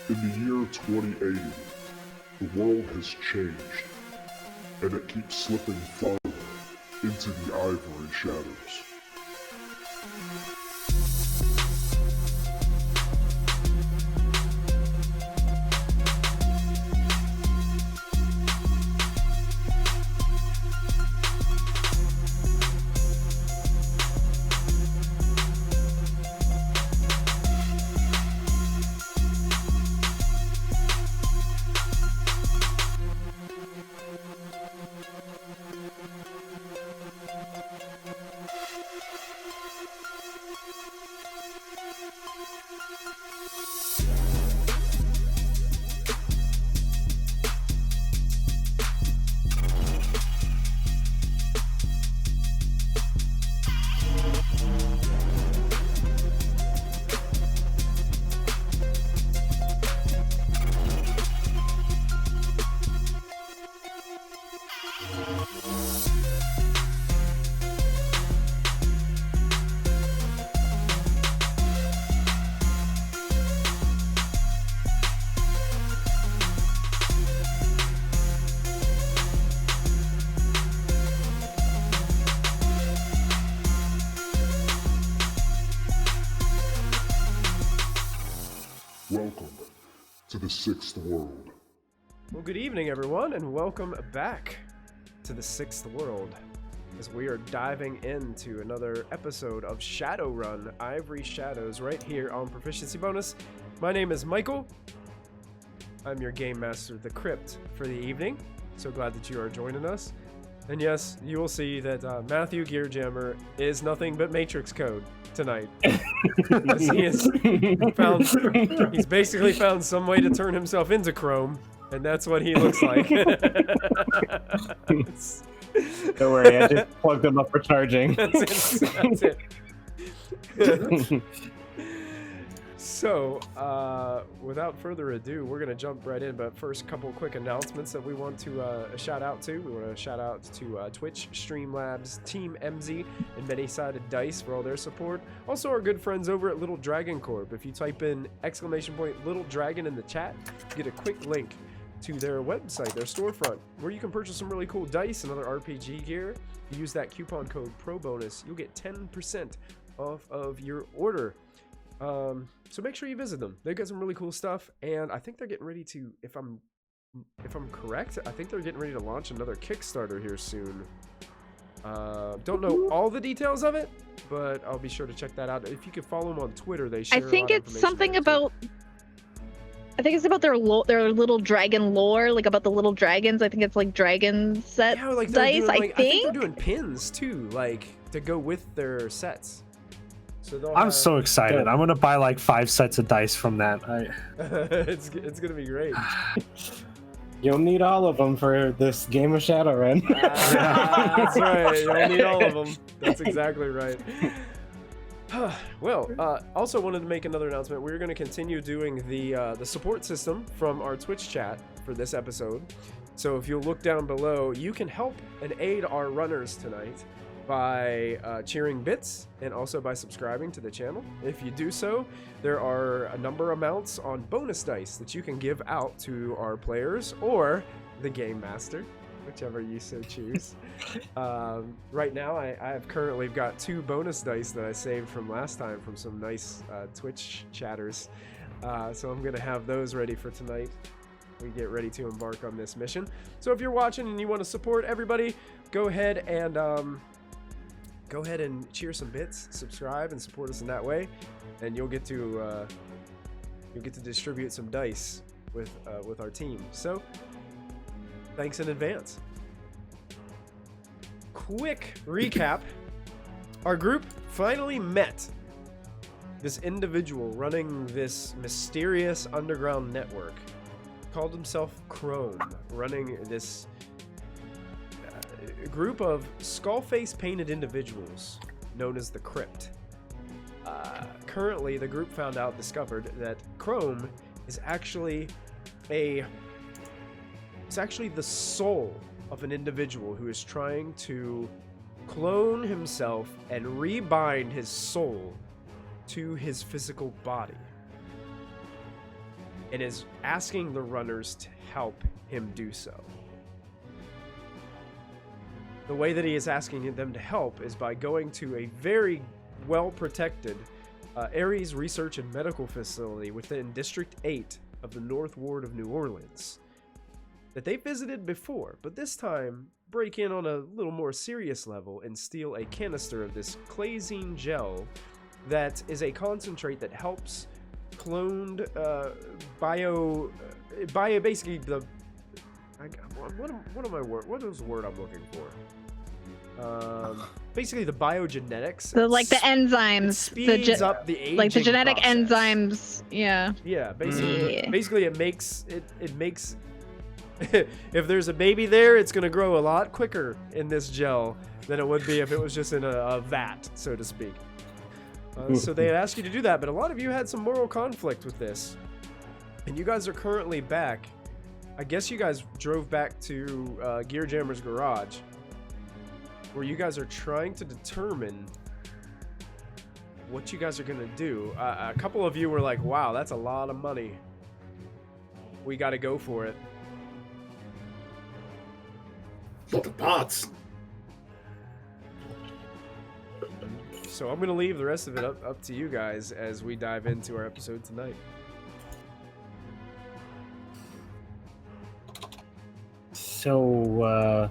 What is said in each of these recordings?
In the year 2080, the world has changed, and it keeps slipping farther into the ivory shadows. Welcome to the Sixth World. Well, good evening, everyone, and welcome back to the Sixth World, as we are diving into another episode of Shadowrun, Ivory Shadows, right here on Proficiency Bonus. My name is Michael. I'm your Game Master, The Crypt, for the evening. So glad that you are joining us. And yes, you will see that Matthew Gearjammer is nothing but Matrix code tonight. He's basically found some way to turn himself into Chrome, and that's what he looks like. Don't worry, I just plugged him up for charging. That's it. So, without further ado, we're going to jump right in, but first, couple quick announcements that we want to shout out to. We want to shout out to Twitch, Streamlabs, Team MZ, and Many-Sided Dice for all their support. Also, our good friends over at Little Dragon Corp. If you type in !Little Dragon in the chat, you get a quick link to their website, their storefront, where you can purchase some really cool dice and other RPG gear. If you use that coupon code PROBONUS, you'll get 10% off of your order. So make sure you visit them. They've got some really cool stuff, and I think they're getting ready to, if I'm correct, I think they're getting ready to launch another Kickstarter here soon. Don't know all the details of it, but I'll be sure to check that out. If you could follow them on Twitter, they share I think it's something about. I think it's about their little dragon lore, like about the little dragons. I think it's like dragon set like dice. Doing, I think they're doing pins too, like to go with their sets. So I'm so excited. I'm gonna buy like 5 sets of dice from that. It's gonna be great. You'll need all of them for this game of Shadowrun. That's right. You'll need all of them. That's exactly right. Well, also wanted to make another announcement. We're going to continue doing the support system from our Twitch chat for this episode. So if you'll look down below, you can help and aid our runners tonight by cheering bits and also by subscribing to the channel. If you do so, there are a number of amounts on bonus dice that you can give out to our players or the Game Master, whichever you so choose. Right now, I've currently got 2 bonus dice that I saved from last time from some nice Twitch chatters. So I'm going to have those ready for tonight. We get ready to embark on this mission. So if you're watching and you want to support everybody, go ahead and cheer some bits, subscribe, and support us in that way, and you'll get to distribute some dice with our team. So thanks in advance. Quick recap. Our group finally met this individual running this mysterious underground network. Called himself Chrome, running this group of skull-face painted individuals known as the Crypt. Currently, the group discovered that Chrome is actually the soul of an individual who is trying to clone himself and rebind his soul to his physical body. and is asking the runners to help him do so. The way that he is asking them to help is by going to a very well-protected Ares Research and Medical Facility within District 8 of the North Ward of New Orleans that they visited before, but this time break in on a little more serious level and steal a canister of this clazine gel that is a concentrate that helps cloned basically the what is the word I'm looking for? Basically the biogenetics. The enzymes. Speeds up the aging like the genetic process. enzymes. Yeah. Yeah, basically it makes if there's a baby there, it's gonna grow a lot quicker in this gel than it would be if it was just in a vat, so to speak. So they had asked you to do that, but a lot of you had some moral conflict with this, and you guys are currently back. I guess you guys drove back to Gear Jammer's garage, where you guys are trying to determine what you guys are gonna do. A couple of you were like, wow, that's a lot of money. We gotta go for it. Lot of parts. So I'm gonna leave the rest of it up to you guys as we dive into our episode tonight. So,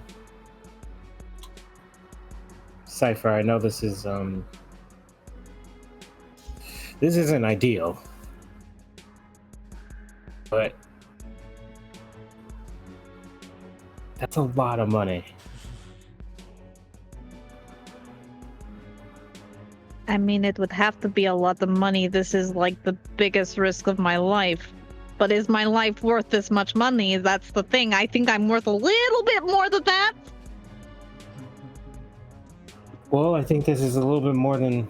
Cypher, I know this isn't ideal, but that's a lot of money. I mean, it would have to be a lot of money. This is like the biggest risk of my life. But is my life worth this much money? That's the thing. I think I'm worth a little bit more than that. Well, I think this is a little bit more than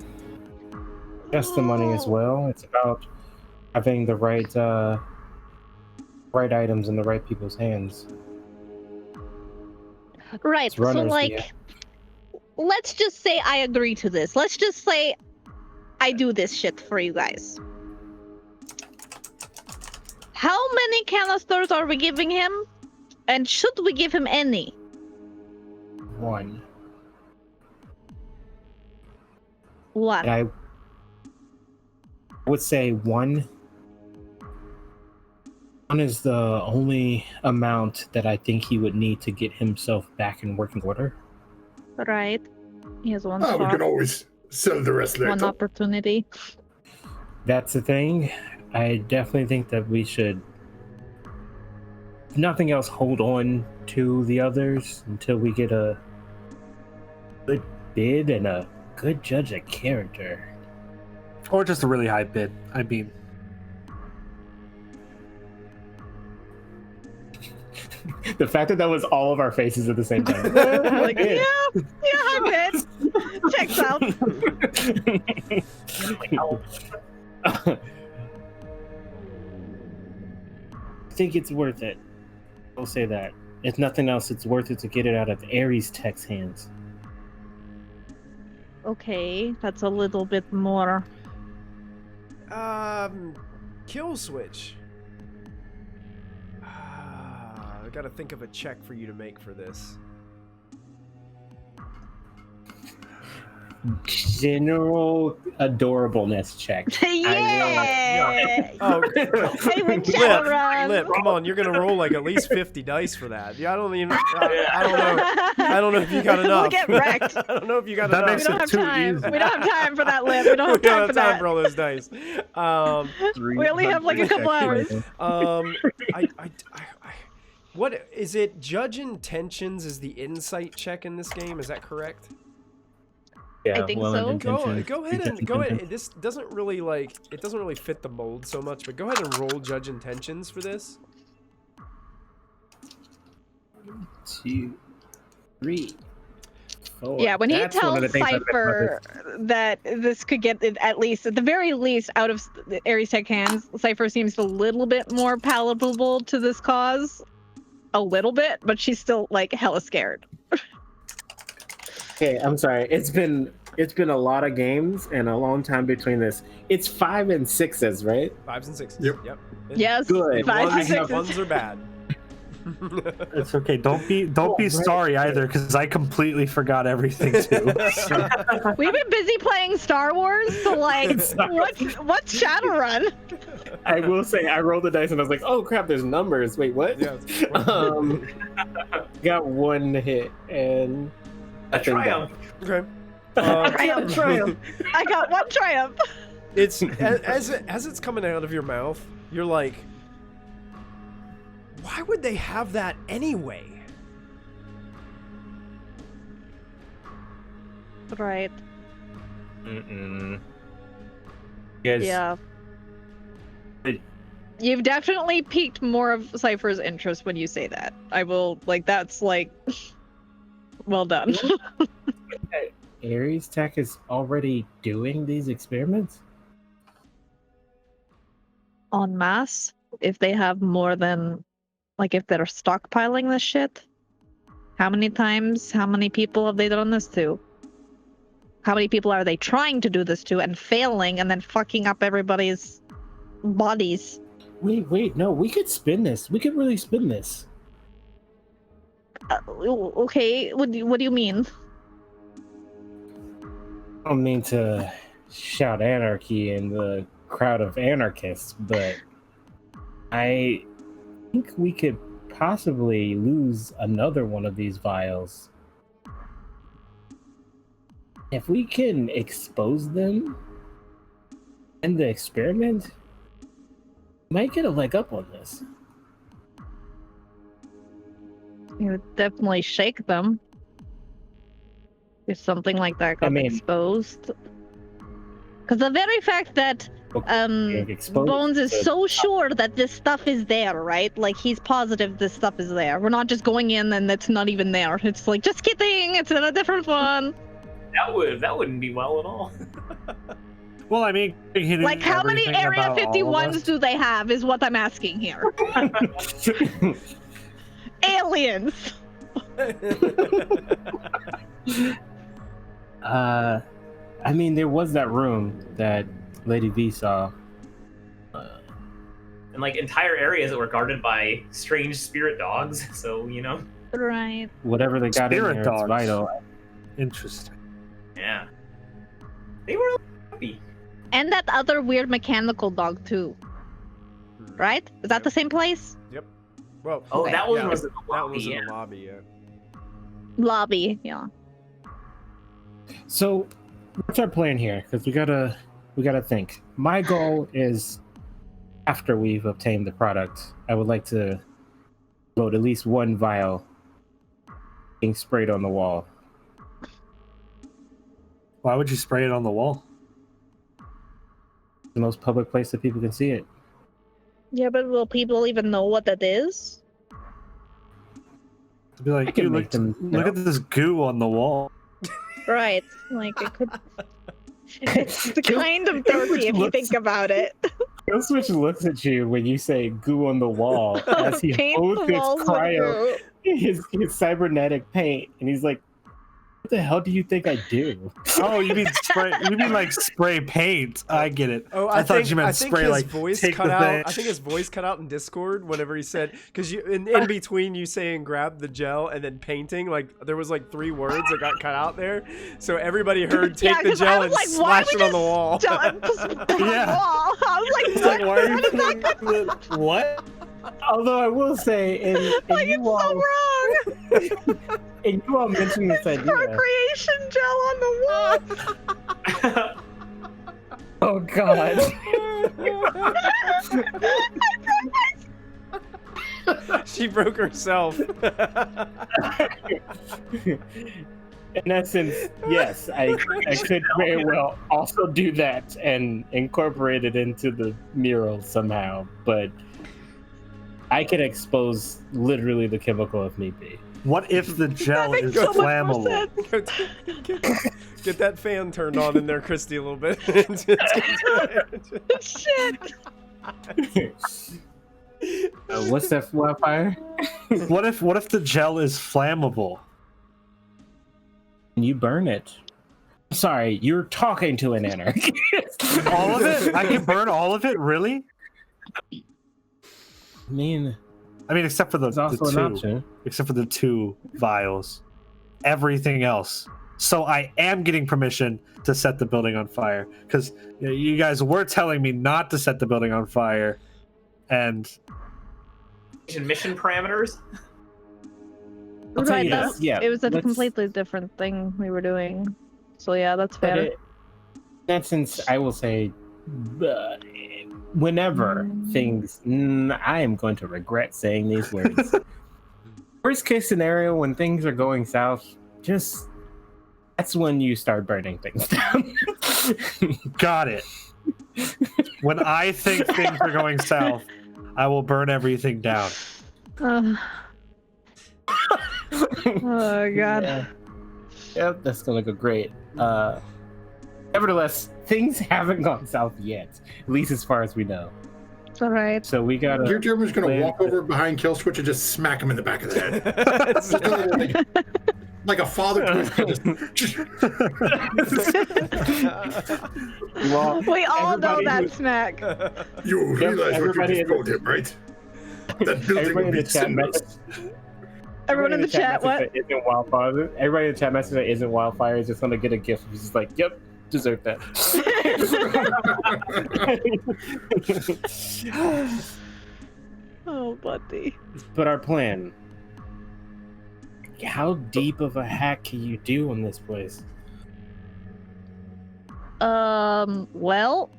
just the money as well. It's about having the right items in the right people's hands. Right. It's So, runners, like, yeah. let's just say I agree to this. Let's just say I do this shit for you guys. How many canisters are we giving him? And should we give him any? One. One. And I would say one. One is the only amount that I think he would need to get himself back in working order. Right. He has one We spot, can always sell the rest one later. opportunity. That's the thing. I definitely think that we should, if nothing else, hold on to the others until we get a good bid and a good judge of character. Or just a really high bid. I mean, The fact that was all of our faces at the same time. Like, yeah, I bet. Checks out. I think it's worth it. I'll say that. If nothing else, it's worth it to get it out of Ares Tech's hands. Okay, that's a little bit more. Kill switch. I gotta think of a check for you to make for this. General adorableness check. Yeah! Oh, Hey, with Shadowrun. Lip, come on, you're gonna roll like at least 50 dice for that. Yeah, I don't even. I don't know if you got enough. We'll get wrecked. I don't know if you got That enough. makes We don't have too time. easy. We don't have time for that, Lip. We don't have We time don't for that. for all those dice. We only have like a couple hours. What is it? Judge intentions is the insight check in this game. Is that correct? Yeah, I think so. Go ahead. This doesn't really it doesn't really fit the mold so much, but go ahead and roll judge intentions for this. 2, 3, 4. Yeah, when he That's one of the tells things I've been Cypher that this could get it at the very least, out of the Ares Tech hands, Cypher seems a little bit more palatable to this cause. A little bit, but she's still like hella scared. Okay, I'm sorry. It's been it's been a lot of games and a long time between this. It's 5 and 6s, right? 5s and 6s. Yep. Yes, Good. 5s and Ones, 6s. ones are bad. It's okay. Don't be right. sorry either, because I completely forgot everything too. So. We've been busy playing Star Wars, so like, what's Shadowrun? I will say, I rolled the dice and I was like, oh crap, there's numbers. Wait, what? Yeah. Got 1 hit and A triumph. Okay. triumph. I got 1 triumph. It's as it's coming out of your mouth, you're like, why would they have that anyway? Right. Mm-mm. You guys, Yeah. You've definitely piqued more of Cypher's interest when you say that. I will, like, that's like, well done. Ares Tech is already doing these experiments? En masse, if they have more than, like, if they're stockpiling this shit, how many times, how many people have they done this to? How many people are they trying to do this to and failing and then fucking up everybody's bodies? Wait, no, we could spin this. We could really spin this. Okay, what do you mean? I don't mean to shout anarchy in the crowd of anarchists, but I think we could possibly lose another one of these vials. If we can expose them in the experiment, we might get a leg up on this. You would definitely shake them if something like that got exposed. Because the very fact that Bones is so sure that this stuff is there, right? Like, he's positive this stuff is there. We're not just going in and it's not even there. It's like, just kidding, it's in a different one. That wouldn't be well at all. Well, I mean, like, how many Area 51s do they have is what I'm asking here. Aliens. I mean, there was that room that Lady V saw. And like entire areas that were guarded by strange spirit dogs. So, you know. Right. Whatever they got Spirit in there, dogs. it's vital. Interesting. Yeah. They were happy. And that other weird mechanical dog too. Right? Is that the same place? Yep. Well, Oh, Okay. that one yeah, was in the that lobby. was in Yeah. the lobby, yeah. Lobby, yeah. So, what's our plan here? Because we gotta think. My goal is, after we've obtained the product, I would like to load at least 1 vial being sprayed on the wall. Why would you spray it on the wall? The most public place that people can see it. Yeah, but will people even know what that is? I'd be I like, can "Dude, make them look know. at this goo on the wall." Right. Like, it could... It's kind of dirty if you Looks- think about it. Killswitch looks at you when you say "goo on the wall" as he Paint holds the his walls with cryo, goo. his cybernetic paint, and he's like, "What the hell do you think I do?" Oh, you mean spray? You mean like spray paint? I get it. Oh, I thought think, you meant I think spray his like voice take cut the out. thing. I think his voice cut out in Discord whenever he said, because you in between you saying grab the gel and then painting, like there was like 3 words that got cut out there, so everybody heard take Yeah, the 'cause I gel was and like, why splash we it on the just wall. Yeah. I was like, It's like, why are you what is that? putting the what? Although I will say, and Like, you it's all, so wrong. and you all mentioned this idea. Procreation gel on the wall. Oh God. She broke herself. In essence, yes, I could very well also do that and incorporate it into the mural somehow, but I can expose literally the chemical if need be. What if the gel That is makes so much more flammable? sense. Get that fan turned on in there, Christy, a little bit. Shit. What's that fire? What if the gel is flammable? You burn it. Sorry, you're talking to an anarchist. All of it? I can burn all of it? Really? I mean, Except for the it's also an two. option. Except for the 2 vials. Everything else. So I am getting permission to set the building on fire. Because you guys were telling me not to set the building on fire. And... Mission parameters? I'll tell Right, you that, this, yeah, it was a let's- completely different thing we were doing. So yeah, that's But fair. in that sense, I will say, whenever things, I am going to regret saying these words. Worst case scenario, when things are going south, that's when you start burning things down. got it. When I think things are going south, I will burn everything down. Oh god. Yeah. Yep, that's gonna go great. Nevertheless, things haven't gone south yet, at least as far as we know. It's alright. So we gotta. Gear German's gonna plan walk to- over behind Kill Switch and just smack him in the back of the head. like a father to his kid. Just... Well, We all know everybody that who- smack. You Yep, realize what you everybody just in told him, right? That building Everybody will in be the chat message. cinders. Everyone in the chat, what? That isn't wildfire. Everybody in the chat message that isn't wildfire is just gonna get a gift. He's just like, "Yep, deserve that." Oh, buddy. But our plan. How deep of a hack can you do on this place? Well,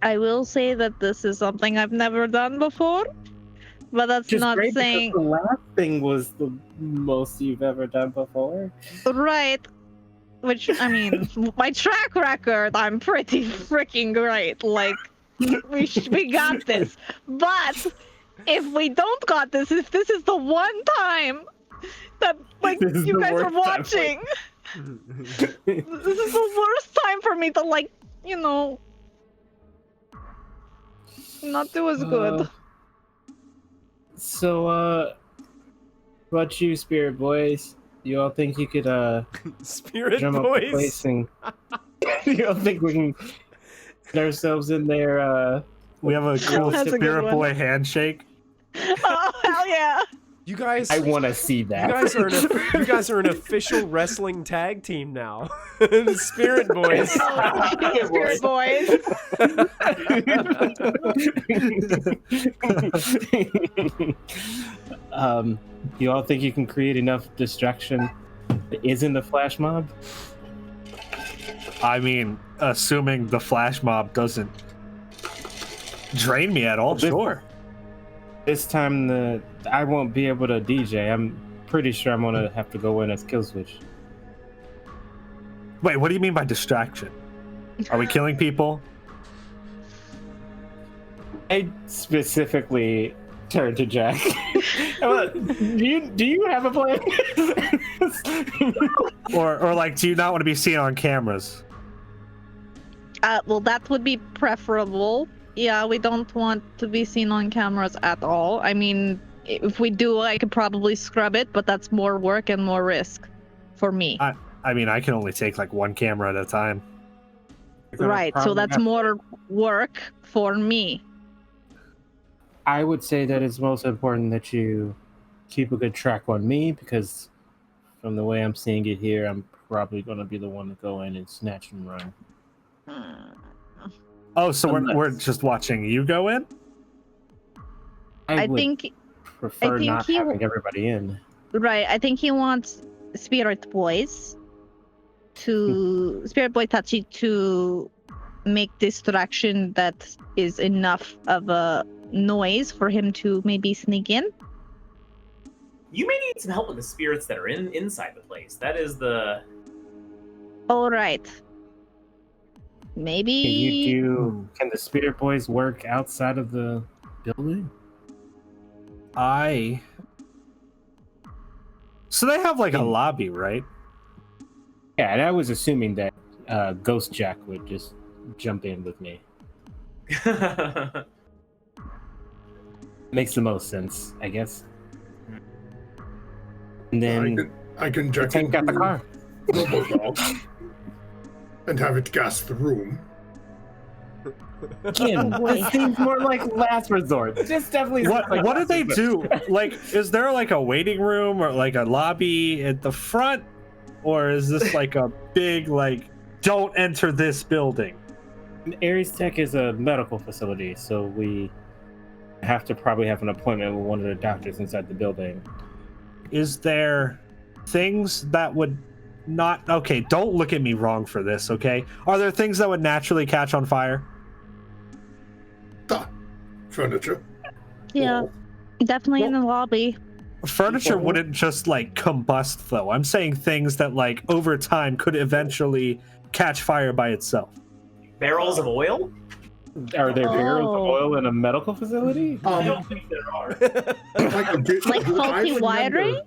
I will say that this is something I've never done before, but that's Just not great saying because the last thing was the most you've ever done before. right. Which I mean, my track record, I'm pretty freaking great. Like, we got this. But if we don't got this, if this is the one time that like This is you the guys are worst time. watching, this is the worst time for me to like, you know, not do as good. So, what you, Spirit Boys? You all think you could Spirit drum up the boys. place and you all think we can get ourselves in there? We have a cool That's a good Spirit one. Boy handshake. Oh hell yeah! You guys, I want to see that. you guys are an official wrestling tag team now. Spirit boys. Spirit boys. You all think you can create enough distraction that isn't a flash mob? I mean, assuming the flash mob doesn't drain me at all, This- sure. This time I won't be able to DJ. I'm pretty sure I'm gonna have to go in as kill switch. Wait, what do you mean by distraction? Are we killing people? I specifically turned to Jack. do you have a plan? Or like, do you not want to be seen on cameras? Well, that would be preferable. Yeah, we don't want to be seen on cameras at all. I mean, if we do, I could probably scrub it, but that's more work and more risk for me. I mean, I can only take like one camera at a time. Right, so that's more work for me. I would say that it's most important that you keep a good track on me, because from the way I'm seeing it here, I'm probably going to be the one to go in and snatch and run. Oh, so Unless- we're just watching you go in? I would think, prefer think not he- having everybody in. right, I think he wants Spirit Boys Spirit Boy Tachi to make distraction that is enough of a noise for him to maybe sneak in. You may need some help with the spirits that are inside the place. That is the. All right. Maybe. Can the Spirit Boys work outside of the building? So they have like a lobby, right? Yeah, and I was assuming that Ghost Jack would just jump in with me. Makes the most sense, I guess. And then I can the check tank got the car. robo-dog and have it gas the room. Again, this seems more like last resort. This definitely. What do they do? Like, is there like a waiting room or like a lobby at the front, or is this like a big like don't enter this building? Ares Tech is a medical facility, so we have to probably have an appointment with one of the doctors inside the building. Is there things that would not? Okay, don't look at me wrong for this. Okay, are there things that would naturally catch on fire? Furniture. Yeah, definitely in the lobby. Furniture wouldn't just like combust though. I'm saying things that like over time could eventually catch fire by itself. Barrels of oil? Are there barrels of oil in a medical facility? I don't think there are. Like faulty wiring?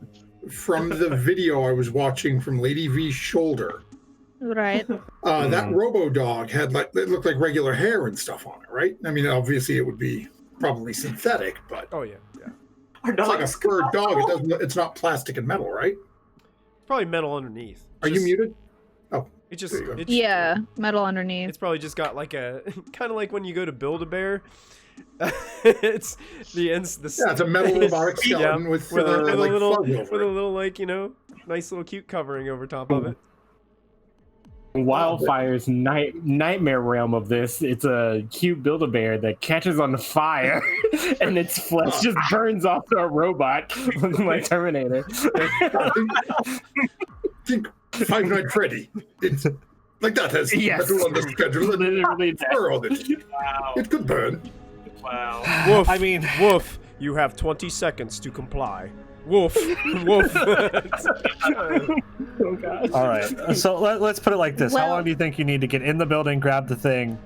From the video I was watching from Lady V's shoulder, Right. that robo-dog had like, it looked like regular hair and stuff on it, right? I mean, obviously it would be probably synthetic, but Oh yeah. Our it's like a dogs fur dog. It doesn't. It's not plastic and metal, right? Probably metal underneath. Are you muted? Oh, It just, there you go. it's, Yeah, metal underneath. It's probably just got like a kind of like when you go to Build-A-Bear. It's the ends. The Yeah, it's a metal robotic skeleton with a like little, fog over with a it. little like nice little cute covering over top of it. Wildfire's nightmare realm of this. It's a cute Build-A-Bear that catches on fire, and its flesh just burns off to a robot, looking like Terminator. Think Five Nights Freddy. It's like that has Yes. metal on the schedule and Literally that. fur on it. Wow. It could burn. Wow. Woof. I mean, Woof. You have 20 seconds to comply. Woof. Woof. Oh gosh. all right. So let's put it like this: How Well- long do you think you need to get in the building, grab the thing,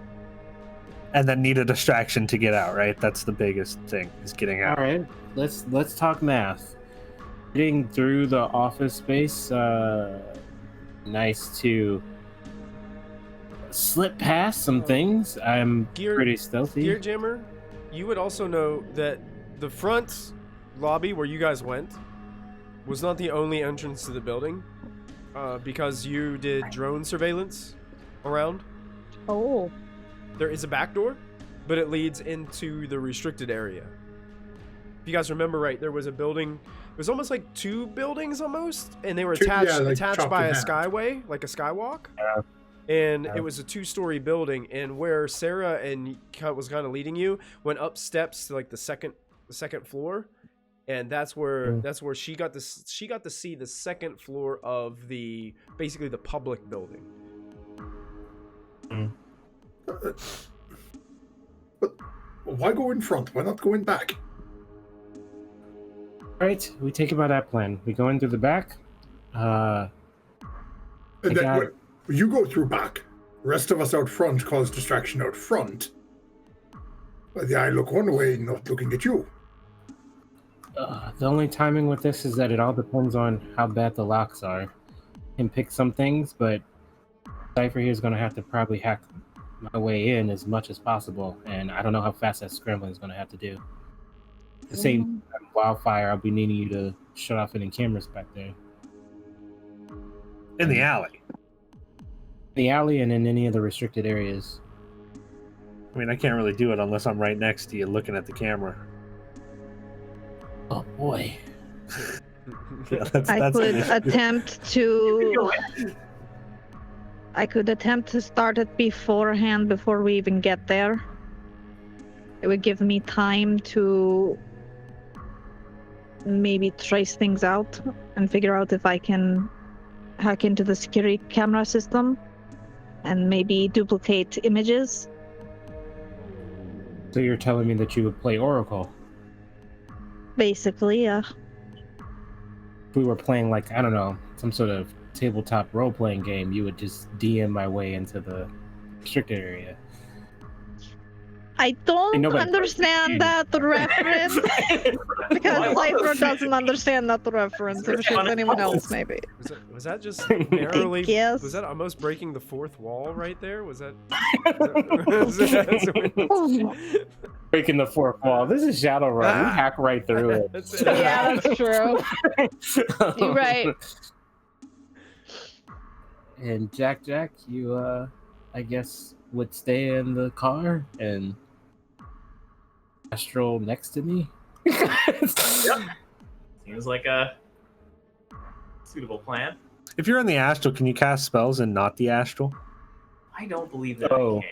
and then need a distraction to get out? Right. That's the biggest thing: is getting All out. right, let's talk math. Getting through the office space, nice to slip past some things. I'm Gear- pretty stealthy. Gear Jammer, you would also know that the front lobby where you guys went was not the only entrance to the building, because you did drone surveillance around. Oh. There is a back door, but it leads into the restricted area. If you guys remember right, there was a building. It was almost like two buildings almost, and they were Two- yeah, attached like attached chopped by in a half. skyway, like a skywalk. Yeah. And Yeah. it was a two-story building, and where Sara and was kind of leading you went up steps to like the second floor, and that's where she got to see the second floor of basically the public building. But why go in front? Why not go in back? All right, we take it by that plan. We go in through the back. And I then got- wait, you go through back. Rest of us out front cause distraction out front. But the eye look one way, not looking at you. The only timing with this is that it all depends on how bad the locks are. Can pick some things, but Cypher here is going to have to probably hack my way in as much as possible, and I don't know how fast that scrambling is going to have to do. At the same time, Wildfire, I'll be needing you to shut off any cameras back there. In the alley. The alley and in any of the restricted areas. I mean, I can't really do it unless I'm right next to you looking at the camera. Oh boy. Yeah, I could an issue. attempt to start it beforehand before we even get there. It would give me time to maybe trace things out and figure out if I can hack into the security camera system and maybe duplicate images. So you're telling me that you would play Oracle? Basically, yeah. If we were playing like, I don't know, some sort of tabletop role-playing game, you would just DM my way into the restricted area. I don't nobody- understand that reference because Cypher doesn't understand that reference. If it's anyone else, maybe. Was that just narrowly? guess. Was that almost breaking the fourth wall right there? Was that? Breaking the fourth wall. This is Shadowrun. We hack right through it. That's Yeah, that's true. You're right. And Jack, you I guess would stay in the car and Astral next to me. Yep. Seems like a suitable plan. If you're in the astral, can you cast spells and not the astral? I don't believe that Oh. I can.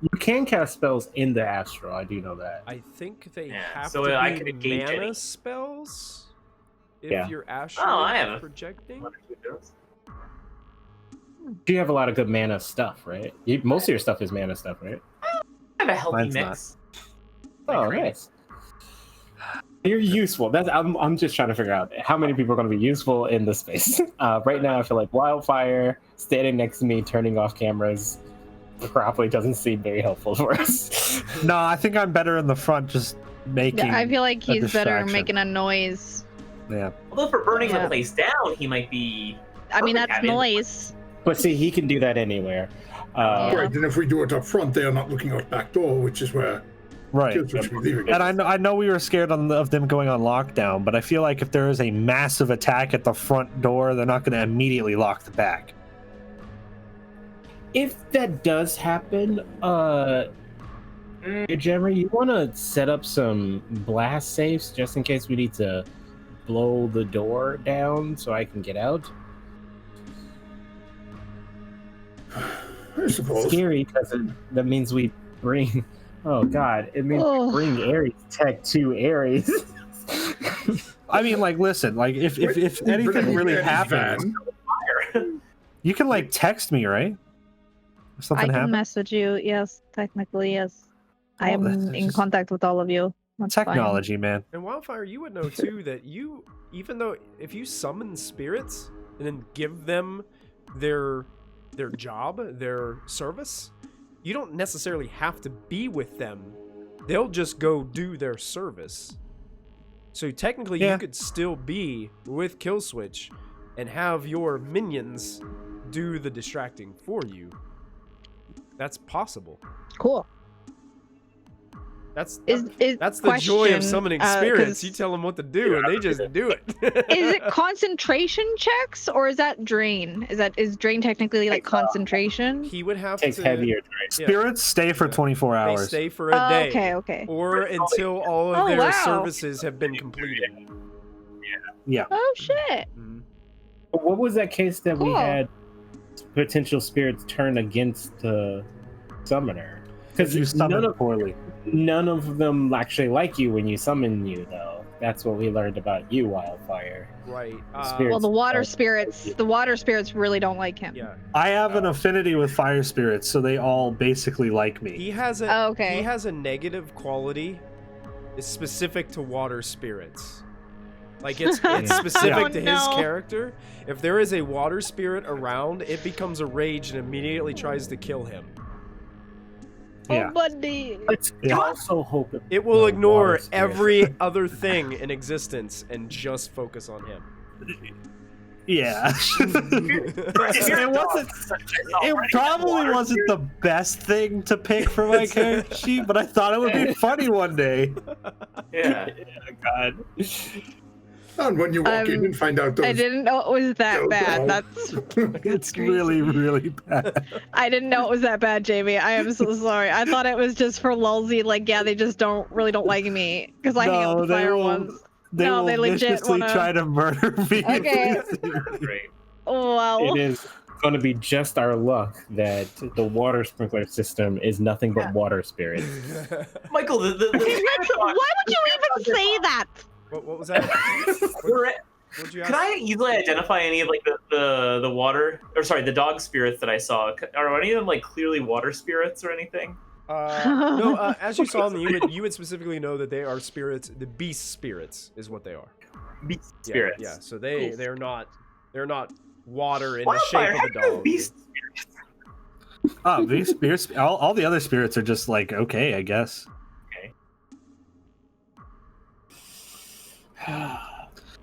You can cast spells in the astral. I do know that. I think they Yeah, have so to I be could engage mana any. spells if Yeah. you're astral I have a- projecting. You have a lot of good mana stuff, right? Most of your stuff is mana stuff, right? I have a healthy Mine's mix. Oh, Great. nice. You're useful. I'm just trying to figure out how many people are going to be useful in this space. Right now, I feel like Wildfire standing next to me, turning off cameras, probably doesn't seem very helpful for us. No, I think I'm better in the front, just making. Yeah, I feel like a he's better distraction. making a noise. Yeah. Although for burning Yeah. the place down, he might be. I mean, Perfect. that's I mean- noise. But see, he can do that anywhere. Yeah. Right, and if we do it up front, they are not looking out back door, which is where Right. kids should be leaving. And I know we were scared of them going on lockdown, but I feel like if there is a massive attack at the front door, they're not going to immediately lock the back. If that does happen, Jammer, you want to set up some blast safes just in case we need to blow the door down so I can get out? I suppose. Scary because that means we bring. Oh God! It means Oh. we bring Ares Tech to Ares. I mean, like, listen, like if anything really happens, you can like text me, right? If I something can happens. message you. Yes, technically, yes. I Oh, that's am in just- contact with all of you. That's fine. Technology, man. And Wildfire, you would know too that you, even though if you summon spirits and then give them their job, their service, you don't necessarily have to be with them. They'll just go do their service. So technically, Yeah. you could still be with Killswitch and have your minions do the distracting for you. That's possible. Cool. That's Is that's the joy of question, summoning 'cause- spirits. You tell them what to do, and they just do it. Is it concentration checks or is that drain? Is drain technically like concentration? He would have Takes to. heavier. Yeah. Spirits stay for 24 They hours. stay for a day, Okay, okay. or until all of Oh, their wow. services have been completed. Yeah. Oh shit. Mhm. What was that case that we Cool. had potential spirits turn against the summoner? Because you Because summon poorly. none of them actually like you when you summon you, though. That's what we learned about you, Wildfire. Right. Spirits. Well, the water Oh. spirits really don't like him. Yeah. I have an affinity with fire spirits, so they all basically like me. He has a. Oh, okay. He has a negative quality. It's specific to water spirits. Like it's specific Oh, to his no. character. If there is a water spirit around, it becomes a rage and immediately tries to kill him. Yeah. Oh, buddy. Let's Yeah. also hope It will no ignore water spirit. every other thing in existence and just focus on him. Yeah. it wasn't. It probably wasn't the best thing to pick for my character sheet, but I thought it would be funny one day. Yeah. God. And when you walk in and find out those, I didn't know it was that Oh, bad. no. That's It's crazy. really, really bad. I didn't know it was that bad, Jamie. I am so sorry. I thought it was just for lulzy. Like, yeah, they just don't like me because I hang out with the fire ones. They No, will they legit viciously wanna- try to murder me. Okay. Great. Oh wow. It is going to be just our luck that the water sprinkler system is nothing but water spirits. Michael, Okay, why would you even say that? What was that? What'd you ask? Can I easily identify any of like the water, or sorry, the dog spirits that I saw? Are any of them like clearly water spirits or anything? No, as you saw them, you would specifically know that they are spirits. The beast spirits is what they are. Beast Yeah, spirits. Yeah, so Cool. they're not water in Wildfire, the shape how of a do you know dog. beast spirits? Oh, these spirits. All the other spirits are just like okay, I guess.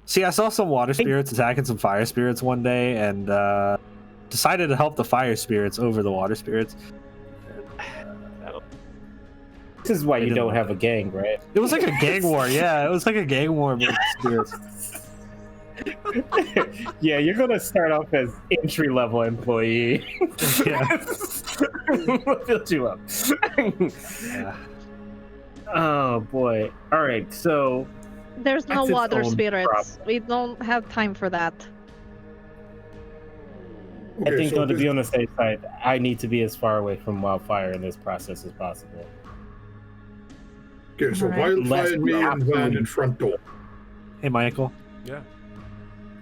See, I saw some water spirits attacking some fire spirits one day, and decided to help the fire spirits over the water spirits. This is why They you didn't don't like have it. a gang, right? It was like a gang war, yeah. It was like a gang war with spirits. Yeah, you're gonna start off as entry level employee. Yeah. We'll build you up. Oh boy. All right, so There's no that's its water own spirits. problem. We don't have time for that. I think, so though, to this- be on the safe side, I need to be as far away from wildfire in this process as possible. Okay, so Alright. Wildfire Unless and we me and absolutely- Van in front door. Hey, Michael. Yeah.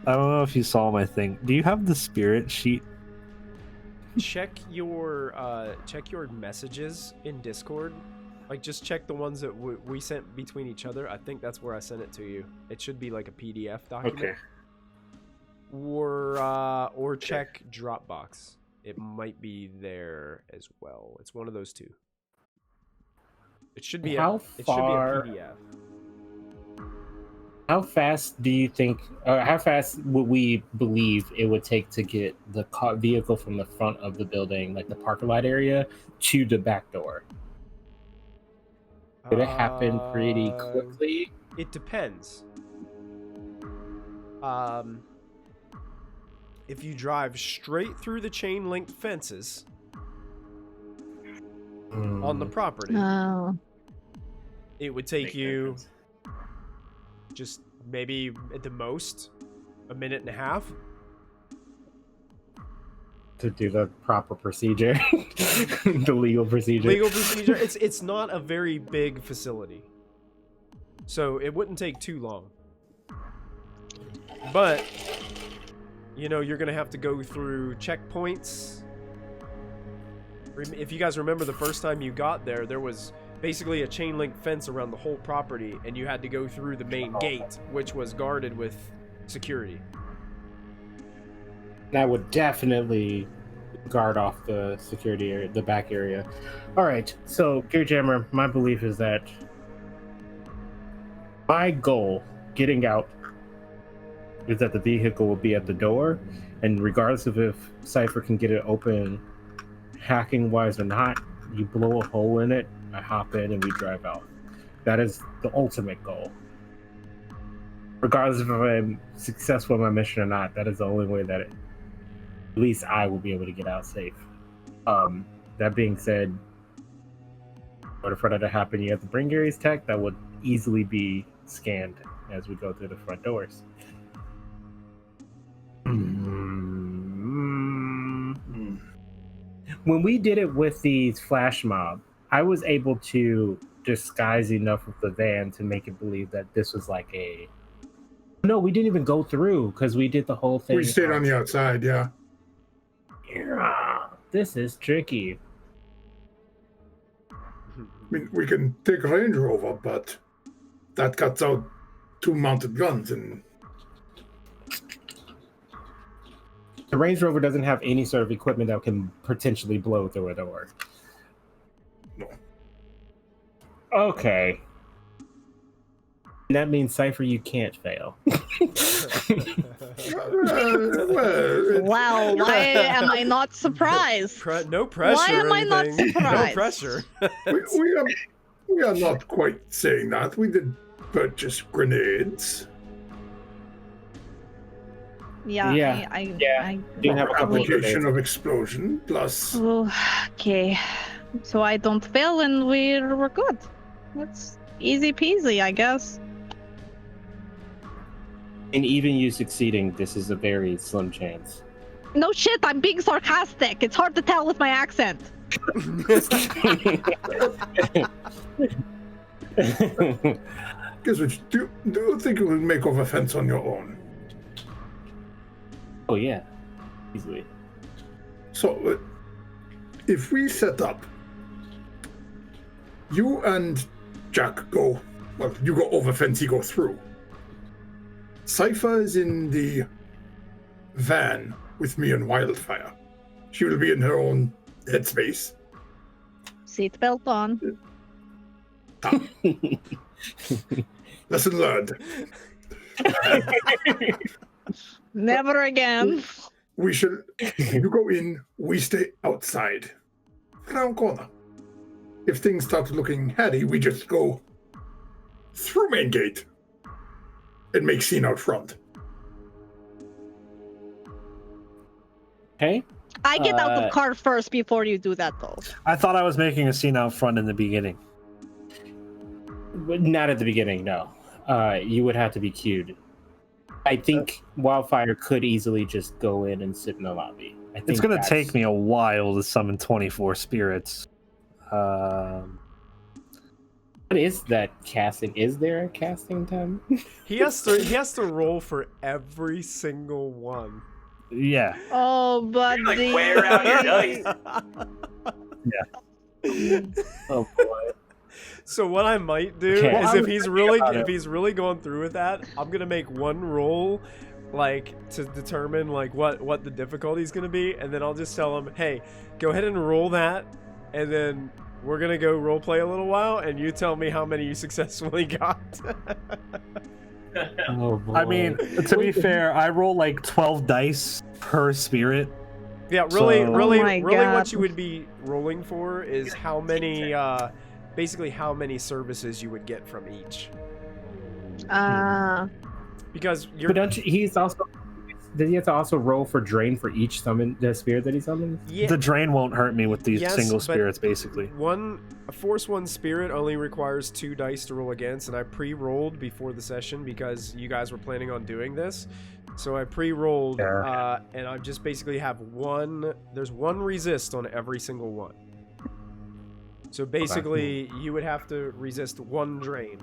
I don't know if you saw my thing. Do you have the spirit sheet? Check your messages in Discord. Like, just check the ones that we sent between each other. I think that's where I sent it to you. It should be like a PDF document. Okay. Or check Dropbox. It might be there as well. It's one of those two. It should be How it should be a far- PDF. How fast do you think, or how fast would we believe it would take to get the vehicle from the front of the building, like the parking lot area, to the back door? Did it happen pretty quickly? It depends. If you drive straight through the chain link fences on the property, Oh. it would take Make you difference. just maybe at the most a minute and a half. To do the proper procedure, the legal procedure. Legal procedure. It's not a very big facility, so it wouldn't take too long. But you know, you're gonna have to go through checkpoints. If you guys remember the first time you got there, there was basically a chain link fence around the whole property, and you had to go through the main gate, which was guarded with security. That would definitely guard off the security area, the back area. All right, so Gear Jammer, my belief is that my goal, getting out, is that the vehicle will be at the door, and regardless of if Cypher can get it open, hacking wise or not, you blow a hole in it, I hop in, and we drive out. That is the ultimate goal. Regardless if I'm successful in my mission or not, that is the only way that at least I will be able to get out safe. That being said, in order for that to happen, you have to bring Gary's tech that would easily be scanned as we go through the front doors. When we did it with the flash mob, I was able to disguise enough of the van to make it believe that this was like a... No, we didn't even go through because we did the whole thing. We stayed on the outside, yeah. Yeah, this is tricky. I mean, we can take a Range Rover, but that cuts out 2 mounted guns, and The Range Rover doesn't have any sort of equipment that can potentially blow through a door. no. Okay. That means, Cypher, you can't fail. Well, Wow, why am I not surprised? No pressure. Why am or I not anything. No surprised? pressure. we are not quite saying that. We did purchase grenades. Yeah, Yeah, I You have a couple of Application grenades. of explosion plus. Oh, okay. So I don't fail and we're good. That's easy peasy, I guess. And even you succeeding, this is a very slim chance. No shit, I'm being sarcastic. It's hard to tell with my accent. Guess what? Do you think you will make over fence on your own? Oh yeah, easily. So, if we set up, you and Jack go. Well, you go over fence, he go through. Cypher is in the van with me and Wildfire. She will be in her own headspace. Seatbelt on. Lesson learned. Never again. We should. You go in, we stay outside. Round corner. If things start looking heady, we just go through main gate and make scene out front. Okay. I get out the car first before you do that, though. I thought I was making a scene out front in the beginning. But not at the beginning, no. You would have to be queued. I think Wildfire could easily just go in and sit in the lobby. I think It's going to take me a while to summon 24 spirits. What is that casting? Is there a casting time? He has to roll for every single one. Yeah. Oh, buddy. Like, wear out your dice. Oh boy. So what I might do Okay. is Well, if he's really about going through with that, I'm gonna make one roll, like to determine like what the difficulty is gonna be, and then I'll just tell him, hey, go ahead and roll that, and then we're gonna go role play a little while, and you tell me how many you successfully got. Oh boy. I mean, to be fair, I roll like 12 dice per spirit. Yeah, really, So- really, Oh my really, what God. you would be rolling for is how many, basically how many services you would get from each. Because you're, But don't you, does he have to also roll for drain for each the spirit that he summons? yeah, The drain won't hurt me with these Yes, single but- spirits, basically. a Force 1 spirit only requires 2 dice to roll against, and I pre-rolled before the session because you guys were planning on doing this. So I pre-rolled, and I just basically have there's one resist on every single one. So basically, you would have to resist 1 drain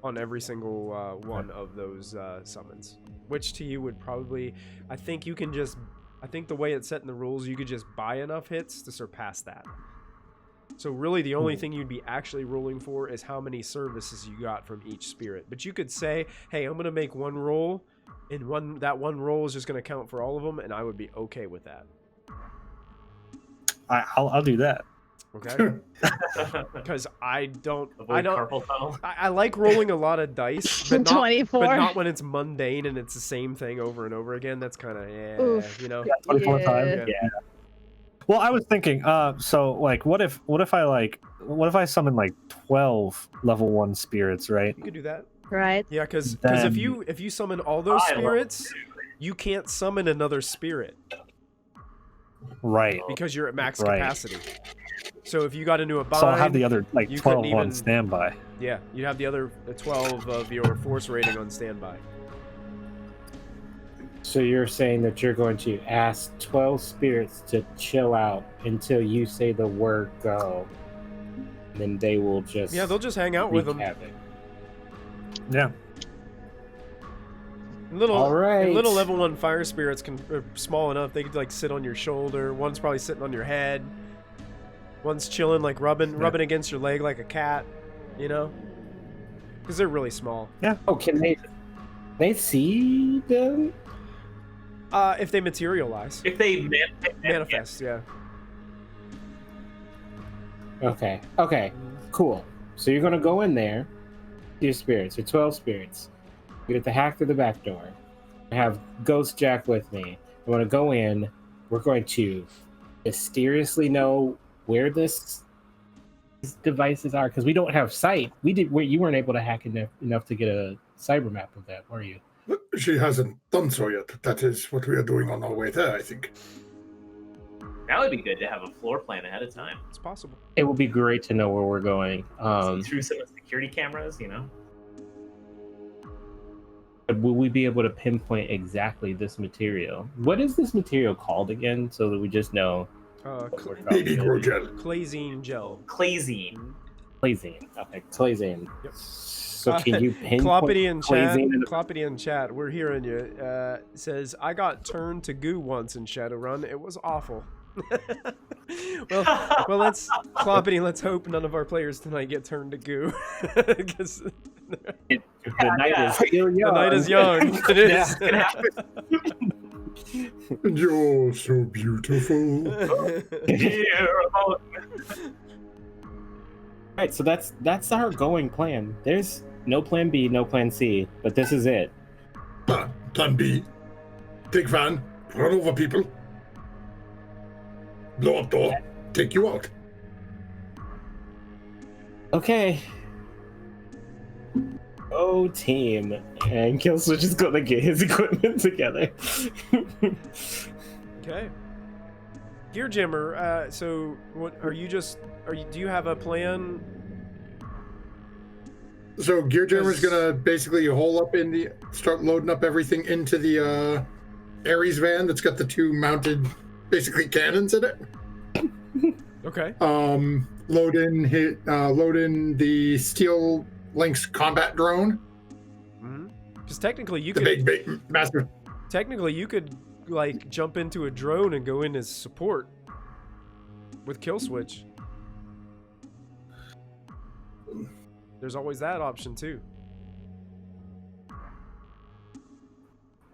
on every single one of those summons. Which to you would probably, I think the way it's set in the rules, you could just buy enough hits to surpass that. So really the only thing you'd be actually rolling for is how many services you got from each spirit. But you could say, hey, I'm going to make one roll, and that one roll is just going to count for all of them, and I would be okay with that. I'll do that. Okay? Because I Avoid carpal tunnel. like rolling a lot of dice, but not, 24. but not when it's mundane and it's the same thing over and over again. That's kind of, Oof. you know? 24 Yeah. times. Yeah. Well, I was thinking, so like, what if I summon like 12 level 1 spirits, right? You could do that. Right. Yeah, because Then- if you summon all those I love spirits, you can't summon another spirit Right. because you're at max Right. capacity. So if you got into a bind, So I'll have the other like you 12 couldn't on even- standby. yeah, you'd have the other 12 of your force rating on standby. So you're saying that you're going to ask 12 spirits to chill out until you say the word go. And then they will just Yeah, they'll just hang out with wreak them. havoc. Yeah. All right. Little level 1 fire spirits are small enough they could like sit on your shoulder. One's probably sitting on your head. One's chilling, like rubbing against your leg like a cat, you know? Because they're really small. Oh, can they see them? If they materialize. If they Manifest, yeah. Okay. Cool. So you're gonna go in there, your spirits, your 12 spirits. You get to hack through the back door. I have Ghost Jack with me. I'm gonna go in. We're going to mysteriously know where these devices are because we don't have sight. You weren't able to hack enough to get a cyber map of that, were you? She hasn't done so yet. That is what we are doing on our way there, I think. That would be good to have a floor plan ahead of time. It's possible. It would be great to know where we're going. Through some security cameras, you know. Will we be able to pinpoint exactly this material? What is this material called again, so that we just know? what we're Baby talking grow about? gel. Clazine gel. Clazine. Clazine. Okay, Clazine. Yep. So can you pinpoint Kloppity in chat. Clazine in the- Kloppity in chat. We're hearing you. Says I got turned to goo once in Shadowrun. It was awful. well, let's Kloppity. Let's hope none of our players tonight get turned to goo. Because the night is still young. the night is young. It is. It happens. And you're so beautiful. Right, so that's our going plan. There's no plan B, no plan C, but this is it. Plan B. Take van, run over people, blow up door, take you out. Okay. Oh, team. And Killswitch is gonna get his equipment together. Okay, Okay. Gear Jammer, so what are you do you have a plan? So Gear Jammer's gonna basically hole up start loading up everything into the Ares van that's got the 2 mounted basically cannons in it. Okay. Load in the Steel Lynx combat drone. Because technically you the could big massive. technically you could like jump into a drone and go in as support with kill switch. There's always that option too.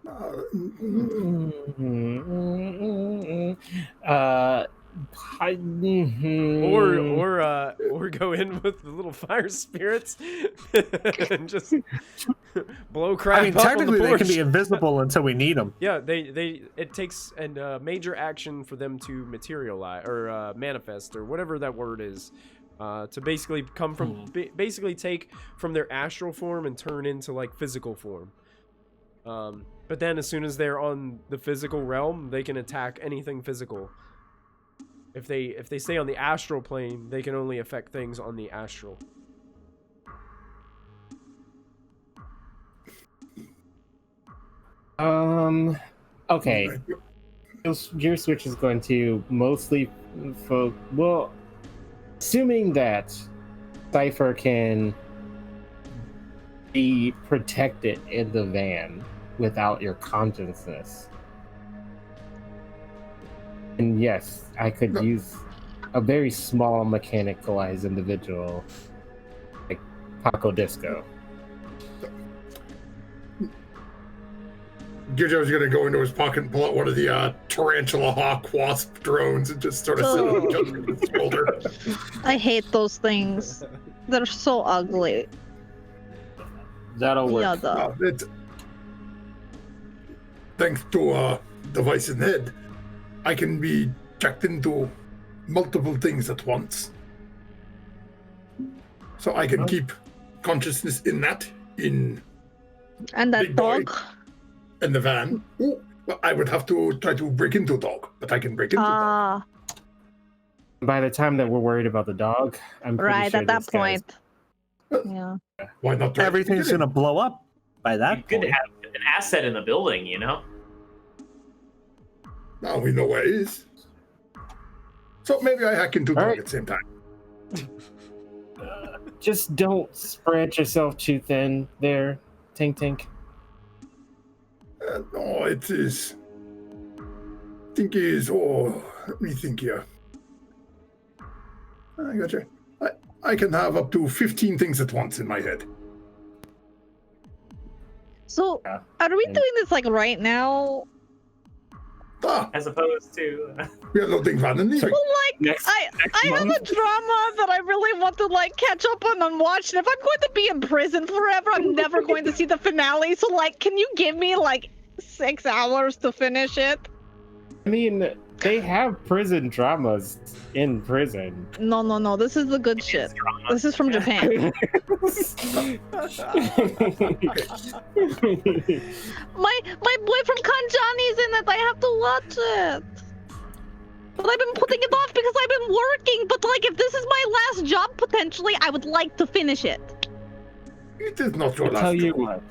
Or go in with the little fire spirits and just blow crap. I mean, up technically on the they can porch. be invisible until we need them. Yeah, it takes a major action for them to materialize or manifest or whatever that word is, to basically come from basically take from their astral form and turn into like physical form. But then as soon as they're on the physical realm, they can attack anything physical. If they stay on the astral plane, they can only affect things on the astral. Okay. Gear Switch is going to mostly assuming that Cypher can be protected in the van without your consciousness. And yes, I could use a very small mechanicalized individual like Paco Disco. Gijo's gonna go into his pocket and pull out one of the tarantula hawk wasp drones and just sort of sit on his shoulder. I hate those things. They're so ugly. That'll work. Yada. Thanks to a device in the head, I can be checked into multiple things at once. So I can keep consciousness in that, and that Big boy. dog. In the van. Ooh, well, I would have to try to break into a dog, but I can break into a dog. By the time that we're worried about the dog, I'm pretty Right sure at that this guy's- point. Yeah. Why not? Everything's gonna blow up by that You could point. have an asset in the building, you know? Now we know where it is. So maybe I hack into the dog at the same time. Just don't spread yourself too thin there, Tink Tink. No, it is. Think is. Oh, let me think here. I gotcha. I can have up to 15 things at once in my head. So, are we doing this like right now? As opposed to we are loading van and Well, like I have a drama that I really want to like catch up on and watch. And if I'm going to be in prison forever, I'm never going to see the finale. So, like, can you give me like 6 hours to finish it? I mean, they have prison dramas in prison. No. This is the good shit. This is from Japan. my boy from Kanjani's in it. I have to watch it. But I've been putting it off because I've been working. But like, if this is my last job, potentially, I would like to finish it. It is not your I'll last tell you job. what.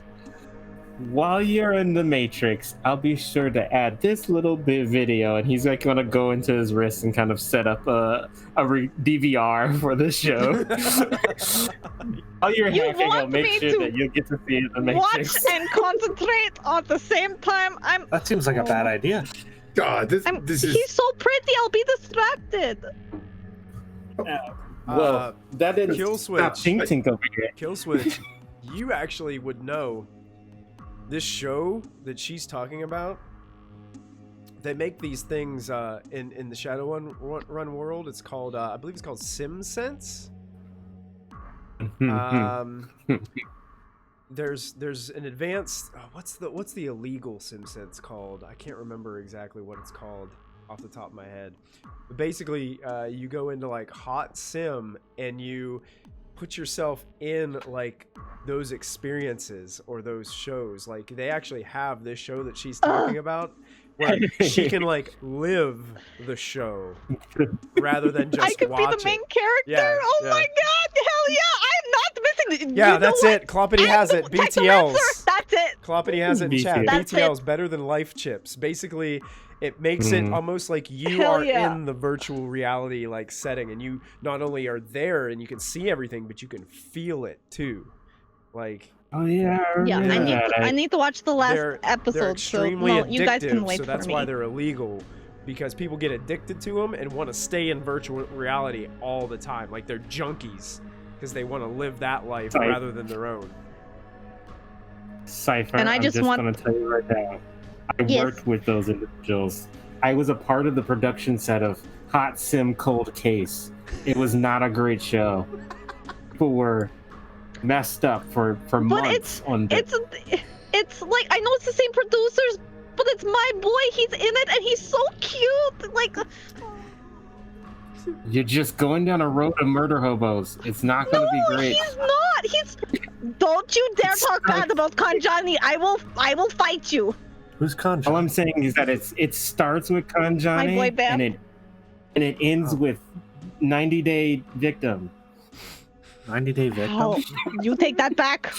While you're in the Matrix, I'll be sure to add this little bit video, and he's like gonna go into his wrist and kind of set up a DVR for the show. While you're hacking, I'll make sure that you'll get to see it in the Matrix. Watch and concentrate at the same time. That seems like a bad idea. God, this is. He's so pretty. I'll be distracted. Well, that didn't Kill stop Switch. Tink Tink over here. Kill Switch. You actually would know. This show that she's talking about, they make these things in the Shadowrun world. It's called, I believe it's called SimSense. There's an advanced, what's the illegal SimSense called? I can't remember exactly what it's called off the top of my head. But basically, you go into like hot sim and you put yourself in like those experiences or those shows. Like they actually have this show that she's talking about where she can like live the show rather than just I could watch be the main it. character. Yeah, Oh yeah. my god! Hell yeah! I'm not missing it. Yeah, You know that's what? it. Kloppity has it. BTLs. That's it. Kloppity has it in chat. BTL. That's BTLs it. better than life chips. Basically, it makes it almost like you Hell are yeah. in the virtual reality like setting, and you not only are there and you can see everything, but you can feel it too. Like Oh yeah. I Yeah, remember that. I need to watch the last they're episode. extremely so no, addictive, you guys can wait so that's for why me. they're illegal. Because people get addicted to them and want to stay in virtual reality all the time. Like they're junkies because they want to live that life Right. rather than their own. Cypher, And I I'm just just want- going to tell you right now. I Yes. worked with those individuals. I was a part of the production set of Hot Sim Cold Case. It was not a great show. People were messed up for months on the... It's like I know it's the same producers, but it's my boy. He's in it and he's so cute. Like You're just going down a road of murder hobos. It's not going to be great. he's not. He's. Don't you dare talk bad about Kanjani. I will fight you. Who's Concha? All I'm saying is that it starts with Kanjani My boy Bam. and it ends with 90-Day Victim. 90-Day Victim? Oh, you take that back.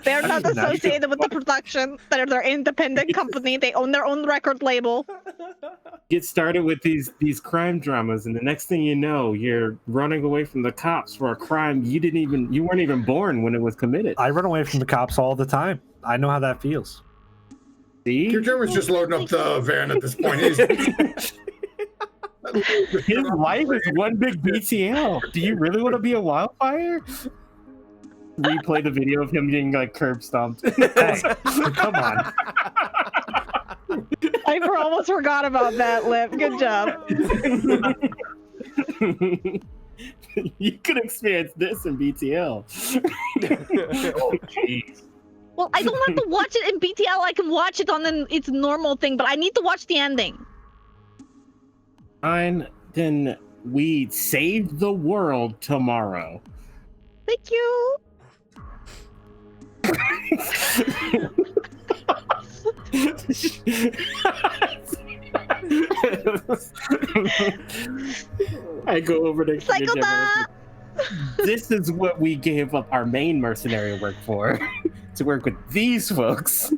They're not associated with the production. They're their independent company. They own their own record label. Get started with these crime dramas, and the next thing you know, you're running away from the cops for a crime you weren't even born when it was committed. I run away from the cops all the time. I know how that feels. See? Your German's just loading up the van at this point. His life is one big BTL. Do you really want to be a wildfire? Replay the video of him getting like curb stomped. Hey, come on. I almost forgot about that, Lip. Good job. You could experience this in BTL. Oh, jeez. Well, I don't have to watch it in BTL. I can watch it on its normal thing, but I need to watch the ending. Fine, then we save the world tomorrow. Thank you. I go over to Psychopath! This is what we gave up our main mercenary work for, to work with these folks.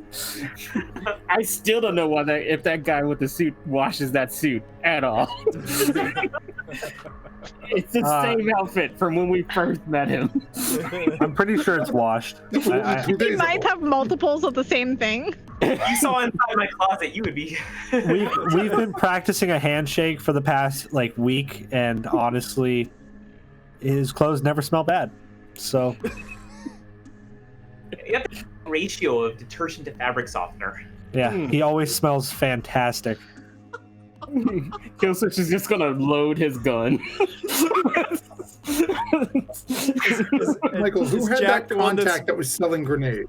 I still don't know if that guy with the suit washes that suit at all. It's the same outfit from when we first met him. I'm pretty sure it's washed. He might have multiples of the same thing. You saw inside my closet, you would be. We've been practicing a handshake for the past week, and honestly, his clothes never smell bad. So You have the ratio of detergent to fabric softener. yeah, he always smells fantastic. Killswitch is just gonna load his gun. Michael, who Is had Jack that the one that's- contact that was selling grenades?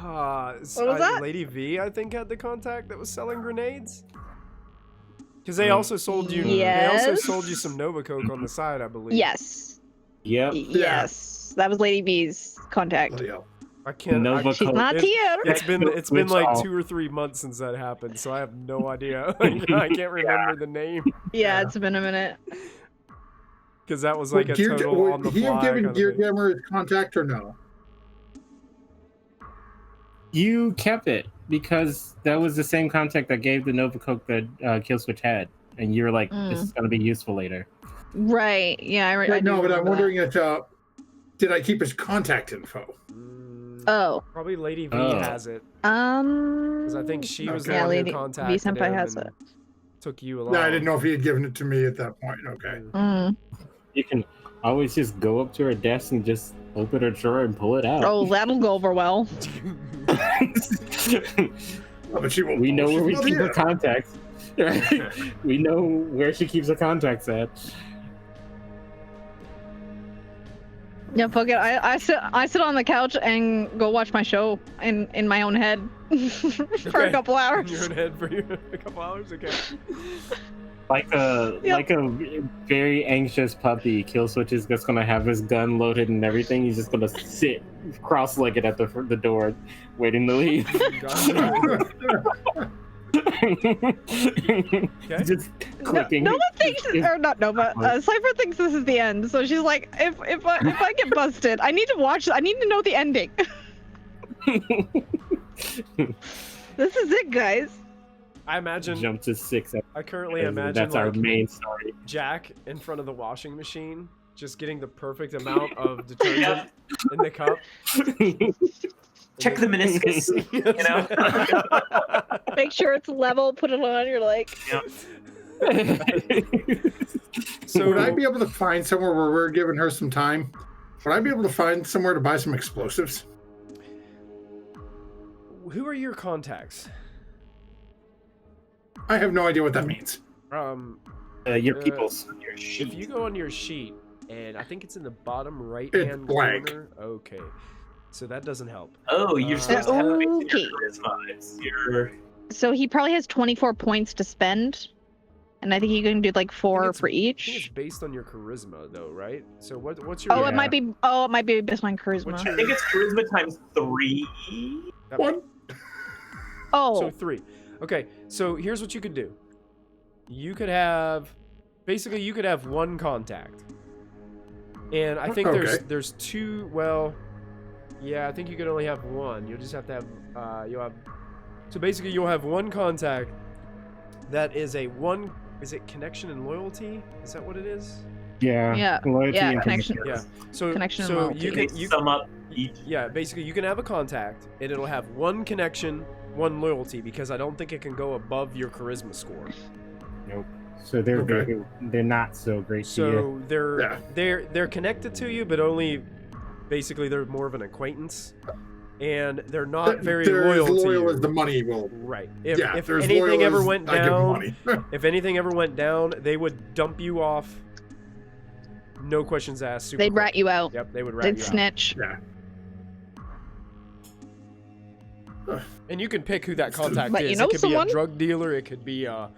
What was that? Lady V, I think, had the contact that was selling grenades. Because they also sold you. They also Yes. sold you some Nova Coke on the side, I believe. Yes. Yep. Yes. That was Lady B's contact. Bloody hell. I can't. Nova She's Coke. not It- here. It's been Which like all- 2 or 3 months since that happened, so I have no idea. I can't remember the name Yeah, it's been a minute. because that was like a total on the Would he have fly. given kind of Gear thing. Jammer his contact or no? You kept it because that was the same contact that gave the Nova Coke that Killswitch had, and you were like, "This is gonna be useful later." Right. Yeah, I No, do but I'm remember wondering if did I keep his contact info? Mm, that. Oh. Probably Lady V Oh. has it because I think she was the Okay. one Lady who V contacted Senpai him has and it. took you along. Yeah, I didn't know if he had given it to me at that point. Okay. Mm. You can always just go up to her desk and just open her drawer and pull it out. Oh, that'll go over well. Oh, but she won't. We know she's where we not keep her here. contacts. We know where she keeps her contacts at. Yeah, fuck it. I sit on the couch and go watch my show in my own head for a Okay. couple hours. You're in head for a couple hours, okay. Like a very anxious puppy, Killswitch is just gonna have his gun loaded and everything. He's just gonna sit cross-legged at the door, waiting to leave. Okay. Just clicking. No one thinks, or not Nova. Cypher thinks this is the end, so she's like, if I get busted, I need to watch. I need to know the ending. This is it, guys. I imagine. Jump to 6. I currently imagine that's our main story. Jack in front of the washing machine, just getting the perfect amount of detergent in the cup. Check the meniscus, you know? Make sure it's level. Put it on. You're like. So would I be able to find somewhere where we're giving her some time? Would I be able to find somewhere to buy some explosives? who are your contacts? I have no idea what that means. Your peoples. If you go on your sheet, and I think it's in the bottom right-hand blank. corner. Okay, so that doesn't help. Oh, you're supposed to have it based on Okay. your charisma. It's your... So he probably has 24 points to spend, and I think you can do like 4 for I think it's each. based on your charisma, though, right? So what's your? Oh, Yeah. it might be. Oh, it might be based on What's charisma. your- I think it's charisma times 3. One. Oh, So 3. Okay, so here's what you could do. You could have, basically, you could have 1 contact, and I think Okay. there's 2. Well, yeah, I think you could only have 1. You'll just have to have you'll have. So basically, you'll have 1 contact. That is a 1. Is it connection and loyalty? Is that what it is? Yeah. Yeah, Loyalty yeah, and connection. Yeah. So Connection and so loyalty. you They can sum up each. yeah, basically you can have a contact and it'll have 1 connection, 1 loyalty, because I don't think it can go above your charisma score. Nope. So they're Okay. they're not so great to you. So Yeah. they're connected to you, but only basically they're more of an acquaintance, and they're not very They're loyal as to loyal you. as the money will. Right. Yeah, If they're as anything loyal ever as went I give them down, money. if anything ever went down, they would dump you off. No questions asked. Super They'd quick. rat you out. Yep, they would rat They'd you out. snitch. Yeah. And you can pick who that contact But you is. know It could someone? be a drug dealer. It could be a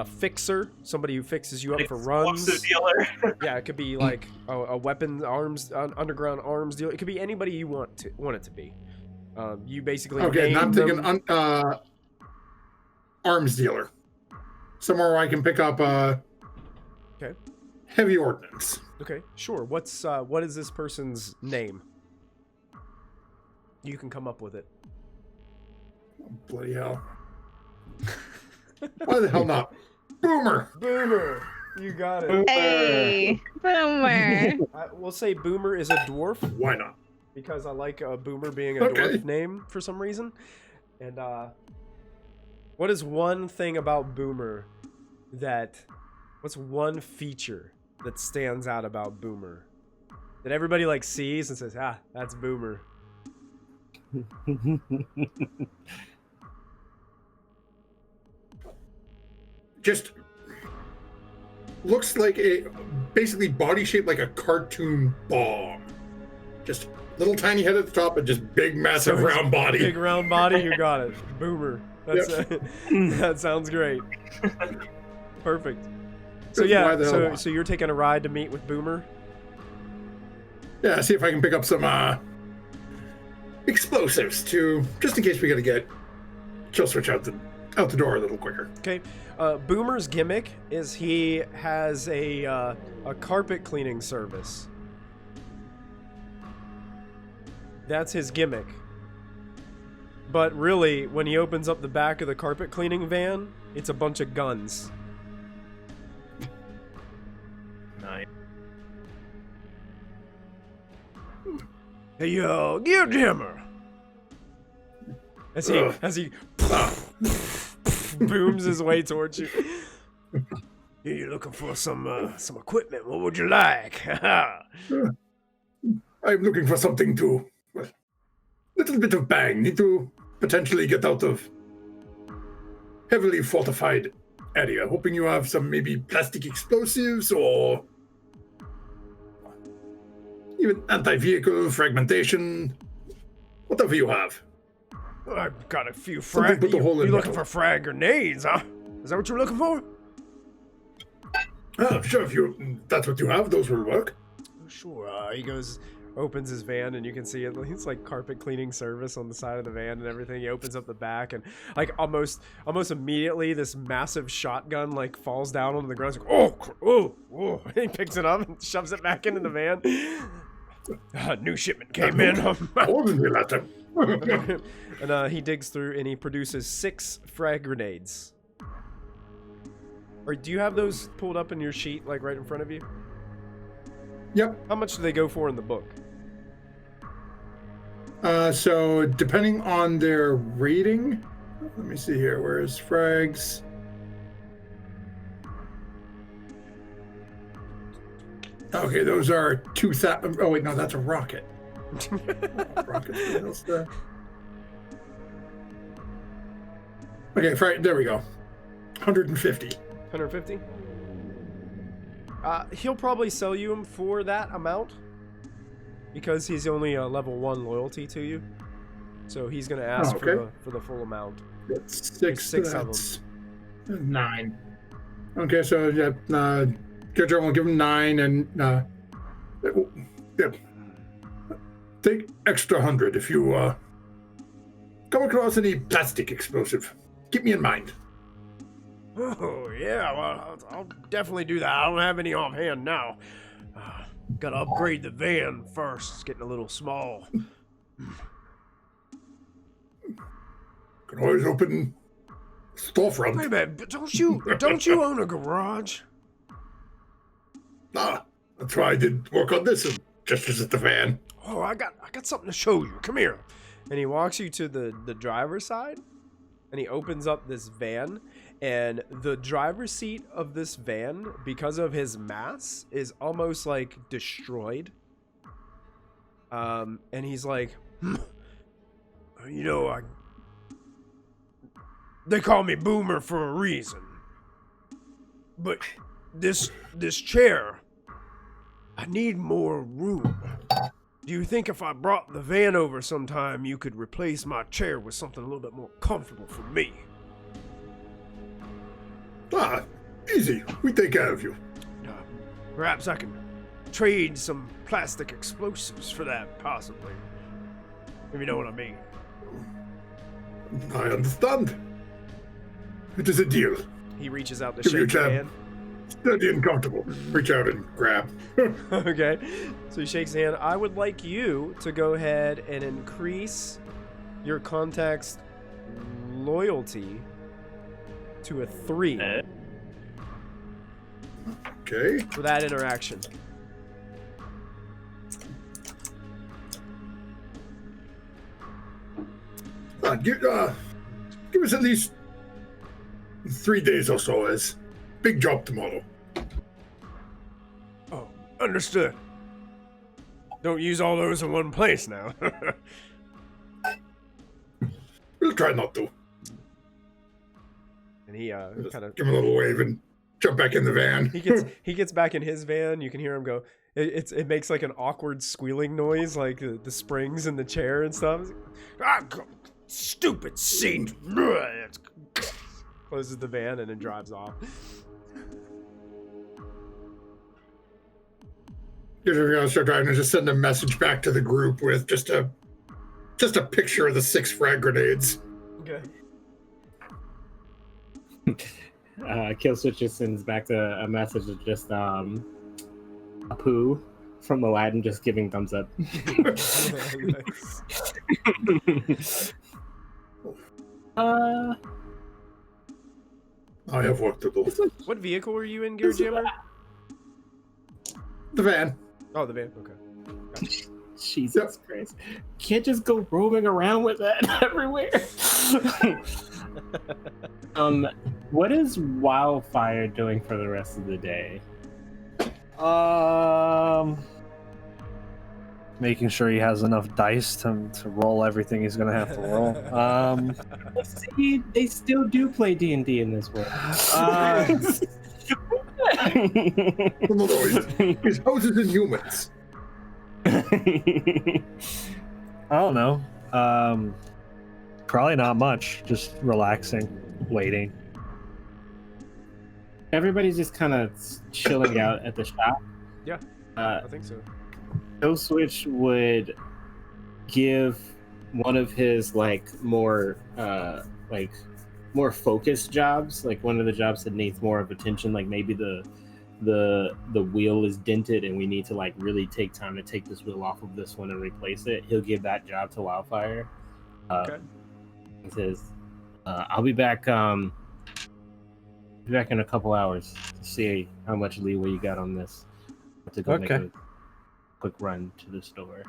fixer, somebody who fixes you up for runs. Explosive dealer. Yeah, it could be like a weapons, arms, underground arms dealer. It could be anybody you want it to be. You basically Okay, and I'm name thinking them. arms dealer. Somewhere where I can pick up Okay. heavy ordnance. Okay, sure. What is this person's name? You can come up with it. Bloody hell. Why the hell not? Boomer! Boomer. You got it. Hey, boomer. We'll say Boomer is a dwarf Why not? because I like Boomer being a Okay. dwarf name for some reason. And what is one thing about Boomer what's one feature that stands out about Boomer that everybody like sees and says, that's Boomer? Just looks like basically body shaped like a cartoon bomb. Just little tiny head at the top and just big massive So it's round body. Big round body, you got it. Boomer. That's that sounds great. Perfect. So Why yeah, the hell so not? so you're taking a ride to meet with Boomer. Yeah, see if I can pick up some explosives to just in case we gotta get kill switch out the door a little quicker. Okay. Boomer's gimmick is he has a carpet cleaning service. That's his gimmick. But really, when he opens up the back of the carpet cleaning van, it's a bunch of guns. Nice. Hey yo, give hammer. As he booms his way towards you. You're looking for some equipment. What would you like? I'm looking for something to little bit of bang. Need to potentially get out of heavily fortified area. Hoping you have some maybe plastic explosives or even anti-vehicle fragmentation. Whatever you have. I've got a few Something frag. put the hole in You looking metal. for frag grenades, huh? Is that what you're looking for? Oh, sure, if that's what you have, those will work. Sure. He goes, opens his van, and you can see it. It's like carpet cleaning service on the side of the van and everything. He opens up the back, and like almost immediately, this massive shotgun like falls down onto the ground. It's like, oh! He picks it up and shoves it back into the van. New shipment came in. And he digs through and he produces 6 frag grenades. Or do you have those pulled up in your sheet, like right in front of you? Yep. How much do they go for in the book? So depending on their rating, let me see here. Where's frags? Okay, those are 2,000. Oh wait, no, that's a rocket. Rocket. Okay, there we go. 150. 150? He'll probably sell you him for that amount because he's only a level 1 loyalty to you. So he's gonna ask for the full amount. That's 6. There's 6 of them. 9. Okay, so yeah, Gertrude will give him 9, and yeah, take extra 100 if you come across any plastic explosive. Keep me in mind. Oh yeah, well I'll definitely do that. I don't have any offhand now. Gotta upgrade the van first. It's getting a little small. Can always open storefront. Wait a minute, but don't you own a garage? That's why I did work on this and just visit the van. Oh, I got something to show you. Come here. And he walks you to the driver's side, and he opens up this van, and the driver's seat of this van, because of his mass, is almost like destroyed. And he's like, you know, they call me Boomer for a reason. But this chair, I need more room. Do you think if I brought the van over sometime, you could replace my chair with something a little bit more comfortable for me? Easy. We take care of you. Perhaps I can trade some plastic explosives for that, possibly. If you know what I mean. I understand. It is a deal. He reaches out to Give you a shake your jab. hand. Steady and comfortable. Reach out and grab. Okay. So he shakes his hand. I would like you to go ahead and increase your contact's loyalty to a 3 Okay. for that interaction. Give us at least 3 days or so, as big job tomorrow. Oh, understood. Don't use all those in one place now. We'll try not to. And he kind of Give him a little wave and jump back in the van. he gets back in his van. You can hear him go. It makes like an awkward squealing noise, like the springs in the chair and stuff. Stupid seat. Closes the van and then drives off. You're gonna start driving and just send a message back to the group with just a picture of the 6 frag grenades. Okay. Killswitch just sends back a message of just Apu from Aladdin just giving thumbs up. I have work to do. What vehicle were you in, Gear Jammer? The van. Oh, the van. Okay. Jesus Christ. Can't just go roaming around with that everywhere. What is Wildfire doing for the rest of the day? Making sure he has enough dice to roll everything he's gonna have to roll. See, they still do play D&D in this world. His houses and humans. I don't know. Probably not much. Just relaxing, waiting. Everybody's just kind of chilling out at the shop. Yeah, Uh, I think so. Kill Switch would give one of his more focused jobs, like one of the jobs that needs more of attention, like maybe the wheel is dented and we need to really take time to take this wheel off of this one and replace it. He'll give that job to Wildfire. Okay. He says, I'll be back in a couple hours to see how much leeway you got on this. I have to go make a quick run to the store.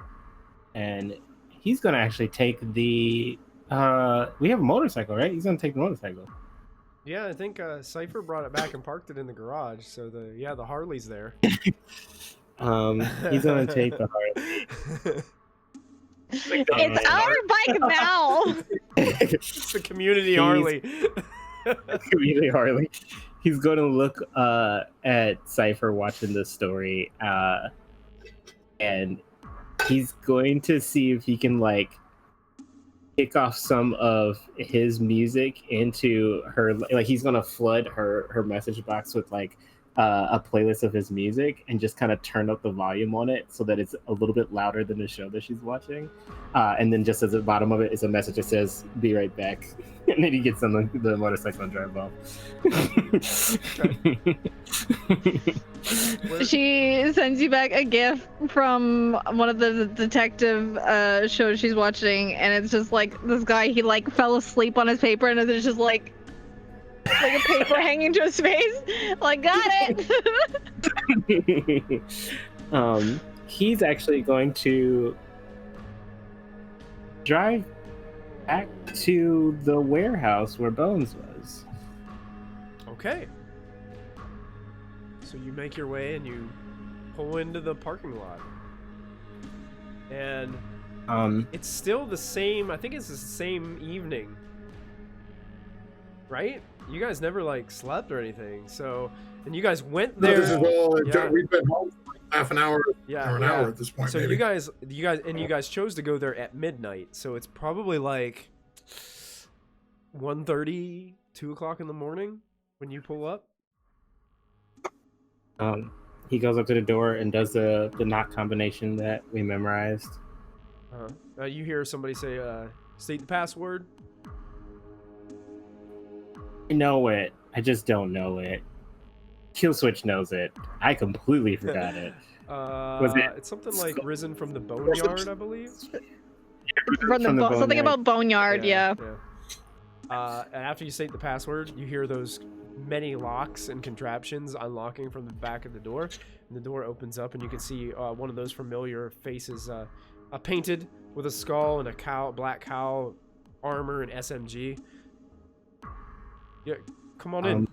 And he's gonna actually take the we have a motorcycle, right? He's gonna take the motorcycle. Yeah, I think Cypher brought it back and parked it in the garage. So the Harley's there. He's gonna take the Harley. It's our bike now. It's the community Harley. Community Harley. He's gonna look at Cypher watching this story, and he's going to see if he can kick off some of his music into her. He's gonna flood her message box with a playlist of his music and just kind of turn up the volume on it so that it's a little bit louder than the show that she's watching. And then just at the bottom of it is a message that says, "Be right back." And then he gets on the motorcycle and drive off. She sends you back a gif from one of the detective shows she's watching, and it's just this guy, he fell asleep on his paper, and there's just a paper hanging to his face. Got it. He's actually going to drive back to the warehouse where Bones was. Okay. So you make your way and you pull into the parking lot. And it's still the same, I think it's the same evening. Right? You guys never slept or anything. So, and you guys went there. We've been home for half an hour or an hour at this point. So maybe. you guys chose to go there at midnight. So it's probably 1:30, 2 o'clock in the morning when you pull up. He goes up to the door and does the knock combination that we memorized. You hear somebody say, "State the password." I know it. I just don't know it. Kill Switch knows it. I completely forgot it. Was it? It's something like "Risen from the Boneyard," I believe. From the something about Boneyard, yeah. And after you state the password, you hear those many locks and contraptions unlocking from the back of the door, and the door opens up, and you can see one of those familiar faces, painted with a skull and a black cow armor and SMG. Yeah, come on in.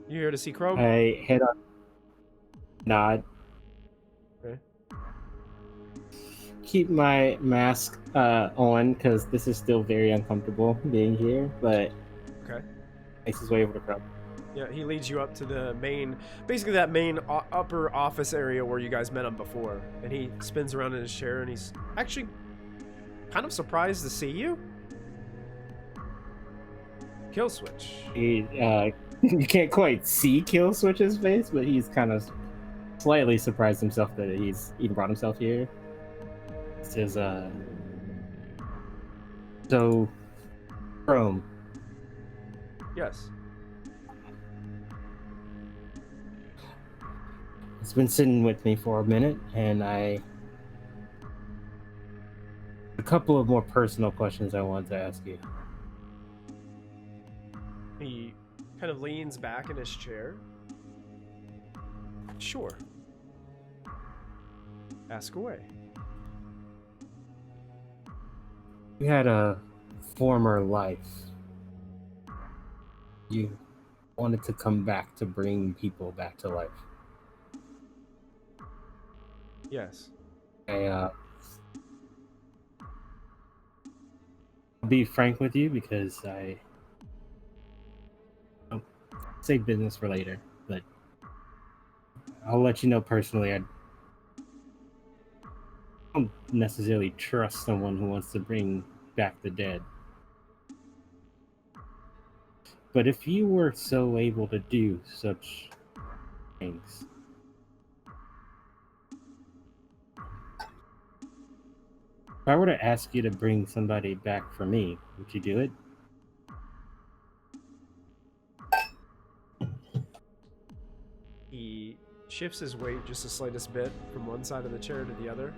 You here to see Crow? I head up, nod. Okay. Keep my mask on because this is still very uncomfortable being here, but okay. Makes his way over to Crow. Yeah, he leads you up to the basically that main upper office area where you guys met him before, and he spins around in his chair, and he's actually kind of surprised to see you. Kill Switch. You can't quite see Kill Switch's face, but he's kind of slightly surprised himself that he's even brought himself here. He says, so, Chrome. Yes. It's been sitting with me for a minute, and a couple of more personal questions I wanted to ask you. He kind of leans back in his chair. Sure. Ask away. You had a former life. You wanted to come back to bring people back to life. Yes. I'll be frank with you because I'll save business for later, but I'll let you know personally, I don't necessarily trust someone who wants to bring back the dead. But if you were so able to do such things, if I were to ask you to bring somebody back for me, would you do it? He shifts his weight just the slightest bit from one side of the chair to the other,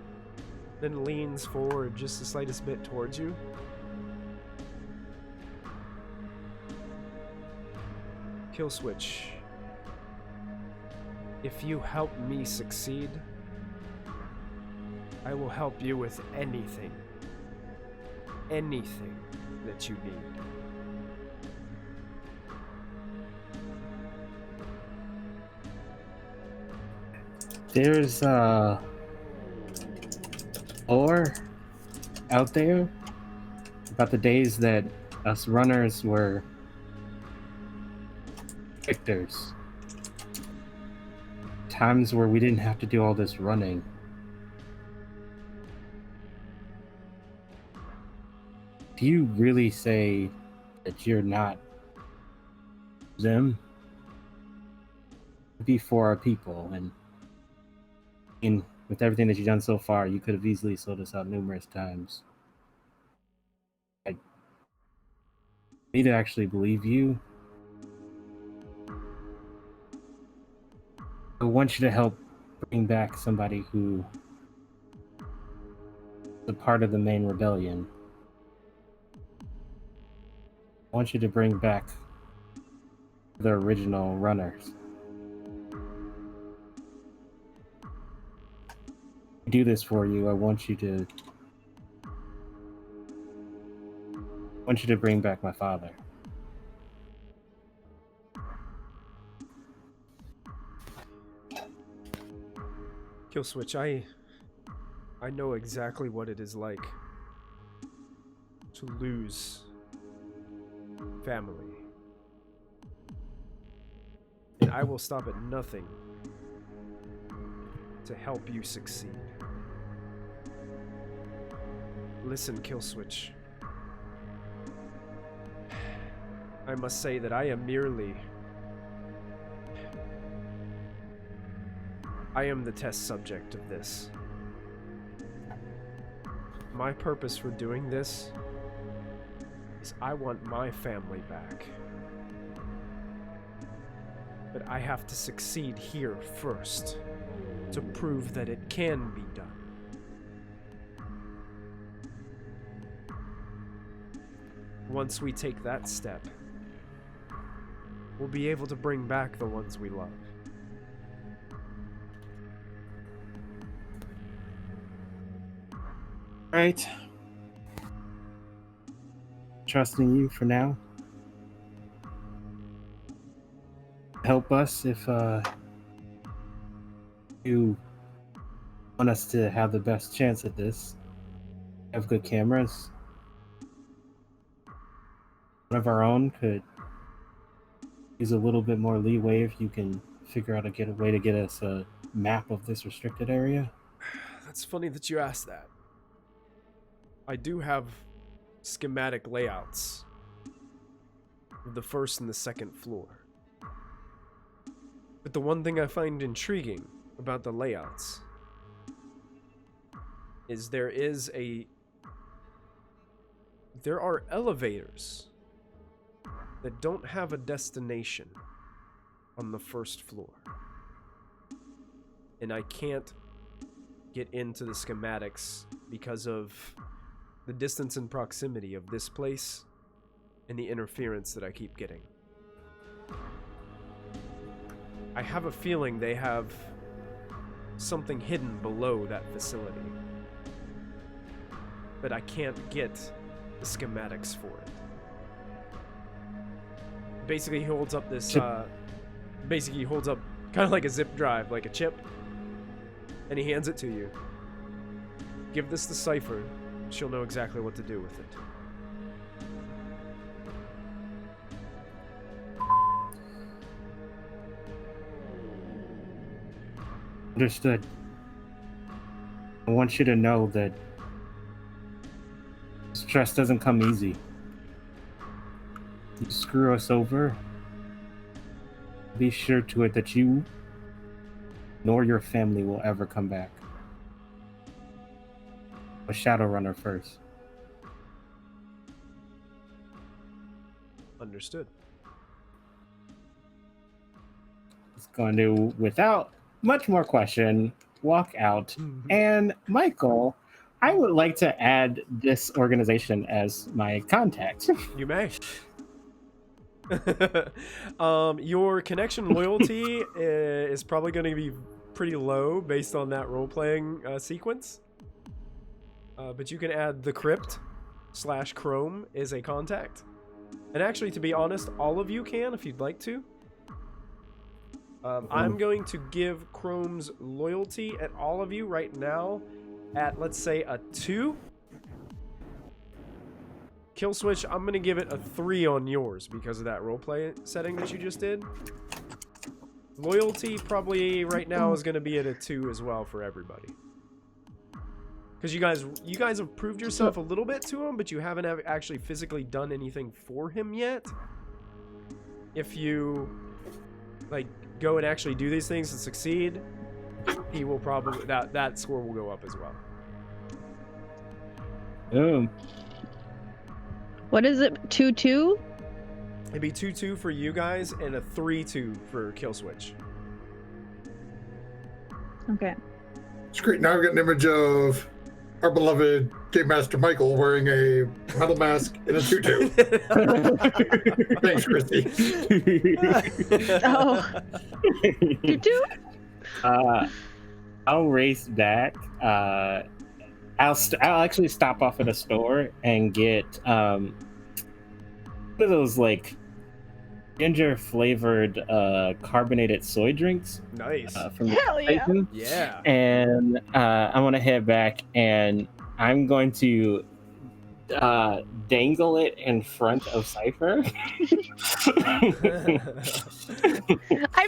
then leans forward just the slightest bit towards you. Kill switch. If you help me succeed, I will help you with anything. Anything that you need. There's lore out there about the days that us runners were victors. Times where we didn't have to do all this running. Do you really say that you're not them? Be for our people, and with everything that you've done so far, you could have easily sold us out numerous times. I need to actually believe you. I want you to help bring back somebody who is a part of the main rebellion. I want you to bring back the original runners. I do this for you. I want you to bring back my father. Kill switch. I know exactly what it is like to lose family. And I will stop at nothing to help you succeed. Listen, Kill Switch. I must say that I am the test subject of this. My purpose for doing this is I want my family back. But I have to succeed here first to prove that it can be done. Once we take that step, we'll be able to bring back the ones we love. Right. Trusting you for now. Help us if you want us to have the best chance at this. Have good cameras. One of our own could use a little bit more leeway if you can figure out a way to get us a map of this restricted area. That's funny that you asked that. I do have schematic layouts of the first and the second floor. But the one thing I find intriguing about the layouts is there are elevators that don't have a destination on the first floor. And I can't get into the schematics because of the distance and proximity of this place and the interference that I keep getting. I have a feeling they have something hidden below that facility. But I can't get the schematics for it. Basically, he holds up this, basically he holds up kind of like a zip drive, like a chip, and he hands it to you. Give this to Cypher. She'll know exactly what to do with it. Understood. I want you to know that stress doesn't come easy. you screw us over, be sure to it that you nor your family will ever come back. A Shadowrunner first. Understood. It's going to, without much more question, walk out. And Michael, I would like to add this organization as my contact. You may. Your connection loyalty is probably going to be pretty low based on that role-playing sequence. But you can add the Crypt / Chrome is a contact. And actually, to be honest, all of you can if you'd like to. I'm going to give Chrome's loyalty at all of you right now at, let's say, a 2. Kill switch, I'm going to give it a 3 on yours because of that roleplay setting that you just did. Loyalty probably right now is going to be at a 2 as well for everybody. Because you guys have proved yourself a little bit to him, but you haven't actually physically done anything for him yet. If you like go and actually do these things and succeed, he will probably that score will go up as well. Boom. What is it? 2-2? It'd be 2-2 for you guys and a 3-2 for kill switch. Okay. It's great. Now I've got an image of our beloved Game Master Michael wearing a metal mask and a tutu. Thanks, Christy. Oh. Tutu? I'll race back. I'll actually stop off at a store and get one of those like ginger flavored carbonated soy drinks. Nice. From the Hell yeah. station. Yeah. And I want to head back and I'm going to dangle it in front of Cypher. I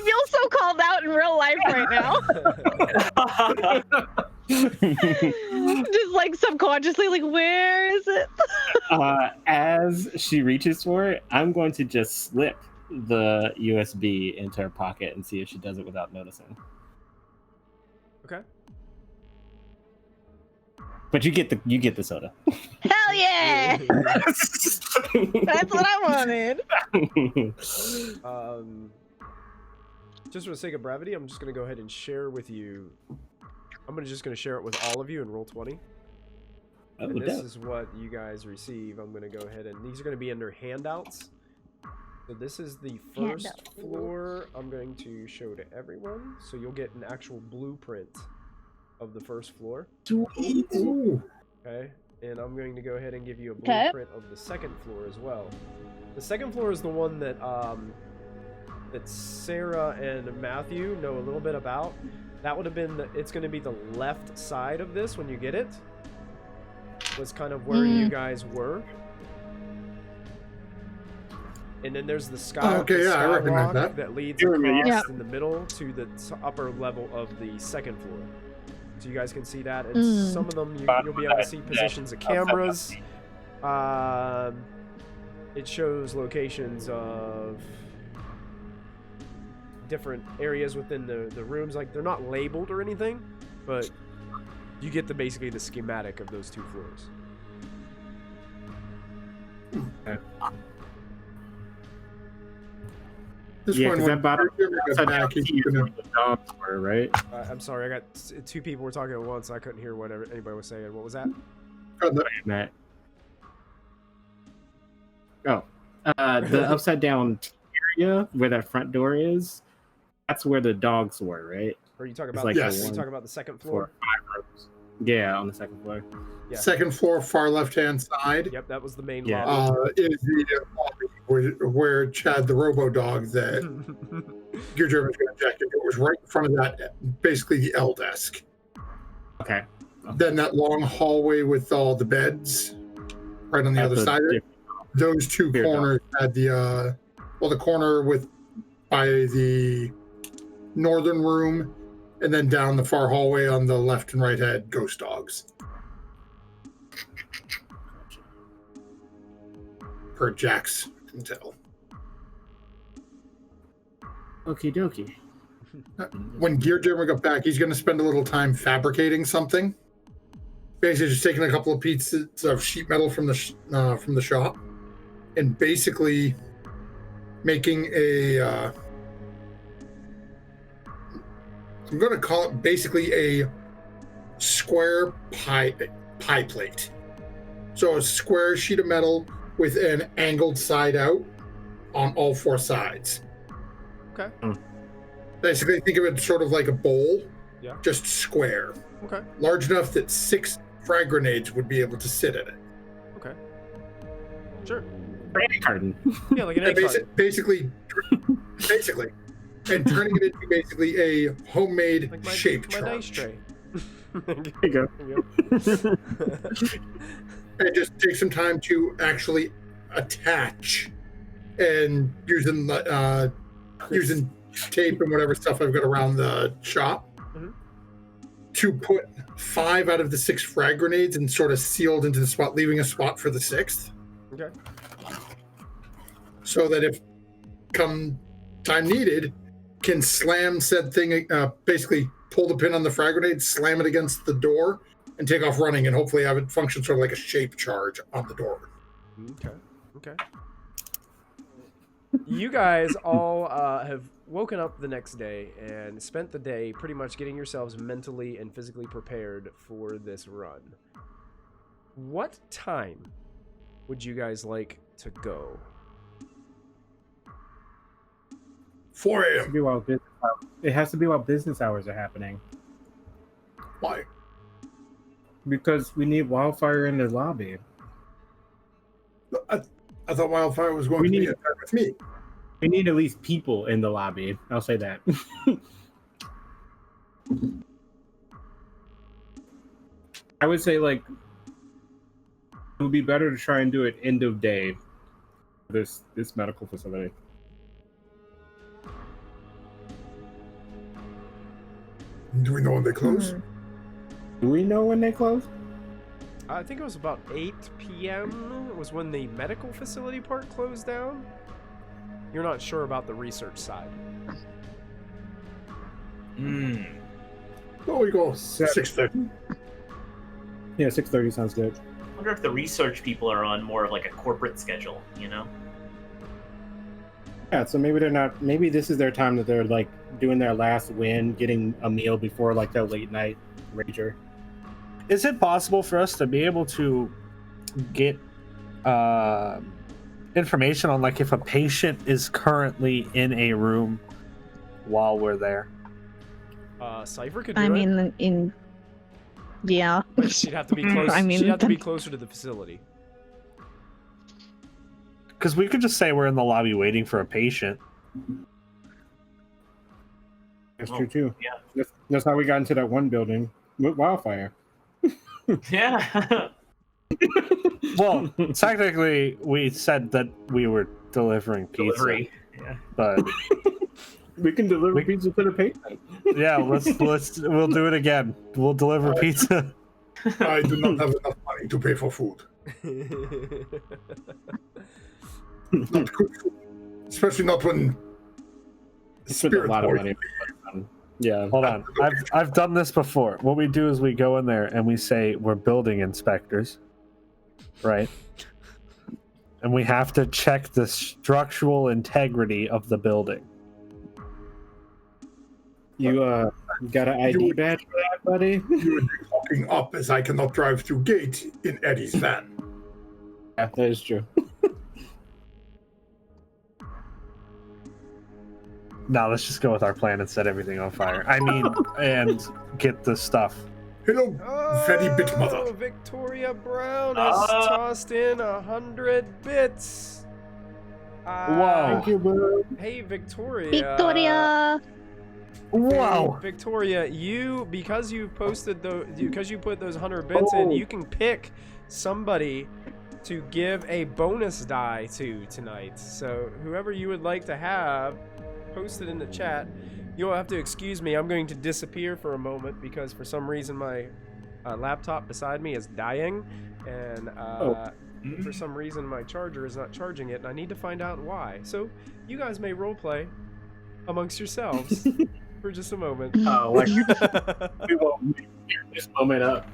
feel so called out in real life right now. Just like subconsciously, like, where is it? As she reaches for it, I'm going to just slip the USB into her pocket and see if she does it without noticing. Okay. But you get the soda. Hell yeah! That's what I wanted. Just for the sake of brevity, I'm just gonna go ahead and share with you. I'm just gonna share it with all of you in Roll20. And this is what you guys receive. I'm gonna go ahead and these are gonna be under handouts. So this is the first floor. I'm going to show to everyone. So you'll get an actual blueprint of the first floor. Okay, and I'm going to go ahead and give you a blueprint of the second floor as well. The second floor is the one that that Sara and Matthew know a little bit about. That would have been it's going to be the left side of this when you get it. Was kind of where you guys were. And then there's the sky, I recognize that leads across in the middle to the upper level of the second floor. So you guys can see that. And some of them you'll be able to see positions of cameras. It shows locations of different areas within the rooms. Like, they're not labeled or anything, but you get basically the schematic of those two floors. Okay. This Yeah, one, because when that bottom back, he's gonna- the dogs were, right? I'm sorry, I got two people were talking at once. So I couldn't hear what anybody was saying. What was that? Matt. Oh, the upside down area where that front door is, that's where the dogs were, right? Or are you talking It's about like you talking about the second floor? 5 rooms. Yeah, on the second floor. Yeah. Second floor, far left-hand side. Yep, that was the main Yeah. lobby. Is the lobby where Chad the Robo Dog that Gear Driven's going to jack into. It was right in front of that, basically the L desk. Okay. Then that long hallway with all the beds, right on the other side of it. Those two corners had the corner by the northern room, and then down the far hallway on the left and right had ghost dogs. Per Jack's can tell. Okie dokie. When Gear Jammer got back, he's going to spend a little time fabricating something. Basically, just taking a couple of pieces of sheet metal from the shop, and basically making a. I'm going to call it basically a square pie plate. So a square sheet of metal with an angled side out on all four sides. Okay. Basically, think of it sort of like a bowl, Yeah. just square. Okay. Large enough that 6 frag grenades would be able to sit in it. Okay. Sure. Carton. Yeah, like an egg carton. Basically, and turning it into basically a homemade Like shape my dice charge. tray. There you go. And just take some time to actually attach, and using tape and whatever stuff I've got around the shop to put 5 out of the 6 frag grenades and sort of sealed into the spot, leaving a spot for the 6th. Okay. So that if come time needed, can slam said thing, basically pull the pin on the frag grenade, slam it against the door, and take off running, and hopefully have it function sort of like a shape charge on the door. Okay. You guys all have woken up the next day and spent the day pretty much getting yourselves mentally and physically prepared for this run. What time would you guys like to go? 4 It has to a.m. be while business hours. It has to be while business hours are happening. Why? Because we need Wildfire in the lobby. I thought Wildfire was going to be in there with me. We need at least people in the lobby. I'll say that. I would say, like, it would be better to try and do it end of day. This medical facility. Do we know when they close? Do we know when they close? I think it was about 8 p.m. was when the medical facility part closed down. You're not sure about the research side. Well, we go 6:30. Yeah, 6:30 sounds good. I wonder if the research people are on more of like a corporate schedule, you know? Yeah, so maybe they're not. Maybe this is their time that they're like doing their last win, getting a meal before like their late night rager. Is it possible for us to be able to get information on like if a patient is currently in a room while we're there? Cypher could do I it. mean, yeah. But she'd have to be close. I mean, she'd have to be closer to the facility. Because we could just say we're in the lobby waiting for a patient. That's true too. Yeah. That's how we got into that one building with Wildfire. Yeah. Well, technically, we said that we were delivering pizza. Delivery. Yeah. But We can deliver pizza to the patient. yeah, we'll do it again. We'll deliver pizza. I do not have enough money to pay for food. Not good food. Especially not when Spent a lot of money. Yeah. Hold on. I've done this before. What we do is we go in there and we say we're building inspectors, right? And we have to check the structural integrity of the building. You got an ID badge for that, buddy? You would be walking up as I cannot drive through gate in Eddie's van. Yeah, that is true. No, let's just go with our plan and set everything on fire. I mean, and get the stuff. Hello, fatty bit mother. Oh, Victoria Brown has tossed in 100 bits. Whoa. Thank you, bro. Hey, Victoria. Victoria! Wow. Hey, Victoria, because you put those 100 bits in, you can pick somebody to give a bonus die to tonight. So whoever you would like to have, post it in the chat. You'll have to excuse me. I'm going to disappear for a moment because for some reason my laptop beside me is dying, and For some reason, my charger is not charging it, and I need to find out why. So, you guys may roleplay amongst yourselves for just a moment. Oh, like we won't make this moment up.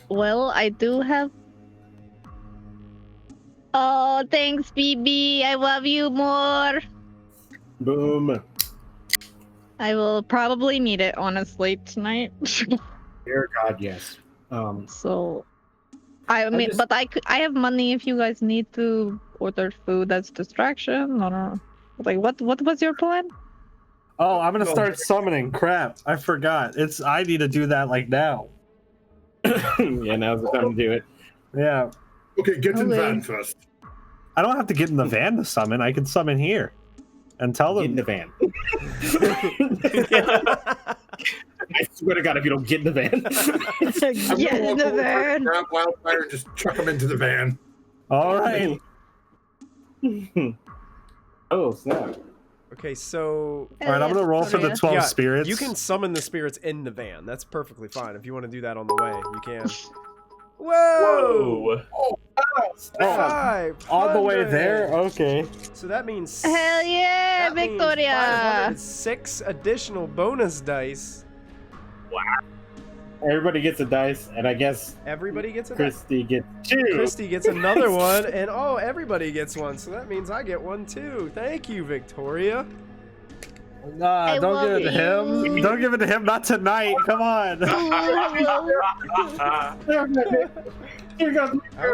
Well, I do have. Oh, thanks, BB. I love you more. Boom. I will probably need it, honestly, tonight. Dear God, yes. So, I mean, but I have money if you guys need to order food. That's distraction. I don't know. Like, what was your plan? Oh, I'm gonna start summoning. Crap, I forgot. I need to do that like now. Yeah, now's the time to do it. Yeah. Okay, get in the Okay. van first. I don't have to get in the van to summon. I can summon here, and tell Get in them. the van. I swear to God, if you don't get in the van. I'm Get gonna in walk the over, van. grab Wildfire, and just chuck him into the van. All right. Oh, snap. Okay, so All right, I'm gonna roll for the 12 yeah, spirits. you can summon the spirits in the van. That's perfectly fine. If you want to do that on the way, you can. Whoa! Whoa. Five all the way 500. there. Okay. So that means Hell yeah, that means Victoria! 506 additional bonus dice. Everybody gets a dice, and I guess Everybody gets a dice. Christy gets 2. Christy gets another one, and oh, everybody gets one. So that means I get one too. Thank you, Victoria. I Don't love give it to him. you. Don't give it to him. Not tonight. Come on. I'll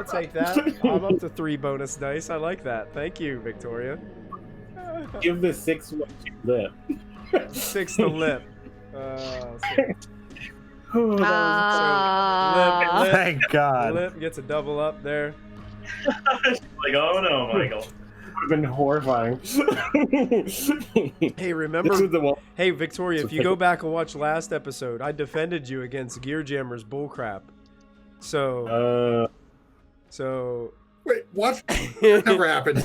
take that. I'm up to 3 bonus dice. I like that. Thank you, Victoria. Give the 6 one to Lip. 6 to Lip. Ah. Lip, Thank God. Lip gets a double up there. Like, oh no, Michael. Would have been horrifying. Hey, remember? This was the one. Hey, Victoria, if you go back and watch last episode, I defended you against Gear Jammer's bullcrap. So, Wait, what? Never happened.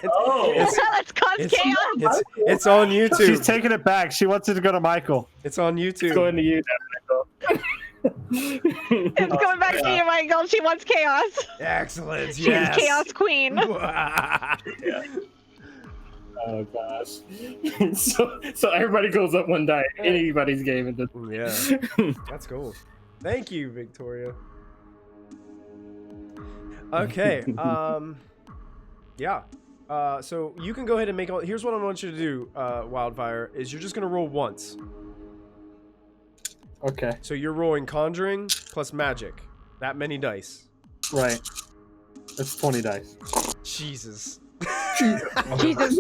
Oh. Let's cause chaos. it's on YouTube. She's taking it back. She wants it to go to Michael. It's on It's YouTube. going to you now, Michael. It's going back to you, Michael. She wants chaos. Excellent. She's Yes. chaos queen. Oh gosh. so everybody goes up one die. Anybody's game at this. Yeah, that's cool. Thank you, Victoria. Okay. Yeah. So you can go ahead and make all. Here's what I want you to do, Wildfire. Is you're just gonna roll once. Okay. So you're rolling Conjuring plus Magic. That many dice. Right. That's 20 dice. Jesus. Jesus.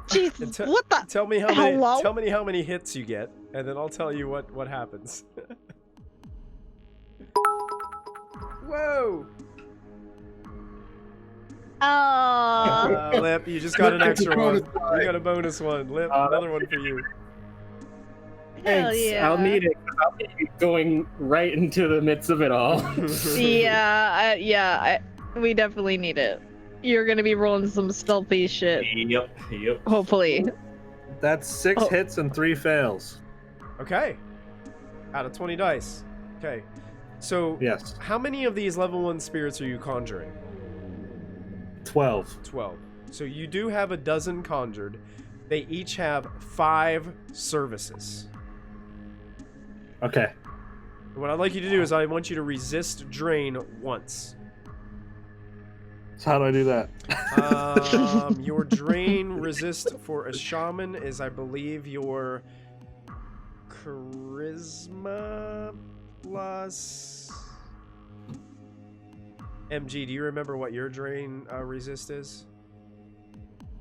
Jesus. And te- What the? Tell me how many. Hello? Tell me how many hits you get, and then I'll tell you what happens. Whoa! Oh. Lip, you just got an extra one. You got a bonus one. Lip, another one for you. Hell Thanks. yeah. I'll need it. I'll be going right into the midst of it all. Yeah, we definitely need it. You're gonna be rolling some stealthy shit, Yep. hopefully. That's 6 hits and 3 fails. Okay. Out of 20 dice. Okay. So, Yes. how many of these level 1 spirits are you conjuring? 12. 12. So you do have a dozen conjured. They each have 5 services. Okay. What I'd like you to do is I want you to resist drain once. So how do I do that? Your drain resist for a shaman is, I believe, your charisma plus MG. Do you remember what your drain resist is?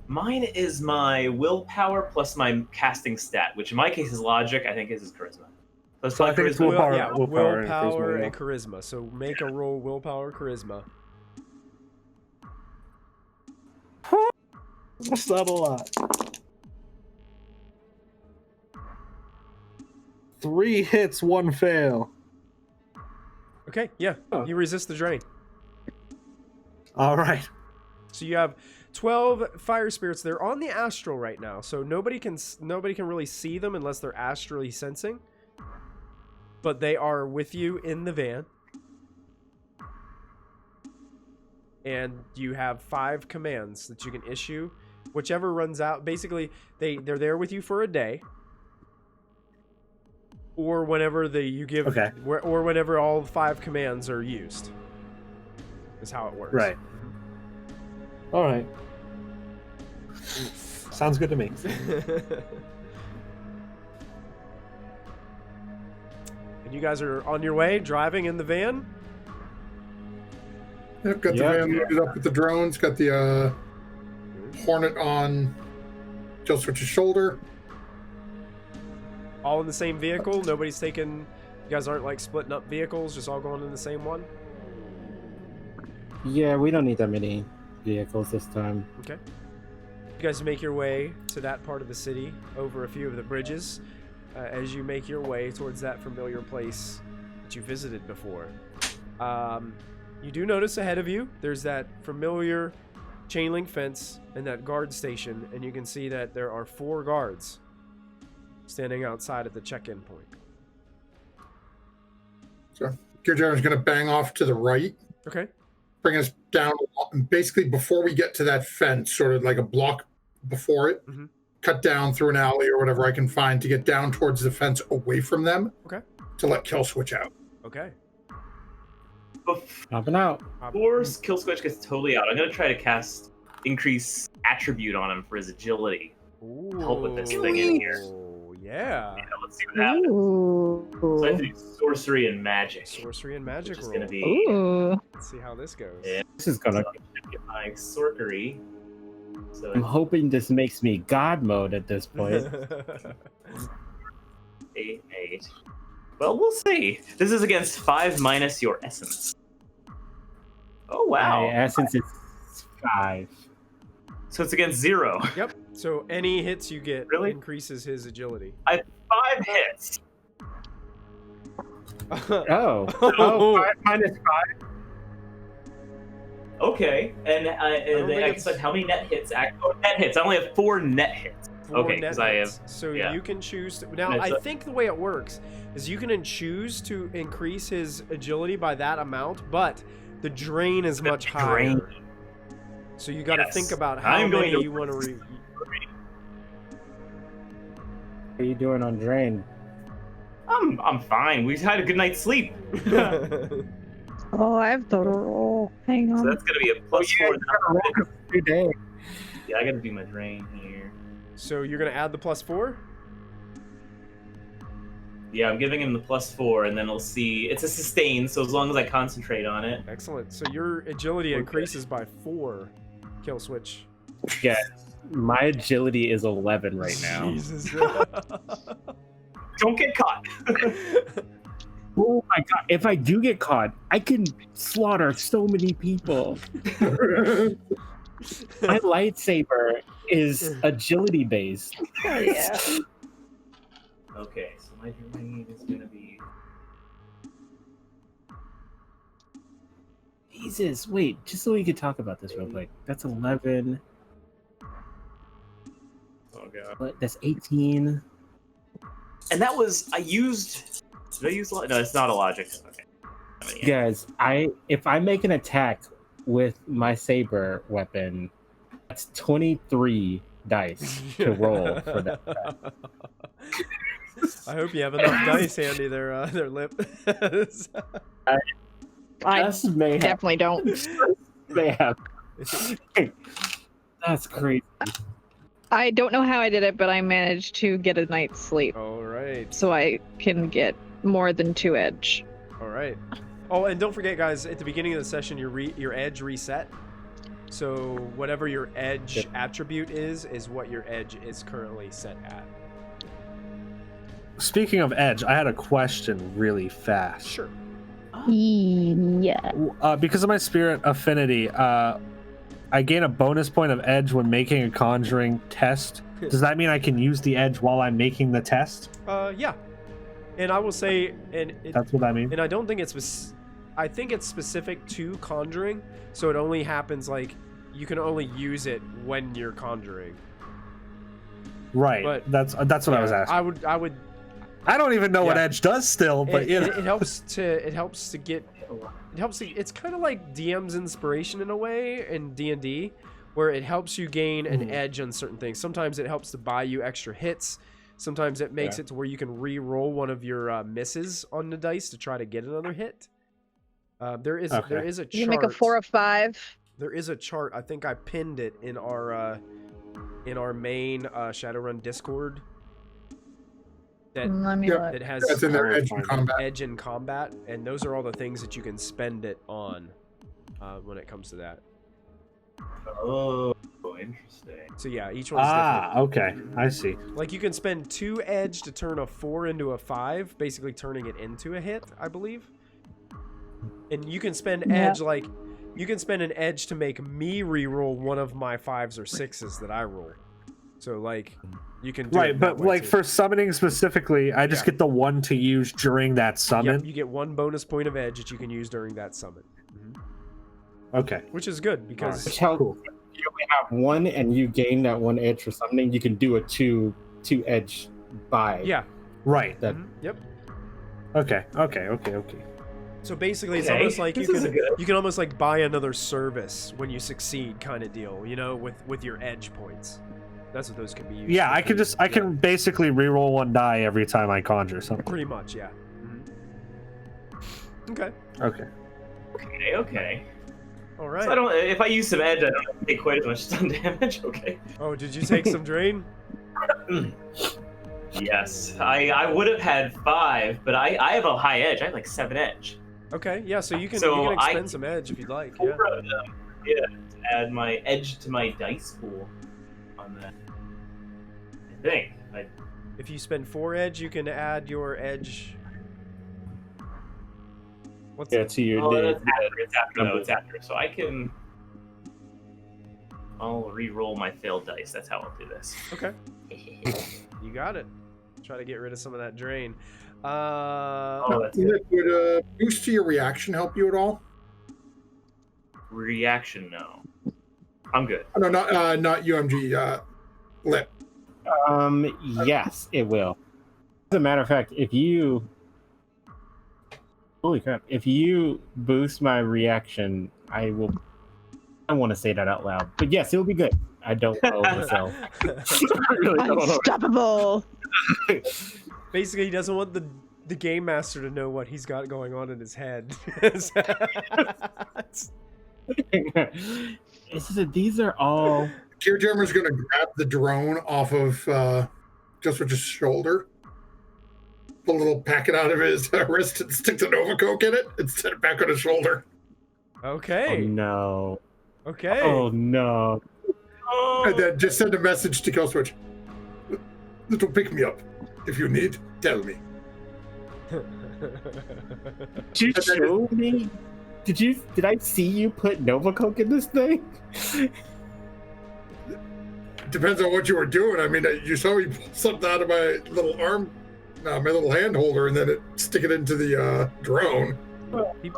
Mine is my willpower plus my casting stat, which in my case is logic. I think is charisma. So I think it's willpower. Yeah, willpower willpower and and charisma. So make a roll willpower charisma. That's not a lot. 3 hits, 1 fail. Okay, yeah, you resist the drain. All right. So you have 12 fire spirits. They're on the astral right now, so nobody can really see them unless they're astrally sensing. But they are with you in the van. and you have 5 commands that you can issue. Whichever runs out, basically, they're there with you for a day, or whenever you give, Okay. or whenever all 5 commands are used. Is how it works. Right. All right. Sounds good to me. And you guys are on your way, driving in the van? Yep, got the van loaded up with the drones, got the Hornet on Kill Switch's shoulder. All in the same vehicle? Nobody's taking... You guys aren't like splitting up vehicles, just all going in the same one? Yeah, we don't need that many vehicles this time. Okay. You guys make your way to that part of the city, over a few of the bridges, as you make your way towards that familiar place that you visited before. You do notice ahead of you, there's that familiar chain link fence and that guard station, and you can see that there are 4 guards standing outside at the check-in point. So Gear General's going to bang off to the right. Okay. Bring us down, basically before we get to that fence, sort of like a block before it, cut down through an alley or whatever I can find to get down towards the fence away from them. Okay. To let Kill Switch out. Okay. Hopping out. Before Kill Switch gets totally out, I'm going to try to cast Increase Attribute on him for his agility. Ooh. Help with this thing in here. Yeah. Let's see what happens. Ooh. So I have to do Sorcery and Magic. Sorcery and magic Which is roll. going to be... Ooh. Let's see how this goes. Yeah. This is gonna. So I get my Sorcery. So I'm hoping this makes me God mode at this point. 8. Well, we'll see. This is against 5 minus your essence. Oh, wow. My essence is 5. So it's against 0. Yep. So any hits you get Really? increases his agility. I have 5 hits. Oh. Oh, 5 minus 5? Okay. And I said how many net hits? Net hits. I only have 4 net hits. 4 Okay, net because I have... hits. So yeah. you can choose to... Now, And I it's think the way it works is you can choose to increase his agility by that amount, but the drain is much higher. So you got to think about how many you want to... What are you doing on drain? I'm fine. We've had a good night's sleep. Oh, I have total roll. Hang on. So that's gonna be a +4. Every day. Yeah, I gotta do my drain here. So you're going to add the +4? Yeah, I'm giving him the +4, and then we'll see. It's a sustain, so as long as I concentrate on it. Excellent. So your agility increases by 4. Kill switch. Yeah, my agility is 11 right now. Jesus. Don't get caught. Oh my god, if I do get caught, I can slaughter so many people. My lightsaber is agility based. Oh, yeah. Okay, so my drain is gonna be... Jesus, wait, just so we could talk about this real quick. That's 11. Oh god. What? That's 18. And that was... Did I use... No, it's not a logic. Okay. Guys, if I make an attack with my saber weapon, that's 23 dice to roll for that. I hope you have enough dice handy there, Lip. I Just may have. definitely don't. May have. That's crazy. I don't know how I did it, but I managed to get a night's sleep, All right. so I can get more than 2 edge. All right. Oh, and don't forget, guys, at the beginning of the session, your edge reset. So whatever your edge attribute is what your edge is currently set at. Speaking of edge, I had a question really fast. Sure. Yeah. Because of my spirit affinity, I gain a bonus point of edge when making a conjuring test. Does that mean I can use the edge while I'm making the test? Yeah. And I will say, That's what I mean. And I don't think it's I think it's specific to conjuring, so it only happens like you can only use it when you're conjuring. Right. But that's what I was asking. I would. I don't even know what Yeah. edge does still, but you know. It helps to get It helps you. It's kind of like DM's inspiration in a way in D&D, where it helps you gain an edge on certain things. Sometimes it helps to buy you extra hits. Sometimes it makes it to where you can re-roll one of your misses on the dice to try to get another hit. There is a chart. You make a 4 or 5. There is a chart. I think I pinned it in our main Shadowrun Discord. That has that's in their edge in combat, and those are all the things that you can spend it on when it comes to that. Oh, interesting. So yeah, each one's different. Okay, I see. Like you can spend 2 edge to turn a 4 into a 5, basically turning it into a hit, I believe. And you can spend edge you can spend an edge to make me re-roll one of my 5s or 6s that I roll. So like you can do it but like for summoning specifically, I just get the 1 to use during that summon. Yep, you get 1 bonus point of edge that you can use during that summon. Okay. Which is good because Which helps. Cool. If you only have 1 and you gain that 1 edge for summoning, you can do a 2 edge buy. Yeah. Right. Yep. Okay. So basically, it's almost like you can almost like buy another service when you succeed, kind of deal. You know, with your edge points. That's what those can be used. Yeah, I can basically reroll 1 die every time I conjure something. Pretty much, yeah. Okay. Okay. All right. So if I use some edge, I don't have to take quite as much stun damage. Okay. Oh, did you take some drain? Yes, I would have had 5, but I have a high edge. I have like 7 edge. Okay, yeah. So you can expend some edge if you'd like. Yeah. To add my edge to my dice pool on that. I think. If you spend 4 edge, you can add your edge. What's to your It's after. So I can. I'll re-roll my failed dice. That's how I'll do this. Okay. You got it. Try to get rid of some of that drain. That's good. Would a boost to your reaction help you at all? Reaction, no. I'm good. Oh, no, not UMG. Lip. Yes, it will. As a matter of fact, if you boost my reaction, I want to say that out loud, but yes, it will be good. I don't know myself. I really don't know. Unstoppable. Basically, he doesn't want the game master to know what he's got going on in his head. It's just, these are all. Tearjammer's going to grab the drone off of Just shoulder, pull a little packet out of his wrist and stick the Nova Coke in it and set it back on his shoulder. Okay. Oh, no. Okay. Oh, no. And then just send a message to Killswitch. This will pick me up. If you need, tell me. Did you show me? Did I see you put Nova Coke in this thing? Depends on what you were doing. I mean, you saw me pull something out of my little arm, my little hand holder, and then stick it into the drone. He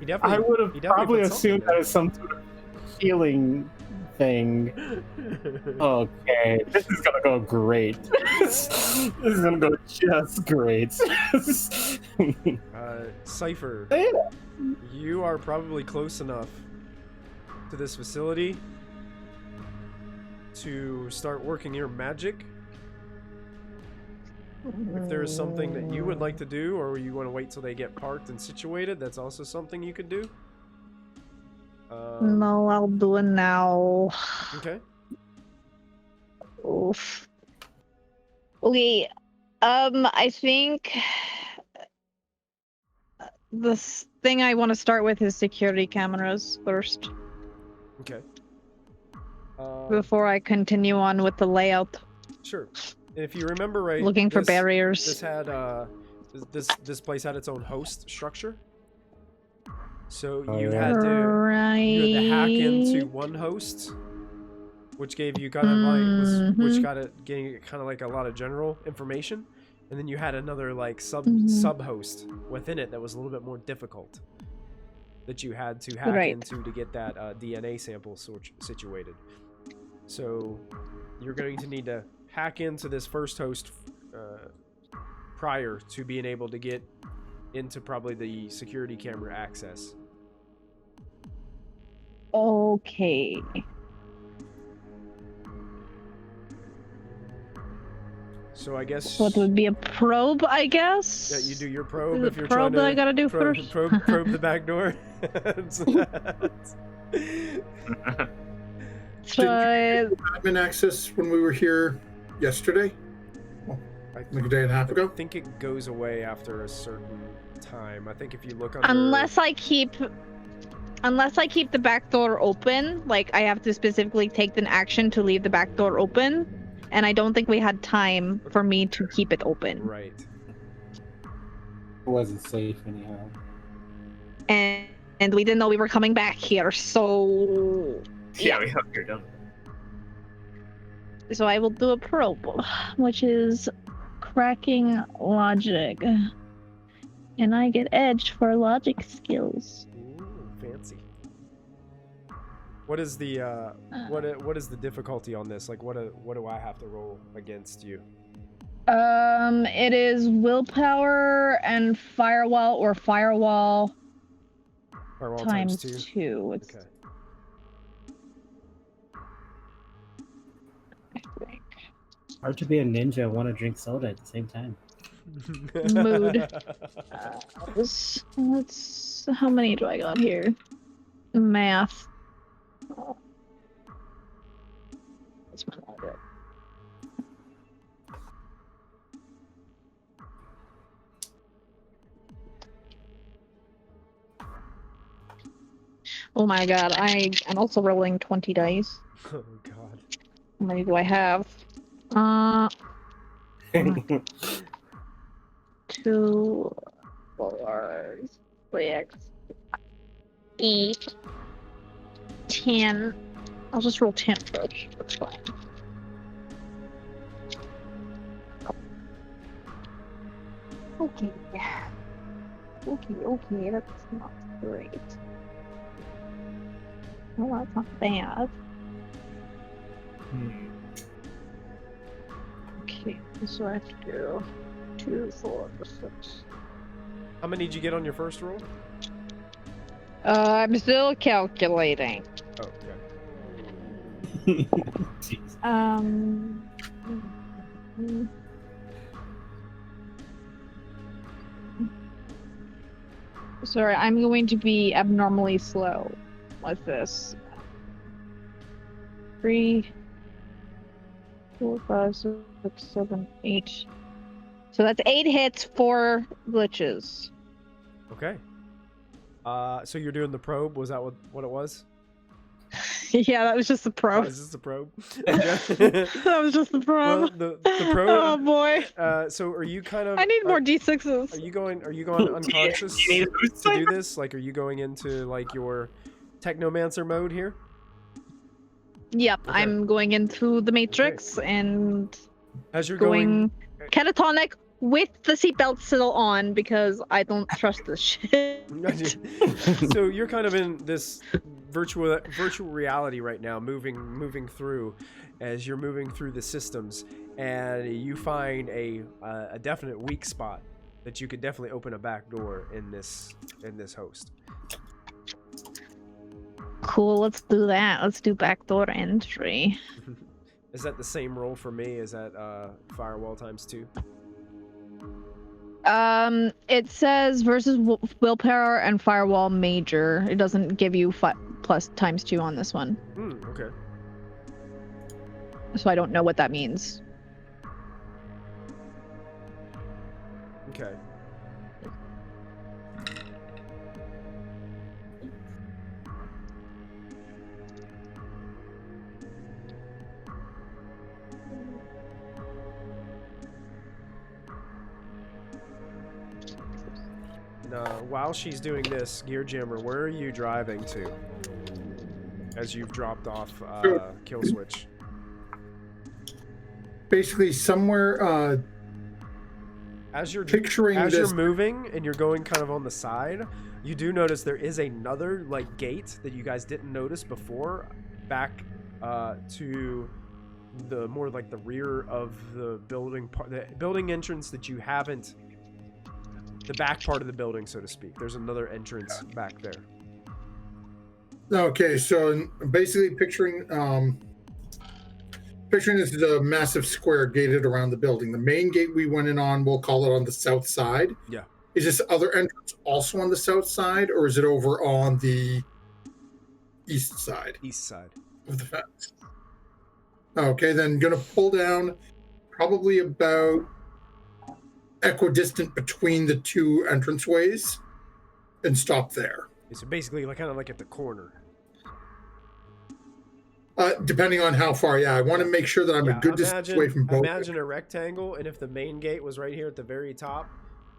definitely, I would have probably assumed that was some sort of healing thing. Okay, this is gonna go great. This is gonna go just great. Cypher, you are probably close enough to this facility to start working your magic. If there is something that you would like to do, or you want to wait till they get parked and situated, that's also something you could do. No, I'll do it now. Okay. Oof. Okay. I think the thing I want to start with is security cameras first. Okay. Before I continue on with the layout. Sure. And if you remember right, Looking for barriers. This had this place had its own host structure. So you had to hack into one host, which gave you kind of which got it getting kind of like a lot of general information, and then you had another like sub host within it that was a little bit more difficult that you had to hack into to get that DNA sample situated. So you're going to need to hack into this first host prior to being able to get into probably the security camera access. Okay. So I guess. So it would be a probe, I guess. Yeah, you do your probe Is if it you're probe trying to. that I gotta do first? Probe the back door. So Admin access when we were here yesterday, like a day and a half ago. I think it goes away after a certain time. I think if you look under. unless I keep the back door open, like I have to specifically take an action to leave the back door open, and I don't think we had time for me to keep it open. Right. It wasn't safe anyhow. And we didn't know we were coming back here, so Yeah, we hope you're done. So I will do a probe, which is cracking logic. And I get edge for logic skills. Ooh, fancy. What is the what is the difficulty on this? Like, what do I have to roll against you? It is willpower and firewall or firewall times 2. It's, Okay. I think. Hard to be a ninja and want to drink soda at the same time. Mood. Let's how many do I got here? Math. That's my logic. Oh my god, I'm also rolling 20 dice. Oh god. How many do I have? 2, 4, 6, 8, 10. I'll just roll 10 first. That's fine. Okay. Okay, that's not great. Well, that's not bad. Okay, so I have to do 2, 4, 6. How many did you get on your first roll? I'm still calculating. Oh, okay. Jeez. Sorry, I'm going to be abnormally slow with this. 3, 4, 5, 6, 7, 8. So that's 8 hits, 4 glitches. Okay. So you're doing the probe? Was that what it was? Yeah, that was just the Oh, probe. is this the probe? That was just the probe. Well, the probe. Oh boy. So are you kind of? I need more d6s. Are you going unconscious Do you need a to do this? Like, are you going into like your technomancer mode here? Yep, Okay. I'm going into the Matrix and As you're going catatonic with the seatbelt still on because I don't trust this shit. So you're kind of in this virtual reality right now, moving through as you're moving through the systems, and you find a definite weak spot that you could definitely open a back door in this host. Cool, let's do that. Let's do backdoor entry. Is that the same roll for me? Is that firewall times 2? It says versus willpower and firewall major. It doesn't give you plus times 2 on this one. Okay. So I don't know what that means. Okay. While she's doing this, Gear Jammer, where are you driving to? As you've dropped off kill switch. Basically, somewhere. As you're Picturing as this. you're moving and you're going kind of on the side, you do notice there is another like gate that you guys didn't notice before, back to the more like the rear of the building part, the building entrance that you haven't the back part of the building, so to speak. There's another entrance back there. Okay, so basically picturing this is a massive square gated around the building. The main gate we went in on, we'll call it on the south side. Yeah. Is this other entrance also on the south side, or is it over on the east side? East side. Of the fence. Okay, then gonna pull down probably about equidistant between the two entranceways and stop there. So basically, like kind of like at the corner. Depending on how far, I want to make sure that I'm a good distance away from both. Imagine a rectangle, and if the main gate was right here at the very top,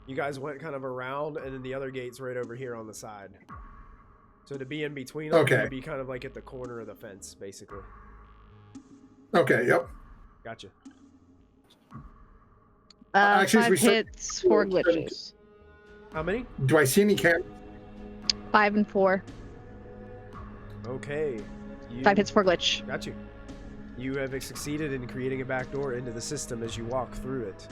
you guys went kind of around, and then the other gate's right over here on the side. So to be in between them, it'd be kind of like at the corner of the fence, basically. Okay, yep. Gotcha. Actually, 5 hits, 4 glitches. How many? Do I see any cameras? 5 and 4. Okay. 5 hits, 4 glitch. Got you. You have succeeded in creating a backdoor into the system as you walk through it.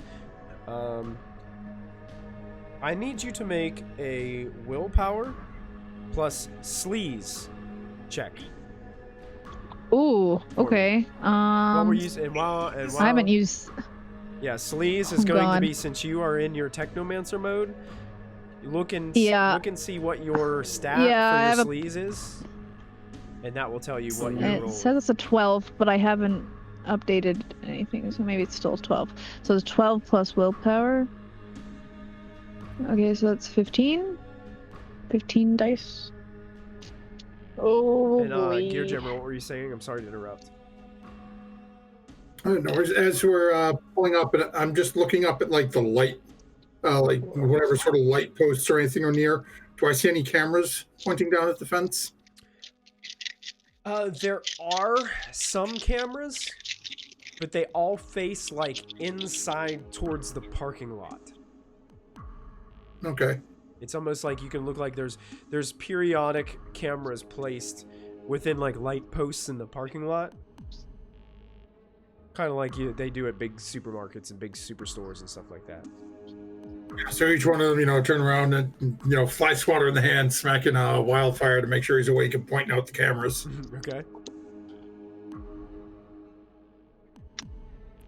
I need you to make a willpower plus sleaze check. Ooh, okay. While we're using, while I haven't used. Yeah, sleaze is going to be, since you are in your technomancer mode. Look and see what your stat for your sleaze is, and that will tell you what you roll. It says it's a 12, but I haven't updated anything, so maybe it's still 12. So it's 12 plus willpower. Okay, so that's 15. 15 dice. Oh, and Gear General, what were you saying? I'm sorry to interrupt. No, as we're pulling up, and I'm just looking up at like the light, like whatever sort of light posts or anything are near. Do I see any cameras pointing down at the fence? There are some cameras, but they all face like inside towards the parking lot. Okay. It's almost like you can look like there's periodic cameras placed within like light posts in the parking lot. Kind of like they do at big supermarkets and big superstores and stuff like that. So each one of them, turn around and, fly swatter in the hand, smacking Wildfire to make sure he's awake and pointing out the cameras. Okay.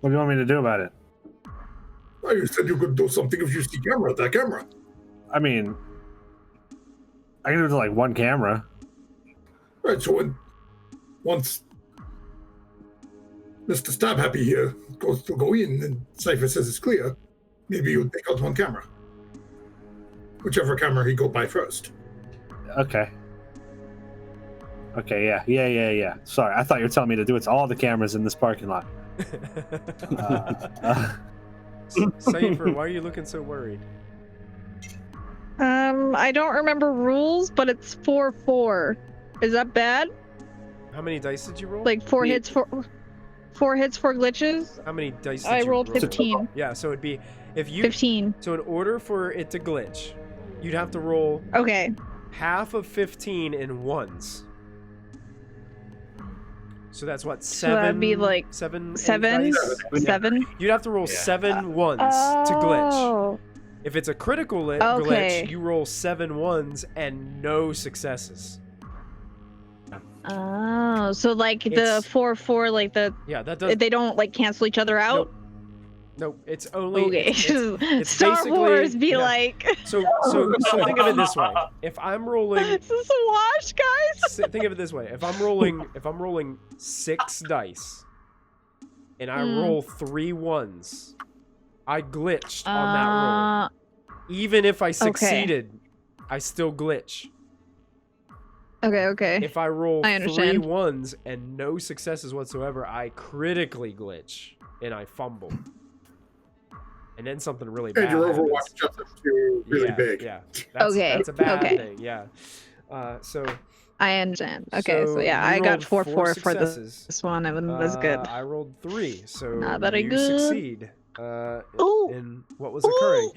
What do you want me to do about it? Oh, you said you could do something if you see that camera. I mean, I can do it to like one camera. Right, so once Mr. Stab Happy here goes to go in and Cypher says it's clear, maybe you take out one camera. Whichever camera he go by first. Okay. Okay, yeah. Sorry, I thought you were telling me to do it to all the cameras in this parking lot. Cypher, why are you looking so worried? I don't remember rules, but it's 4-4. Is that bad? How many dice did you roll? Like 4 hits, 4 hits, 4 glitches. How many dice did I you rolled roll? 15. Yeah, so it'd be if you 15. So in order for it to glitch, you'd have to roll half of 15 in ones. So that's what, 7? So that'd be like 7. You'd have to roll 7 ones to glitch. If it's a critical glitch, you roll 7 ones and no successes. Oh, so like the 4-4, like the that does. They don't like cancel each other out. Nope. It's only it's Star Wars be like. So think of it this way: if I'm rolling, is this a wash, guys? Think of it this way: if I'm rolling 6 dice, and I roll 3 ones, I glitched on that roll. Even if I succeeded, I still glitch. Okay. If I roll 3 ones and no successes whatsoever, I critically glitch and I fumble. And then something really bad. And your Overwatch jumps up to really big. Yeah. That's a bad thing. Yeah. So I understand. Okay, so I got 4-4 for this one. It was good. I rolled 3, so not very you good. Succeed. In what was occurring.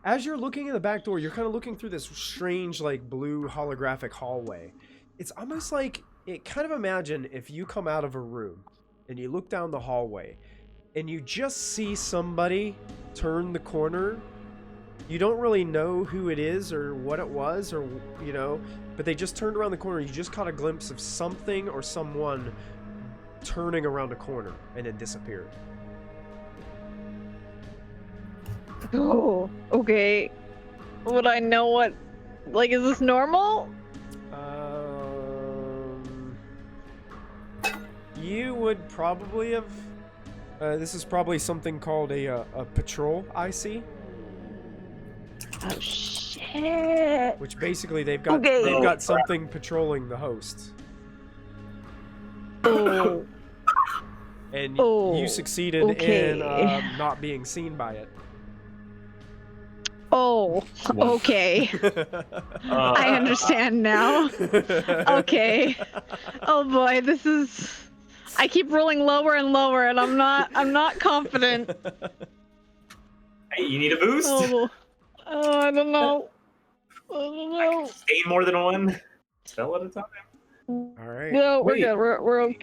As you're looking in the back door, you're kind of looking through this strange, like, blue holographic hallway. It's almost like, imagine if you come out of a room and you look down the hallway and you just see somebody turn the corner You don't really know who it is or what it was, or but they just turned around the corner. You just caught a glimpse of something or someone turning around a corner and then disappeared. Oh, okay. Would I know what? Like, is this normal? You would probably have. This is probably something called a patrol IC. Oh shit! Which basically they've got something patrolling the host. Oh. And you succeeded in not being seen by it. Oh, okay. I understand now. Okay. Oh boy, this is. I keep rolling lower and lower, and I'm not confident. Hey, you need a boost? Oh, I don't know. I don't know. Stay more than one spell at a time. All right. No, we're good. We're okay.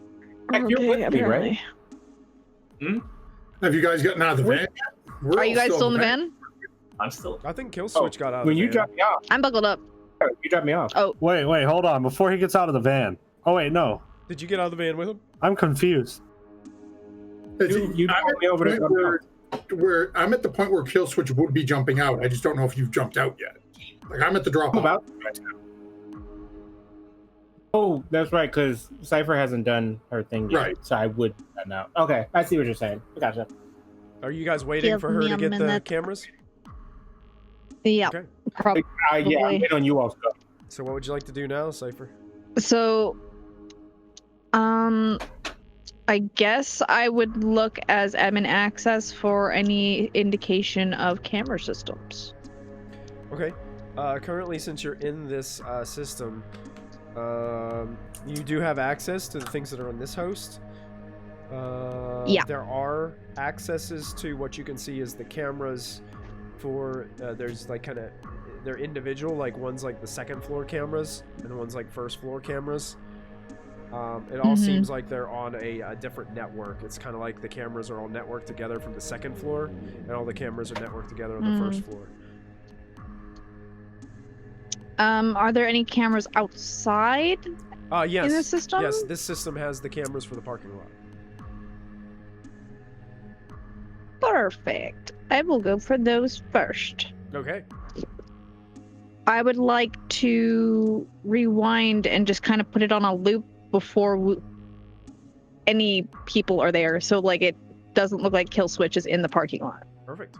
You're with me, right? Have you guys gotten out of the van yet? Are you guys still in the van? I'm still. I think Killswitch got out. When of the you van. drop me off, I'm buckled up. you drop me off. Oh, Wait, hold on. Before he gets out of the van. Oh wait, no. Did you get out of the van with him? I'm confused. You brought me over to where I'm at the point where Killswitch would be jumping out. I just don't know if you've jumped out yet. Like, I'm at the drop off. Oh, that's right, because Cypher hasn't done her thing yet. Right. So I would now. Okay, I see what you're saying. I gotcha. Are you guys waiting Give for her me to a get the minute. cameras? yeah, Okay. probably. Yeah, I'm in on you also. So what would you like to do now, Cypher? So, I guess I would look as admin access for any indication of camera systems. Okay. Currently, since you're in this system, you do have access to the things that are on this host. Yeah. There are accesses to what you can see as the cameras for, there's like kind of, they're individual, like one's like the second floor cameras and one's like first floor cameras. It all seems like they're on a different network. It's kind of like the cameras are all networked together from the second floor and all the cameras are networked together on the first floor. Are there any cameras outside Yes. in the system? Yes, this system has the cameras for the parking lot. Perfect. I will go for those first. Okay. I would like to rewind and just kind of put it on a loop before any people are there, so like it doesn't look like Killswitch is in the parking lot. Perfect.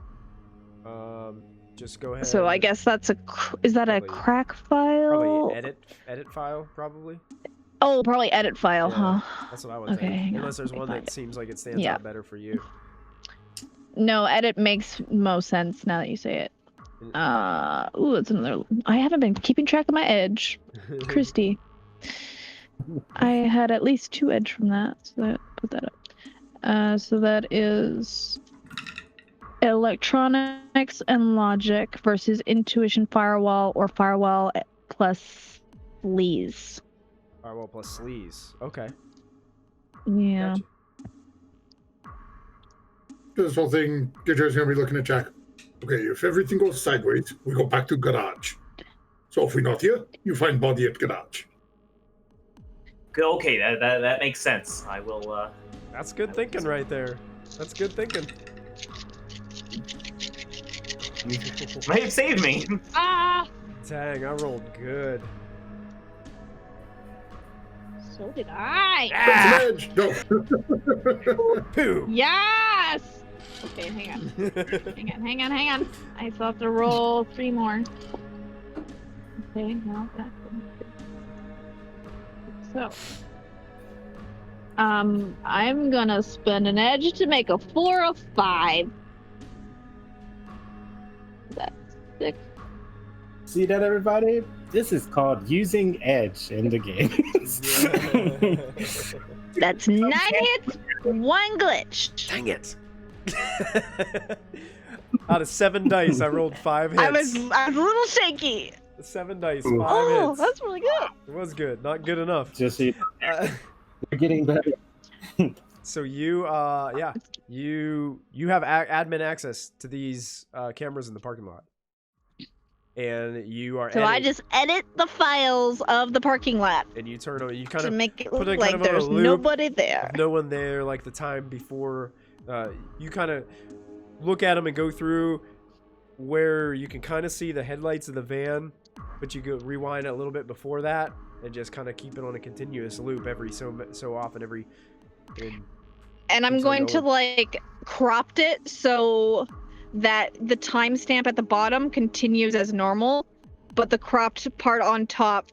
Just go ahead. So I guess that's is that a crack file? Probably edit file, probably. Oh, probably edit file, Yeah, huh? That's what I would Okay, think. hang on, Unless there's let me one find that it. seems like it stands Yeah. out better for you. No, edit makes most sense now that you say it. Ooh, it's another. I haven't been keeping track of my edge, Christy. I had at least 2 edge from that, so put that up. So that is electronics and logic versus intuition firewall or firewall plus sleaze. Firewall plus sleaze. Okay. Yeah. Gotcha. This whole thing, Giger's going to be looking at Jack. Okay, if everything goes sideways, we go back to garage. So if we're not here, you find body at garage. Okay, that makes sense. I will. That's good thinking right there. That's good thinking. May have saved me. Ah! Dang, I rolled good. So did I. Ah! Edge, go. Pooh! Yes! Okay, hang on. hang on. I still have to roll 3 more. Okay, now that's so. I'm gonna spend an edge to make a 4 of 5. That's 6. See that, everybody? This is called using edge in the game. That's 9 hits, 1 glitch. Dang it! Out of 7 dice, I rolled 5 hits. I was a little shaky. 7 dice, 5 Oh, hits. that's really good. It was good, not good enough. Just so we're getting better. So you, you have admin access to these cameras in the parking lot. and you are. So I just edit the files of the parking lot and you turn on. You kind to of make it put look it like kind of on a there's loop. nobody there. No one there, like the time before. You kind of look at them and go through where you can kind of see the headlights of the van, but you go rewind a little bit before that and just kind of keep it on a continuous loop every so often. And I'm going to like cropped it so that the timestamp at the bottom continues as normal, but the cropped part on top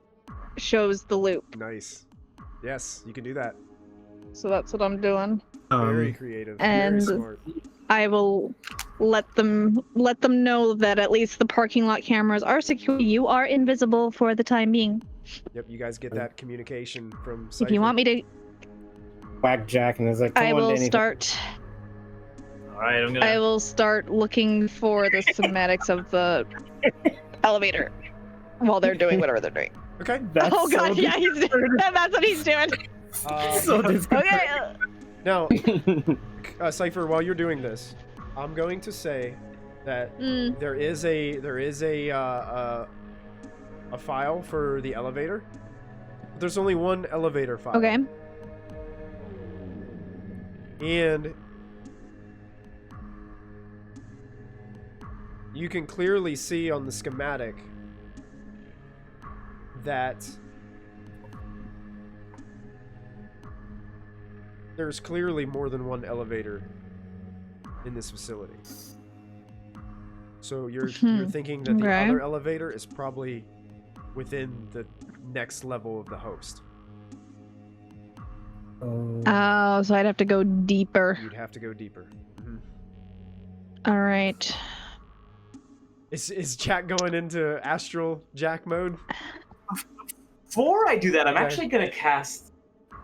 shows the loop. Nice. Yes, you can do that. So that's what I'm doing. Very creative. And very smart. I will let them know that at least the parking lot cameras are secure. You are invisible for the time being. Yep, you guys get that communication from If you want me to whack Jack and is like, I will start. All right, I will start looking for the schematics of the elevator while they're doing whatever they're doing. Okay. Oh god, yeah, he's doing that's what he's doing. Okay. Now, Cypher, while you're doing this, I'm going to say that there is a file for the elevator. There's only one elevator file. Okay. And you can clearly see on the schematic that there's clearly more than one elevator in this facility. So you're thinking that the other elevator is probably within the next level of the host. Oh, so I'd have to go deeper. You'd have to go deeper. Mm-hmm. All right. Is Jack going into astral Jack mode? Before I do that, I'm actually going to cast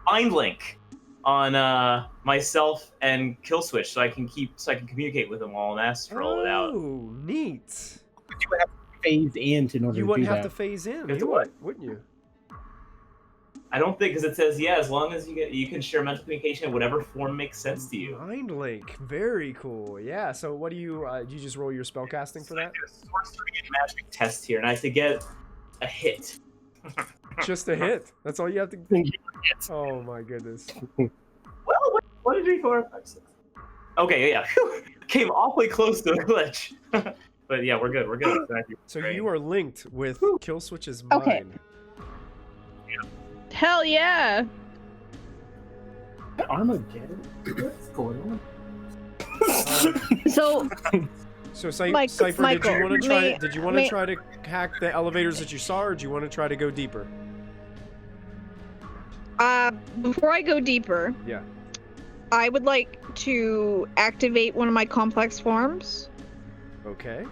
Mind Link on myself and Kill Switch so I can communicate with them all in astral without. Oh, neat. You would have to phase in to order You to wouldn't do have that. to phase in. You You would, wouldn't you? I don't think, because it says as long as you can share mental communication in whatever form makes sense to you. Mind Link, very cool. Yeah. So what do you just roll your spell casting for that? I do a sorcery and magic test here, and I have to get a hit. Just a hit. That's all you have to. Oh my goodness. Well, 1, 2, 3, 4, 5, 6. Okay, yeah. Came awfully close to a glitch. But yeah, we're good. We're good. So you are linked with Kill Switch's mind. Okay. Hell yeah! Armageddon? What's going on? So Cypher, did you want to try to hack the elevators that you saw, or do you want to try to go deeper? Before I go deeper, yeah, I would like to activate one of my complex forms. Okay.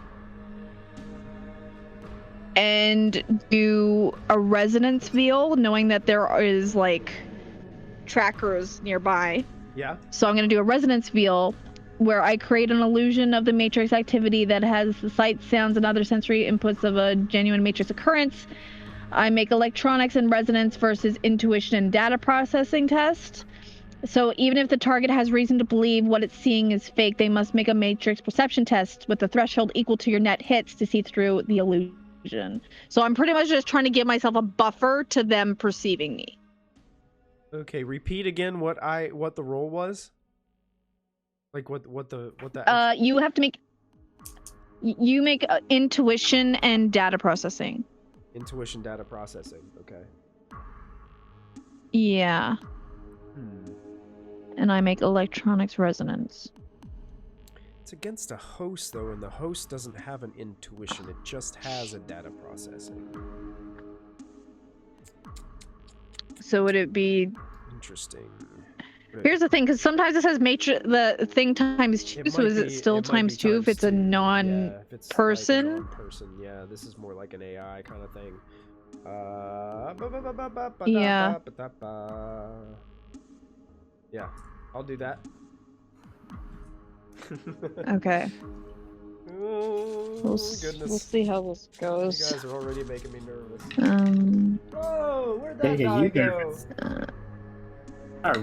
And do a resonance field, knowing that there is like trackers nearby. Yeah. So I'm going to do a resonance field where I create an illusion of the matrix activity that has the sight, sounds, and other sensory inputs of a genuine matrix occurrence. I make electronics and resonance versus intuition and data processing test. So even if the target has reason to believe what it's seeing is fake, they must make a matrix perception test with the threshold equal to your net hits to see through the illusion. So I'm pretty much just trying to give myself a buffer to them perceiving me. Okay, repeat again what the roll was. Like what the you have to make intuition and data processing. Intuition data processing. Okay. Yeah. And I make electronics resonance. It's against a host though, and the host doesn't have an intuition, it just has a data processing. So would it be interesting? Here's the thing, because sometimes it says the thing times 2, so is it still times 2 if it's a non-person? Yeah, non-person, yeah, this is more like an AI kind of thing. Yeah. Yeah, I'll do that. Okay. Oh, goodness. We'll see how this goes. You guys are already making me nervous. Whoa, where'd that guy go?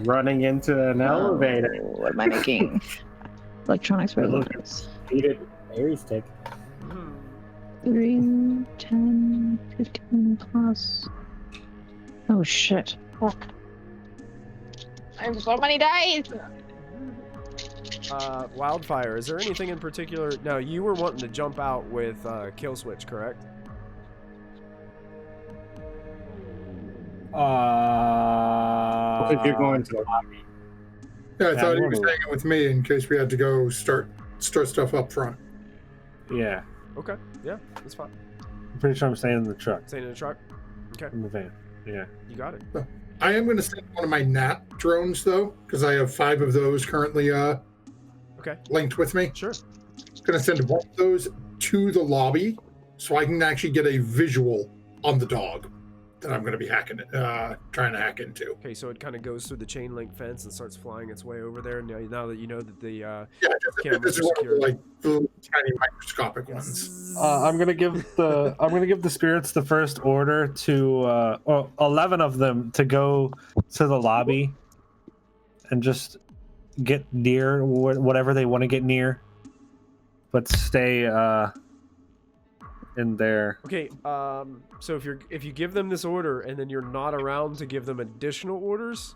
Running into an elevator. What am I making? Electronics resonance. Needed Aries stick. 3, 10, 15 plus. Oh shit. Fuck. I have so many dice! Wildfire, is there anything in particular? Now, you were wanting to jump out with Kill Switch, correct? If you're going to the lobby. Yeah, I thought he was hanging with me in case we had to go start stuff up front. Yeah. Okay, yeah, that's fine. I'm pretty sure I'm staying in the truck. Staying in the truck? Okay. In the van. Yeah. You got it. I am going to send one of my NAT drones, though, because I have 5 of those currently linked with me. Sure. I'm going to send one of those to the lobby so I can actually get a visual on the dog that I'm going to be trying to hack into. Okay, so it kind of goes through the chain link fence and starts flying its way over there. Now that you know that the cameras this are is one of secured. the little tiny microscopic ones. I'm gonna give the spirits the first order to 11 of them to go to the lobby and just get near whatever they want to get near, but stay in there. Okay, so if you give them this order and then you're not around to give them additional orders,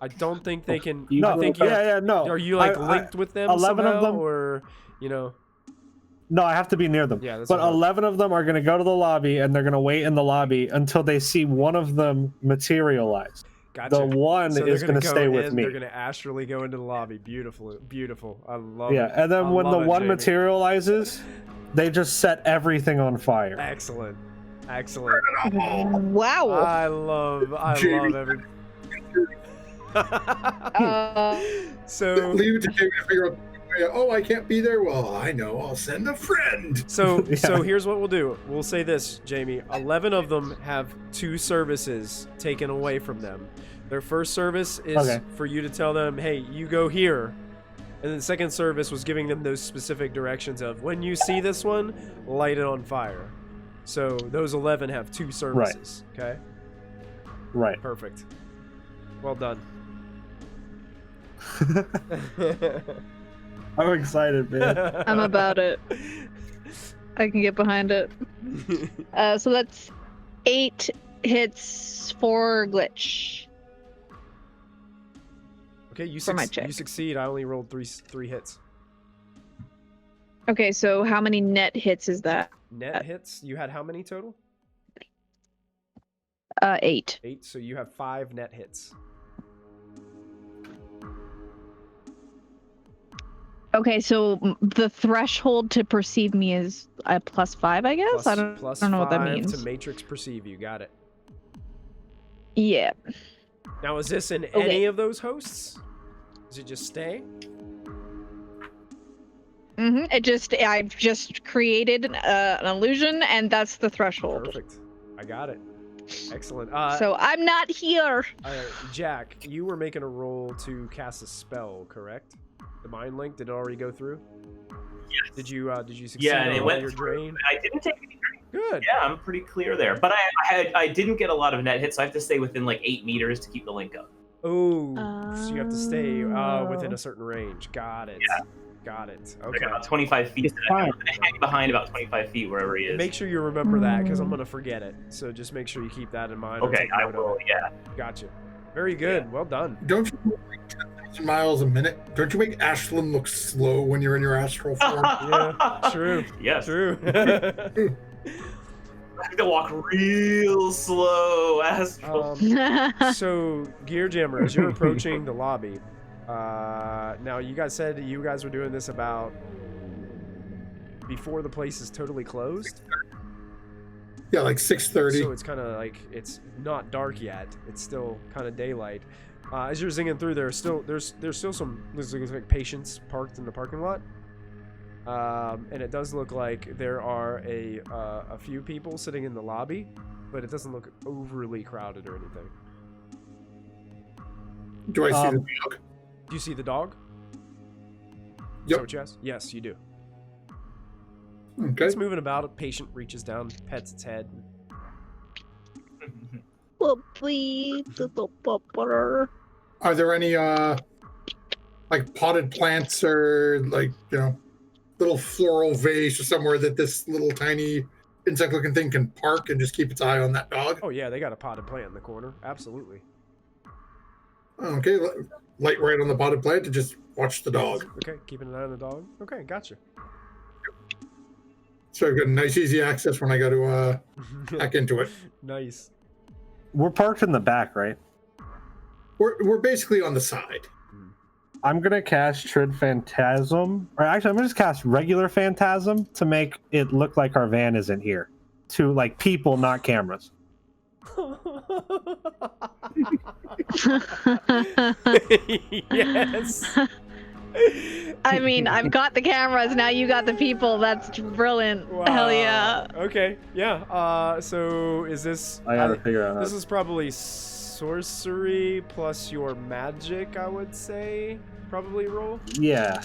I don't think they can. No, I think no. Are you linked with them? 11 somehow, of them, or No, I have to be near them. Yeah, that's but what 11 of them are going to go to the lobby and they're going to wait in the lobby until they see one of them materialize. Gotcha. The one So is going to stay with me. They're going to astrally go into the lobby. Beautiful, beautiful. I love it. Yeah, and then when the one Jamie. materializes, they just set everything on fire. Excellent, excellent. Wow. I love every. So leave it to Jamie to figure out. Oh, I can't be there. Well, I know. I'll send a friend. So here's what we'll do. We'll say this, Jamie. 11 of them have 2 services taken away from them. Their first service is for you to tell them, hey, you go here. And then the second service was giving them those specific directions of, when you see this one, light it on fire. So those 11 have 2 services. Right. Okay? Right. Perfect. Well done. I'm excited, man. I'm about it. I can get behind it. So that's 8 hits for glitch. Okay, you check. You succeed. I only rolled 3 hits. Okay, so how many net hits is that? Net hits? You had how many total? 8. 8, so you have 5 net hits. Okay, so the threshold to perceive me is +5, I guess? I don't know what that means. To matrix perceive you. Got it. Yeah. Now, is this in any of those hosts? Does it just stay? I've just created an illusion, and that's the threshold. Perfect. I got it. Excellent. So I'm not here. Jack, you were making a roll to cast a spell, correct? The mind link, did it already go through? Yes. Did you succeed? Yeah, and it went your through. drain? I didn't take any drain. Good. Yeah, I'm pretty clear there. But I didn't get a lot of net hits, so I have to stay within like 8 meters to keep the link up. Oh, so you have to stay within a certain range. Got it. Yeah. Got it. Like Okay. about 25 feet. I'm gonna hang behind about 25 feet wherever he is. Make sure you remember that, because I'm going to forget it. So just make sure you keep that in mind. Okay, I will, yeah. Gotcha. Very good. Yeah. Well done. Don't you move like 10,000 miles a minute? Don't you make Ashlyn look slow when you're in your astral form? Yeah, true. Yes. True. I have to walk real slow, astral. So, Gear Jammer, as you're approaching the lobby, now you guys said you guys were doing this about before the place is totally closed? Yeah, like 6:30. So it's kind of like, it's not dark yet. It's still kind of daylight. As you're zinging through, there's still some like patients parked in the parking lot. And it does look like there are a few people sitting in the lobby, but it doesn't look overly crowded or anything. Do I see the dog? Do you see the dog? Yep. Yes, you do. Okay. It's moving about. A patient reaches down, pets its head. Are there any like potted plants or like little floral vase or somewhere that this little tiny insect-looking thing can park and just keep its eye on that dog? Oh yeah, they got a potted plant in the corner. Absolutely. Okay, light right on the potted plant to just watch the dog. Okay, keeping an eye on the dog. Okay, gotcha. So I've got nice, easy access when I go to hack into it. Nice. We're parked in the back, right? We're basically on the side. I'm gonna cast Trid Phantasm, or actually, I'm gonna just cast regular Phantasm to make it look like our van isn't here, to like people, not cameras. Yes. I mean, I've got the cameras, now you got the people. That's brilliant. Wow. Hell yeah. Okay, yeah. So is this... I gotta figure out. This is probably sorcery plus your magic, I would say. Probably roll. Yeah.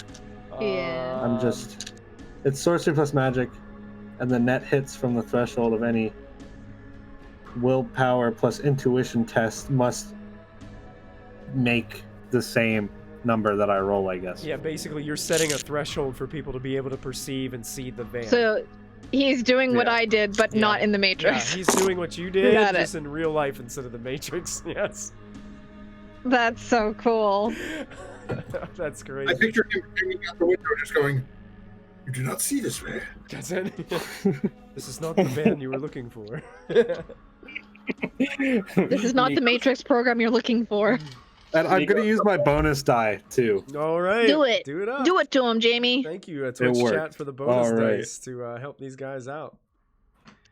Yeah. I'm just. It's sorcery plus magic, and the net hits from the threshold of any willpower plus intuition test must make the same number that I roll, I guess. Yeah, basically you're setting a threshold for people to be able to perceive and see the van. So he's doing what I did, but not in the Matrix. Yeah, he's doing what you did, Got just it. in real life instead of the Matrix. Yes. That's so cool. That's crazy. I picture him hanging out the window just going, "You do not see this way." That's it. This is not the van you were looking for. This is not the Matrix program you're looking for. And I'm gonna use my bonus die too. All right. Do it. Do it up. Do it to him, Jamie. Thank you, Twitch worked. chat, for the bonus All right. dice to help these guys out.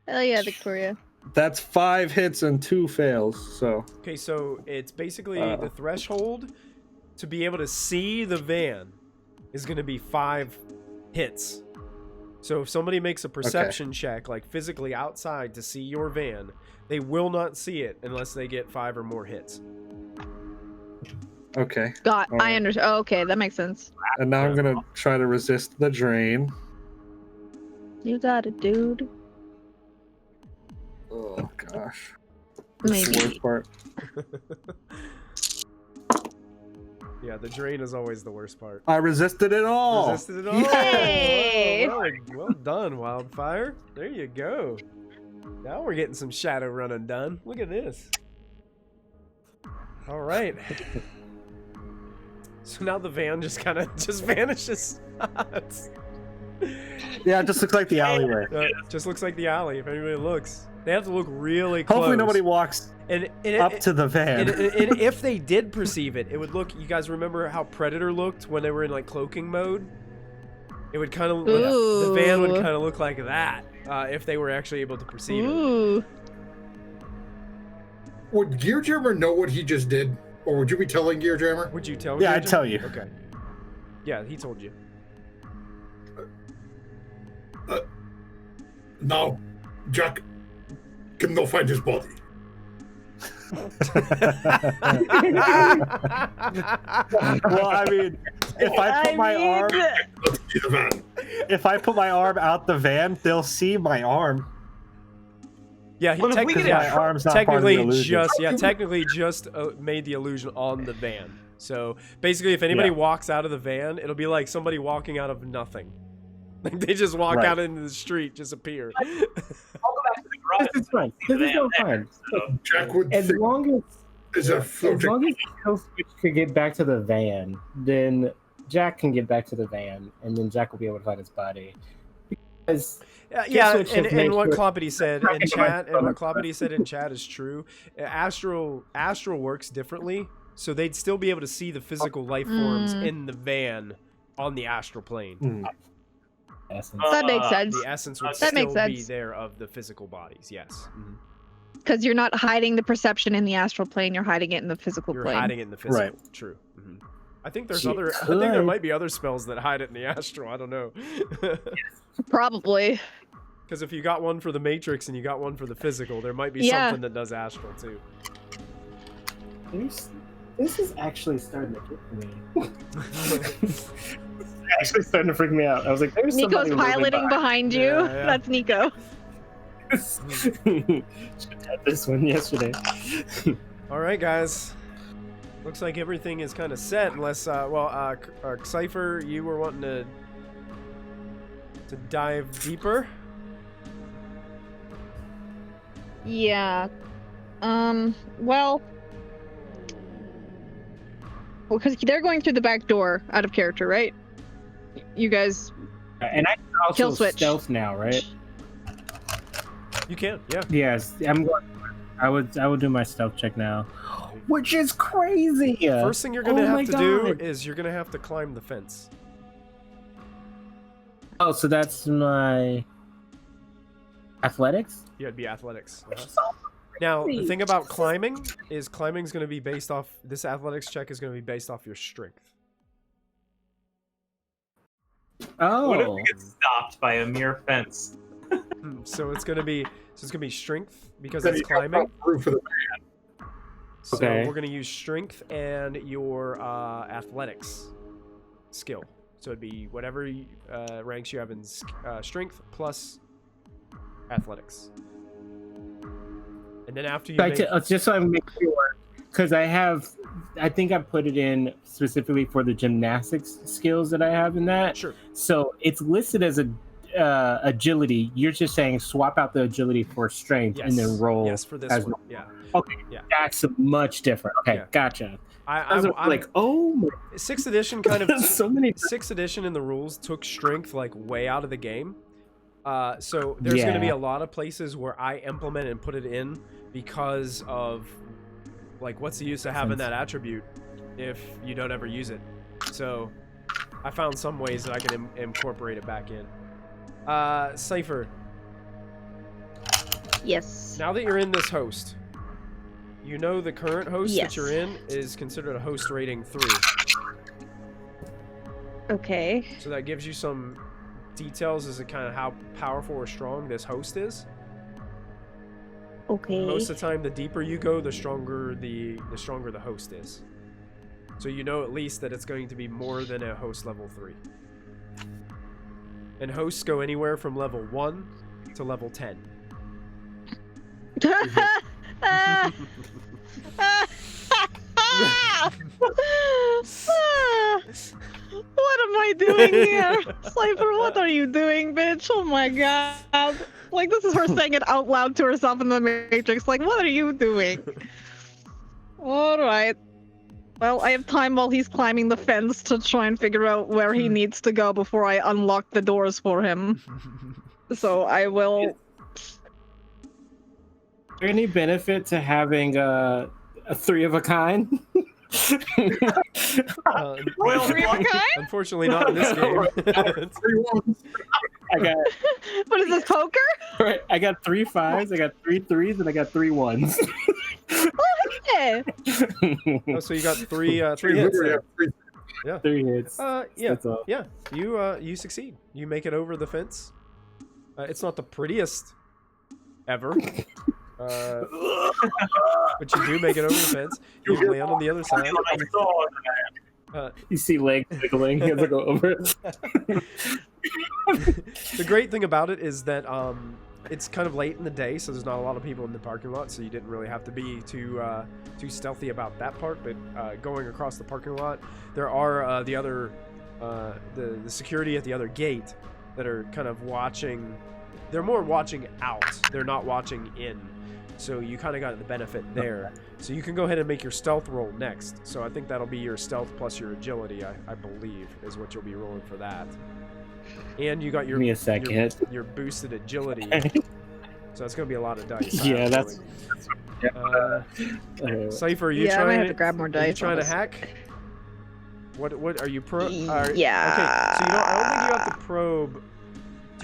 Hell yeah, Victoria. That's 5 hits and 2 fails. So Okay, so it's basically the threshold to be able to see the van is going to be 5 hits. So if somebody makes a perception check, like physically outside to see your van, they will not see it unless they get 5 or more hits. okay. I right. understand. Oh, okay, that makes sense. And now I'm gonna try to resist the drain. You got it, dude. Oh gosh. That's the Maybe. worst part. Yeah, the drain is always the worst part. I resisted it all. Resisted it all. Yay! Well done, Wildfire. There you go. Now we're getting some Shadowrunning done. Look at this. All right. So now the van just kind of just vanishes. Yeah, it just looks like the alleyway. Just looks like the alley. If anybody looks, they have to look really close. Hopefully nobody walks up to the van. And if they did perceive it, it would look. You guys remember how Predator looked when they were in like cloaking mode? It would kind of. The van would kind of look like that if they were actually able to perceive it. Would Gearjammer know what he just did? Or would you be telling Gearjammer? Would you tell me? Yeah, I'd tell you. Okay. Yeah, he told you. Now, Jack can no find his body. Well, I mean, if I put my arm, See the van. if I put my arm out the van, they'll see my arm. Yeah, he Well, if we technically, could My arm's not part of the illusion. technically just made the illusion on the van. So basically, if anybody walks out of the van, it'll be like somebody walking out of nothing. Like they just walk Right. out into the street, just appear. I'll go back to the garage. This is fine. This is all fine. Jack would As think long is a as floating. Kill Switch could get back to the van, then Jack can get back to the van, and then Jack will be able to find his body. Because Yeah, Switch has and made what sure- Kloppity said in chat, and what Kloppity said in chat is true. Astral works differently, so they'd still be able to see the physical life forms in the van on the astral plane. essence. That makes sense. The essence would That still makes be sense. there of the physical bodies. Yes, Because you're not hiding the perception in the astral plane, you're hiding it in the physical you're plane. hiding it in the physical. Right. True. I think there's You other. I think there could. might be other spells that hide it in the astral. I don't know. Probably. Because if you got one for the Matrix and you got one for the physical, there might be something that does astral too. This is actually starting to get me. Actually starting to freak me out. I was like, there's Nico's somebody really piloting behind you. Yeah, yeah. That's Nico. Should have had this one yesterday. All right, guys. Looks like everything is kind of set, unless, Cypher, you were wanting to to dive deeper? Yeah. Well, because they're going through the back door out of character, right? You guys. And I can also Kill switch. stealth now, right? You can, yeah. Yes, I'm going. I would do my stealth check now, which is crazy. First thing you're gonna have to do God. is you're gonna have to climb the fence. Oh, so that's my athletics? Yeah, it'd be athletics. Now, the thing about climbing is climbing's going to be based off, this athletics check is going to be based off your strength. Oh. What if we get stopped by a mere fence? So it's going to be strength because it's climbing. So Okay. we're going to use strength and your athletics skill. So it'd be whatever ranks you have in strength plus athletics. And then after you just so I make sure, because I think I put it in specifically for the gymnastics skills that I have in that. Sure. So it's listed as agility. You're just saying swap out the agility for strength and then roll. Yes, for this one. Yeah. Okay. Yeah. That's much different. Okay, Yeah. gotcha. I'm like, oh my. 6th edition kind of So many. 6th edition in the rules took strength like way out of the game. So there's going to be a lot of places where I implement and put it in because of like what's the use of having that attribute if you don't ever use it. So I found some ways that I can incorporate it back in. Cypher. Yes. Now that you're in this host, you know the current host Yes. that you're in is considered a host rating 3. Okay. So that gives you some details as to kind of how powerful or strong this host is. Okay. Most of the time, the deeper you go, the stronger the host is. So you know at least that it's going to be more than a host level 3. And hosts go anywhere from level 1 to level 10. What am I doing here? Slifer, what are you doing, bitch? Oh my god. Like, this is her saying it out loud to herself in the Matrix. Like, what are you doing? Alright. Well, I have time while he's climbing the fence to try and figure out where he needs to go before I unlock the doors for him. So I will... Is there any benefit to having a 3 of a kind? Royal Three of a kind? Unfortunately, not in this game. I got. What is this, poker? Right, I got 3 5s, I got 3 3s, and I got 3 1s. Yeah. Oh, so you got three hits there. Yeah. 3 hits. Yeah. That's all. Yeah. You succeed. You make it over the fence. It's not the prettiest ever. But you do make it over the fence. You land on the other side. You see legs wiggling as I go over it. The great thing about it is that it's kind of late in the day, so there's not a lot of people in the parking lot, so you didn't really have to be too stealthy about that part. But going across the parking lot, there are the security at the other gate that are kind of watching. They're more watching out. They're not watching in. So you kind of got the benefit there. So you can go ahead and make your stealth roll next. So I think that'll be your stealth plus your agility, I believe, is what you'll be rolling for that. And you got your, Give me a second. your boosted agility. So it's going to be a lot of dice. Yeah, that's. Cypher, are you Yeah, I trying might have to grab more Are dice you trying on to this. hack? What are you Yeah. Okay, so I don't think you have to probe. Do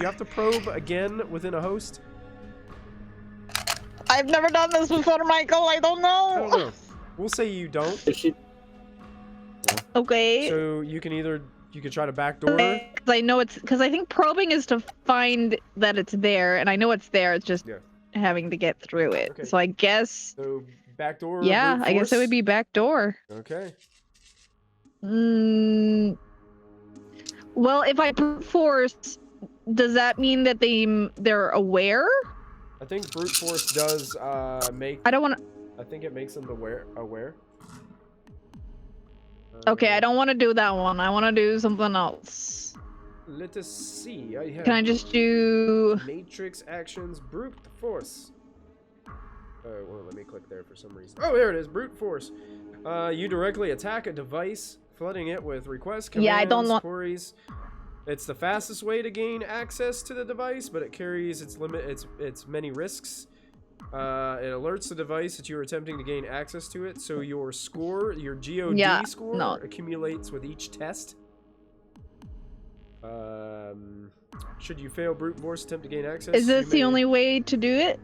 you have to probe again within a host? I've never done this before, Michael. I don't know. I don't know. We'll say you don't. Okay. So you can try to backdoor. Because I know because I think probing is to find that it's there, and I know it's there. It's just having to get through it. Okay. So I guess. So backdoor. Yeah, brute I guess it force? would be backdoor. Okay. Well, if I brute force, does that mean that they're aware? I think brute force does make. I don't want to. I think it makes them aware. Okay, I don't want to do that one. I want to do something else. let us see. I have Can I just do? matrix actions, brute force. Well, let me click there for some reason. Oh, there it is, brute force. You directly attack a device, flooding it with requests, commands, Yeah, I don't want. queries. It's the fastest way to gain access to the device, but it carries its many risks. It alerts the device that you are attempting to gain access to it, so your score, your GOD score, accumulates with each test. Should you fail brute force attempt to gain access, Is this the only way to do it?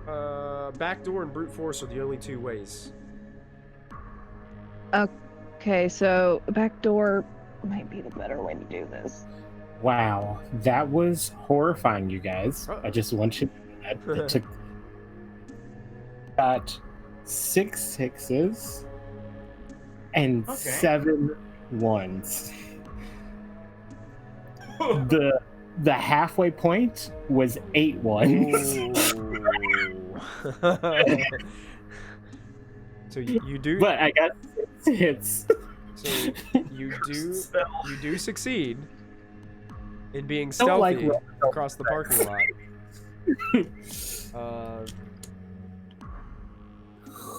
Backdoor and brute force are the only two ways. Okay, so backdoor might be the better way to do this. Wow, that was horrifying, you guys. I just want you to know that it got 6 6s and 7 1s. The halfway point was 8 1s. So you do, but I got 6 hits. So you do succeed in being stealthy across the parking lot.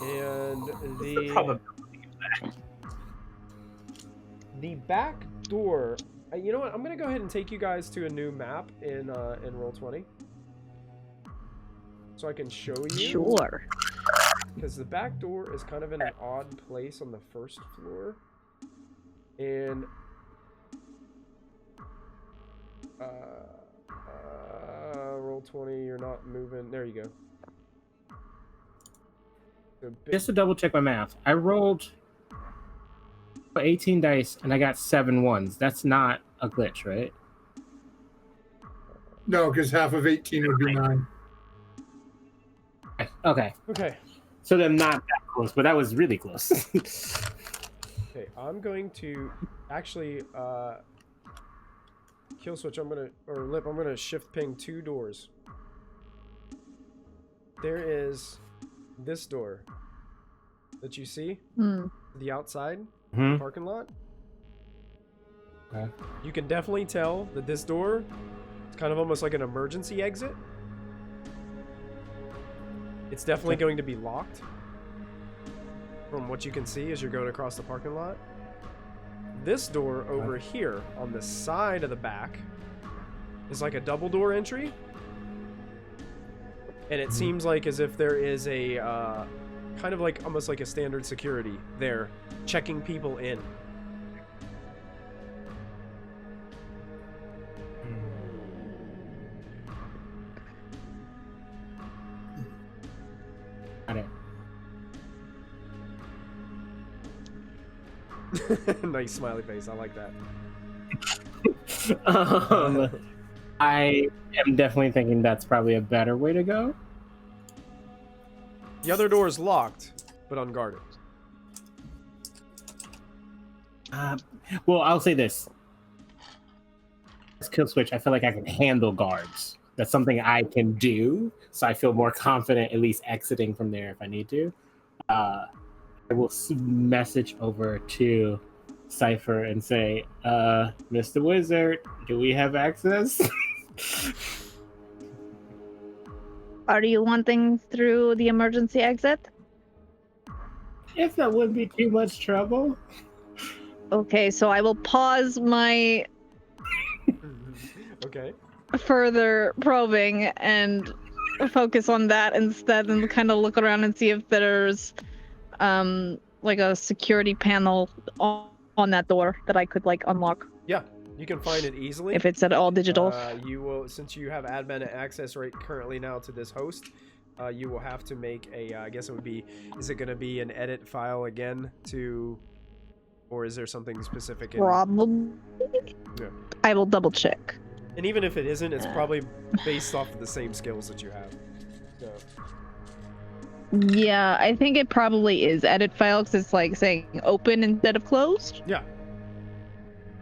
And the back door. You know what? I'm gonna go ahead and take you guys to a new map in Roll20, so I can show you. Sure. Because the back door is kind of in an odd place on the first floor, and Roll20, you're not moving. There you go. Just to double check my math, I rolled 18 dice and I got 7 1s. That's not a glitch, right? No, because half of 18 would be 9. Okay. So they're not that close, but that was really close. Okay, I'm going to actually kill switch. I'm gonna shift ping 2 doors. There is this door that you see, the outside parking lot. Okay. You can definitely tell that this door is kind of almost like an emergency exit. It's definitely going to be locked from what you can see as you're going across the parking lot. This door over here on the side of the back is like a double door entry. And it seems like as if there is a kind of like almost like a standard security there checking people in. Got it. Nice smiley face. I like that. I am definitely thinking that's probably a better way to go. The other door is locked, but unguarded. Well, I'll say this. As kill switch, I feel like I can handle guards. That's something I can do, so I feel more confident at least exiting from there if I need to. I will message over to Cypher and say, Mr. Wizard, do we have access? Are you wanting through the emergency exit? If that wouldn't be too much trouble. Okay, so I will pause my Okay. further probing and focus on that instead, and kind of look around and see if there's like a security panel on that door that I could like unlock. Yeah, you can find it easily. If it's at all digital. You will, since you have admin access right currently now to this host, you will have to make a, I guess it would be, is it going to be an edit file again to, or is there something specific? Probably. Yeah. I will double check. And even if it isn't, it's probably based off of the same skills that you have. So. Yeah, I think it probably is edit file because it's like saying open instead of closed. Yeah.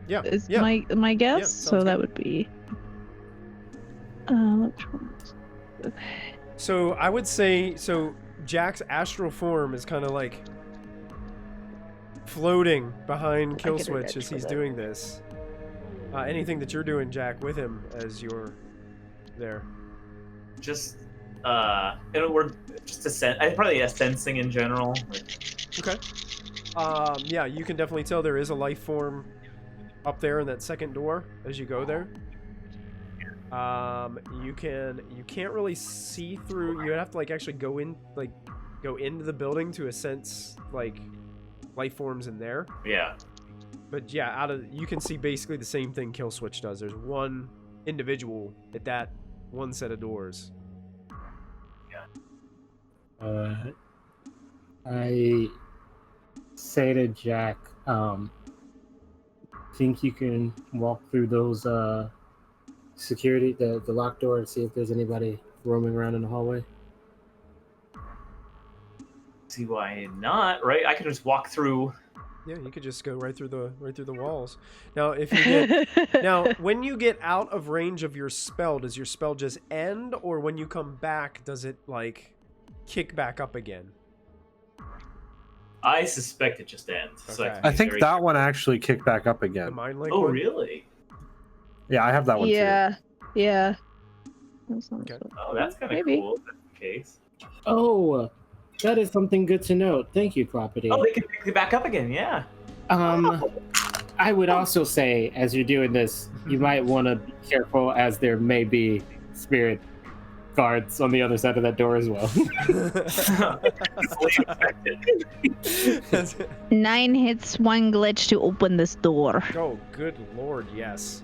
Yeah. Is yeah. my guess. Yeah, so that would be. So I would say, so Jack's astral form is kind of like floating behind Kill Switch as he's doing this. Anything that you're doing, Jack, with him as you're there? Just we're just probably sensing in general. Okay. Yeah, you can definitely tell there is a life form up there in that second door as you go there. You can't really see through. You have to like actually go into the building to sense like life forms in there. Yeah. But yeah, you can see basically the same thing Kill Switch does. There's one individual at that one set of doors. Yeah. I say to Jack, think you can walk through those security, the locked door, and see if there's anybody roaming around in the hallway? See why not, right? I could just walk through. Yeah, you could just go right through the walls. Now, if you get when you get out of range of your spell, does your spell just end, or when you come back, does it like kick back up again? I suspect it just ends. Okay. So I think that one actually kicked back up The again. mind link Oh, one? really? Yeah, I have that one too. Yeah. That's not Okay. Oh, that's kind of Maybe. cool. If that's the case. Oh, that is something good to note. Thank you, Property. Oh, they can pick it back up again. Yeah. I would also say, as you're doing this, you might want to be careful, as there may be spirit guards on the other side of that door as well. Fully affected. 9 hits, 1 glitch to open this door. Oh, good lord, yes.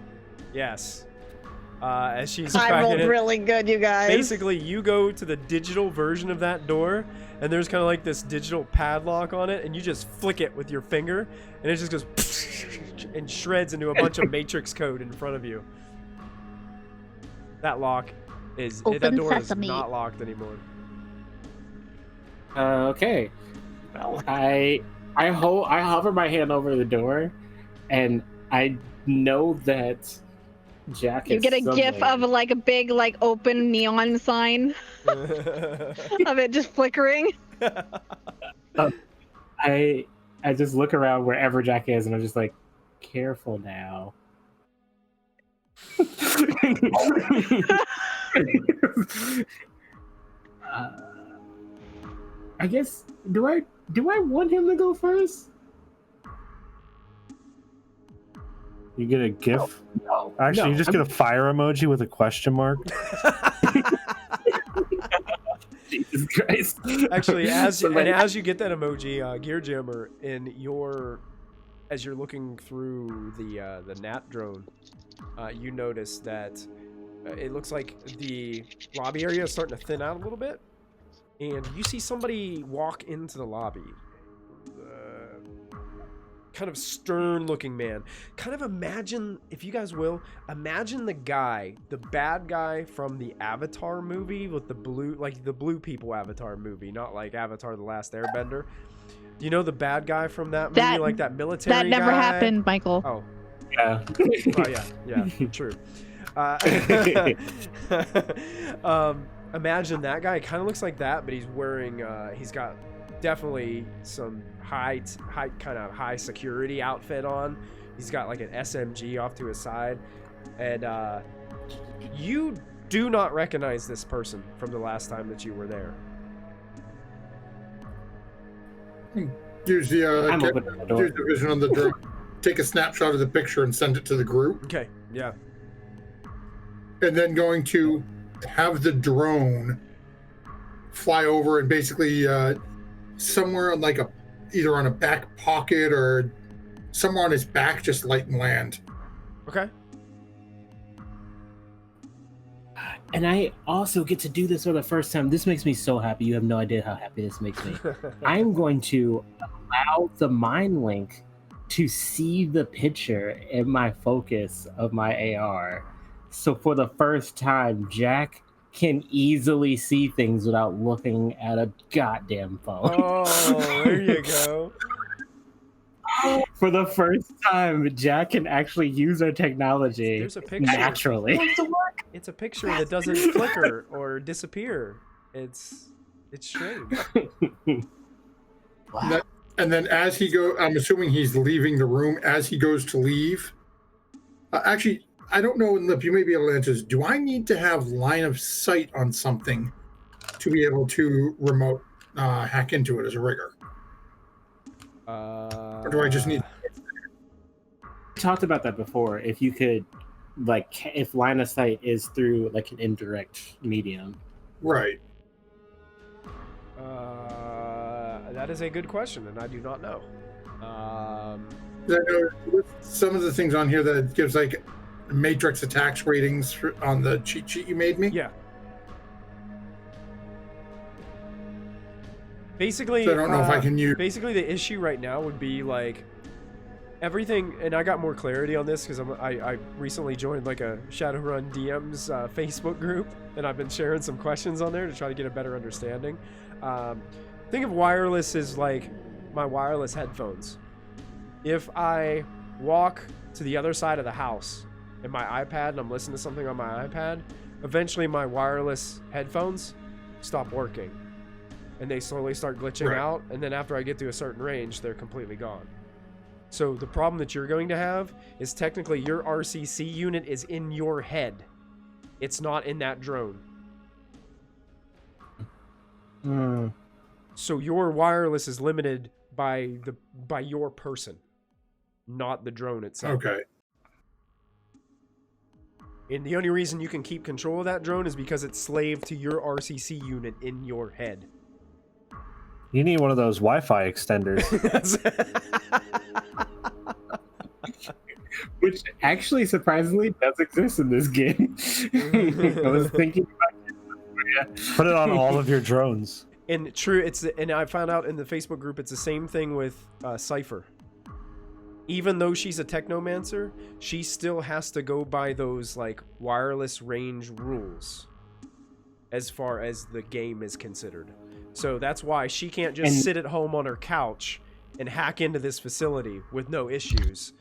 As she's I cracking rolled it, really good, you guys. basically you go to the digital version of that door, and there's kind of like this digital padlock on it, and you just flick it with your finger, and it just goes and shreds into a bunch of matrix code in front of you. That lock is that Open door sesame. is not locked anymore. Okay. I hover my hand over the door, and I know that Jack You is get a gif somewhere. of like a big like open neon sign of it just flickering. I just look around wherever Jack is, and I'm just like, careful now. I guess do I want him to go first? You get a GIF? No. Actually, no, you just I'm- get a fire emoji with a question mark. Jesus Christ. Actually, as Somebody- you get that emoji, Gear Jammer, as you're looking through the Nat drone, you notice that it looks like the lobby area is starting to thin out a little bit, and you see somebody walk into the lobby. Kind of stern-looking man. Kind of imagine, if you guys will, imagine the bad guy from the Avatar movie with the blue people Avatar movie, not like Avatar: The Last Airbender. You know the bad guy from that movie, like that military That never guy? happened, Michael. Oh, Yeah. oh yeah, true. Imagine that guy. Kind of looks like that, but he's wearing. He's got definitely some high security outfit on. He's got like an SMG off to his side, and you do not recognize this person from the last time that you were there. Use the I'm opening the door. use the vision on the drone. Take a snapshot of the picture and send it to the group, Okay, yeah. and then going to have the drone fly over and basically somewhere on like either on a back pocket or somewhere on his back, just light and land. Okay. And I also get to do this for the first time. This makes me so happy. You have no idea how happy this makes me. I'm going to allow the mind link to see the picture in my focus of my AR. So for the first time, Jack can easily see things without looking at a goddamn phone. Oh, there you go. For the first time, Jack can actually use our technology There's a picture. naturally. It's a picture that doesn't flicker or disappear. It's strange. And then as he I'm assuming he's leaving the room. As he goes to leave, Actually, I don't know, Lip, you may be able to answer this. Do I need to have line of sight on something to be able to remote hack into it as a rigger? Or do I just need... We talked about that before. If you could, like, if line of sight is through, like, an indirect medium. Right. That is a good question, and I do not know. I know some of the things on here that it gives, like, matrix attacks ratings on the cheat sheet you made me. Yeah. Basically, so I don't know if I can use... Basically, the issue right now would be, like, everything, and I got more clarity on this because I recently joined, like, a Shadowrun DMs Facebook group, and I've been sharing some questions on there to try to get a better understanding. Think of wireless as, like, my wireless headphones. If I walk to the other side of the house in my iPad and I'm listening to something on my iPad, eventually my wireless headphones stop working and they slowly start glitching out, and then after I get to a certain range, they're completely gone. So the problem that you're going to have is technically your RCC unit is in your head. It's not in that drone. So your wireless is limited by your person, not the drone itself. Okay. And the only reason you can keep control of that drone is because it's slave to your RCC unit in your head. You need one of those Wi-Fi extenders. Which actually, surprisingly, does exist in this game. I was thinking about it. Put it on all of your drones. And true, and I found out in the Facebook group, it's the same thing with Cypher. Even though she's a technomancer, she still has to go by those, like, wireless range rules as far as the game is considered. So that's why she can't just sit at home on her couch and hack into this facility with no issues,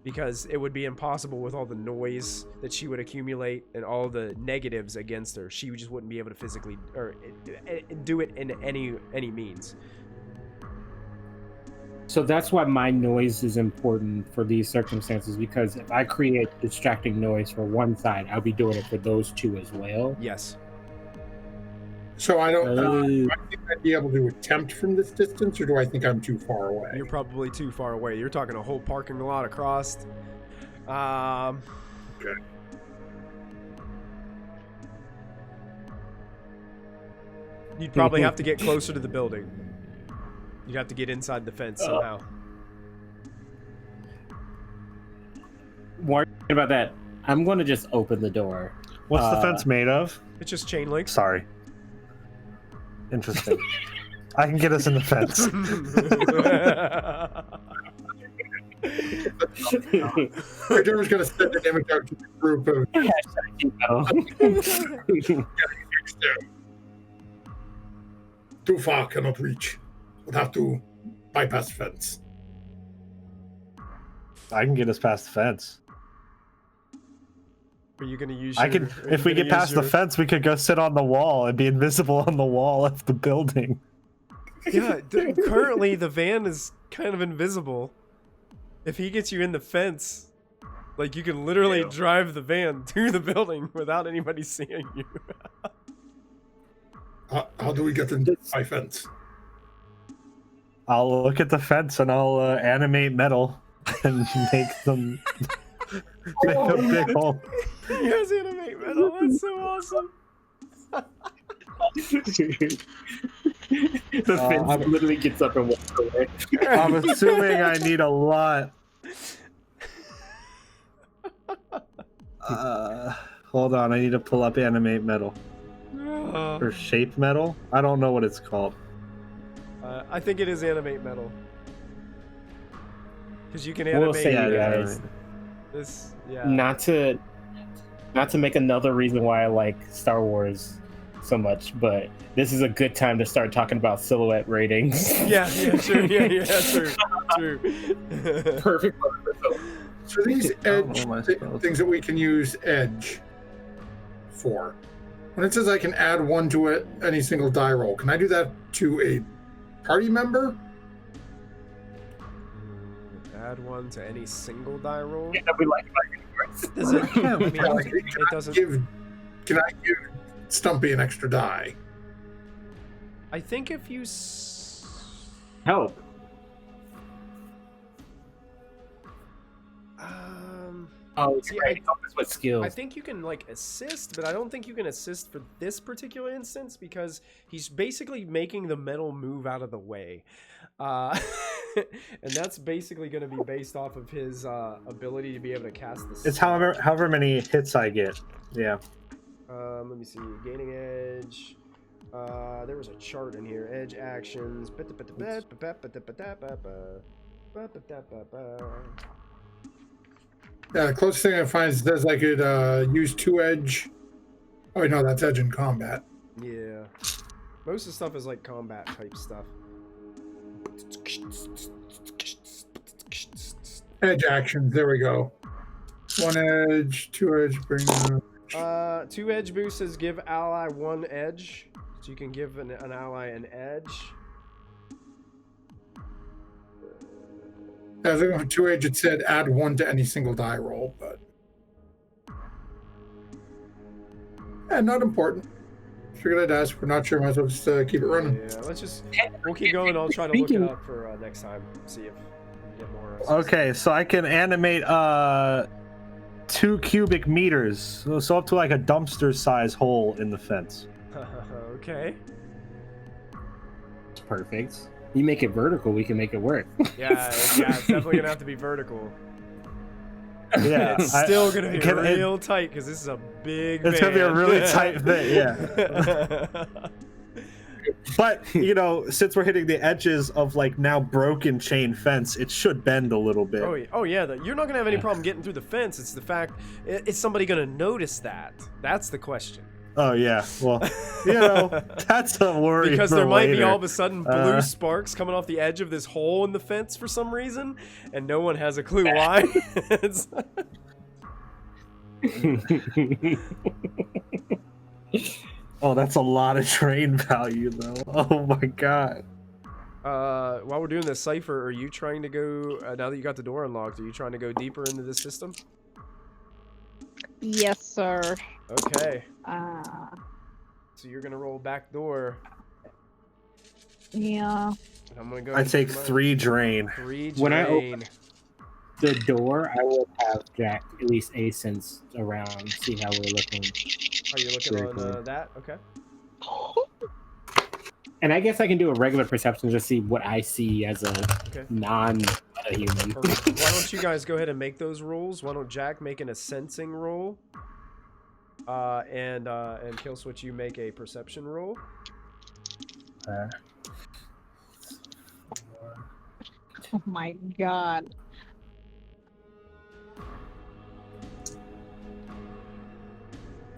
because it would be impossible with all the noise that she would accumulate and all the negatives against her. She just wouldn't be able to physically or do it in any means. So that's why my noise is important for these circumstances, because if I create distracting noise for one side, I'll be doing it for those two as well. Yes. So I don't do I think I'd be able to attempt from this distance, or do I think I'm too far away? You're probably too far away. You're talking a whole parking lot across. Okay. You'd probably have to get closer to the building. You'd have to get inside the fence somehow. Worrying about that, I'm going to just open the door. What's the fence made of? It's just chain link. Sorry. Interesting. I can get us in the fence. Dermot's going to send an image out to the group of... Too far, cannot reach. Would have to bypass the fence. I can get us past the fence. Are you going to use I could, if we get past the fence, we could go sit on the wall and be invisible on the wall of the building. Yeah, currently the van is kind of invisible. If he gets you in the fence, like, you can literally drive the van to the building without anybody seeing you. How do we get into my fence? I'll look at the fence and I'll animate metal and make them make a big hole. You guys animate metal. That's so awesome. The fence literally gets up and walks away. I'm assuming I need a lot. Hold on, I need to pull up animate metal. Or shape metal? I don't know what it's called. I think it is animate metal. Because you can animate. We'll say, guys, this, not to make another reason why I like Star Wars so much, but this is a good time to start talking about silhouette ratings. Yeah, true. True. Perfect. So these edge things that we can use edge for. When it says I can add one to it, any single die roll, can I do that to a party member? Add one to any single die roll? Yeah, we like Does it? I mean, Yeah, like, it doesn't. Can I give Stumpy an extra die? I think if you Help. Oh, see, help us with skills. I think you can like assist, but I don't think you can assist for this particular instance because he's basically making the metal move out of the way, and that's basically going to be based off of his ability to be able to cast the. It's however many hits I get. Yeah. Let me see. Gaining edge. There was a chart in here. Edge actions. Yeah, the closest thing I find is says I could use 2 edge. Oh, no, that's edge in combat. Yeah. Most of the stuff is like combat type stuff. Edge actions, there we go. 1 edge, 2 edge, bring 2 edge boost says give ally 1 edge. So you can give an ally an edge. I was looking for 2 edge, it said add 1 to any single die roll, but. Yeah, not important. Figured I'd ask. We're not sure. Might as well just keep it running. Yeah, we'll keep going. I'll try to look it up for next time. See if we can get more. Okay, so I can animate 2 cubic meters, so up to like a dumpster size hole in the fence. Okay. It's perfect. You make it vertical, we can make it work. Yeah, it's definitely gonna have to be vertical. Yeah, It's still gonna be real tight because this is a big. It's gonna be a really tight fit, yeah. But you know, since we're hitting the edges of like now broken chain fence, it should bend a little bit. Oh yeah, you're not gonna have any problem getting through the fence. It's the fact, is somebody gonna notice that? That's the question. Oh yeah, well, you know, that's a worry. Because for there might later. be all of a sudden blue sparks coming off the edge of this hole in the fence for some reason, and no one has a clue why. Oh, that's a lot of train value, though. Oh my god. While we're doing this cipher, are you trying to go? Now that you got the door unlocked, are you trying to go deeper into the system? Yes, sir. Okay. So you're gonna roll back door. Yeah. And I'm gonna go. I take 3 drain. 3 drain. When I open the door, I will have Jack at least a sense around, see how we're looking. Are you looking on that? Okay. And I guess I can do a regular perception to see what I see as a non-human. Perfect. Why don't you guys go ahead and make those rolls? Why don't Jack make a sensing roll? And Killswitch, you make a perception roll. Oh my god.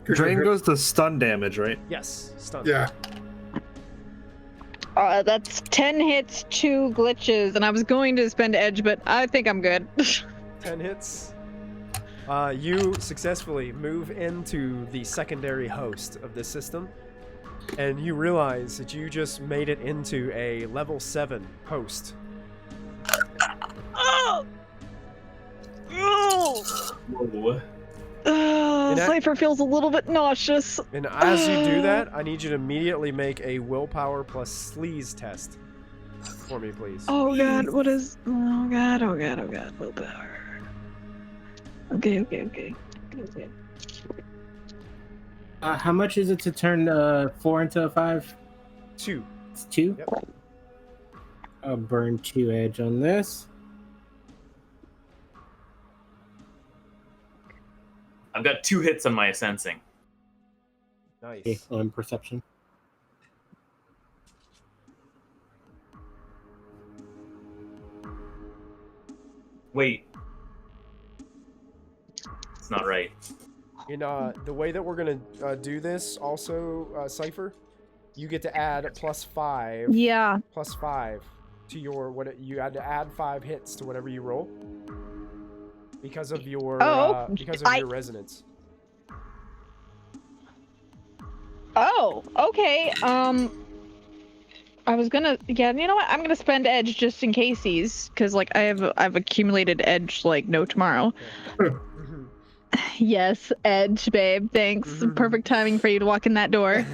Drain goes to stun damage, right? Yes, stun. Yeah. That's 10 hits, 2 glitches, and I was going to spend edge, but I think I'm good. 10 hits. You successfully move into the secondary host of this system, and you realize that you just made it into a level 7 host. Oh! Whoa. Cypher feels a little bit nauseous. And as you do that, I need you to immediately make a willpower plus sleaze test for me, please. Oh god, what is... Oh god, willpower. Okay. How much is it to turn 4 into a 5? 2. It's 2? Yep. I'll burn 2 edge on this. I've got 2 hits on my sensing. Nice. Okay, on perception. Wait. It's not right. In the way that we're gonna do this, also Cypher, you get to add +5. Yeah. +5 to your you had to add 5 hits to whatever you roll because of your your resonance. Oh, okay. I was gonna, yeah, you know what? I'm gonna spend edge just in case because like I've accumulated edge like no tomorrow. Yes, edge, babe. Thanks. Mhm. Perfect timing for you to walk in that door.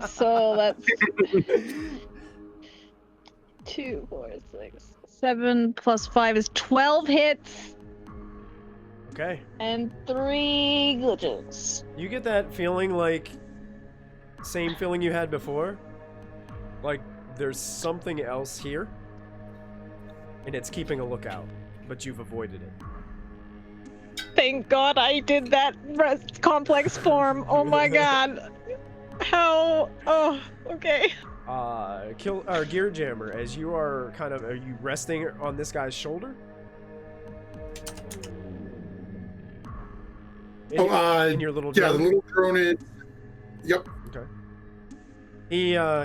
So that's 2, 4, 6, 7 plus 5 is 12 hits. Okay. And 3 glitches. You get that feeling like same feeling you had before. Like there's something else here. And it's keeping a lookout, but you've avoided it. Thank God I did that complex form. Oh my God. How? Oh, okay. Gear Jammer, as you are are you resting on this guy's shoulder? In your little drone? Yeah, the little drone is. Yep. Okay.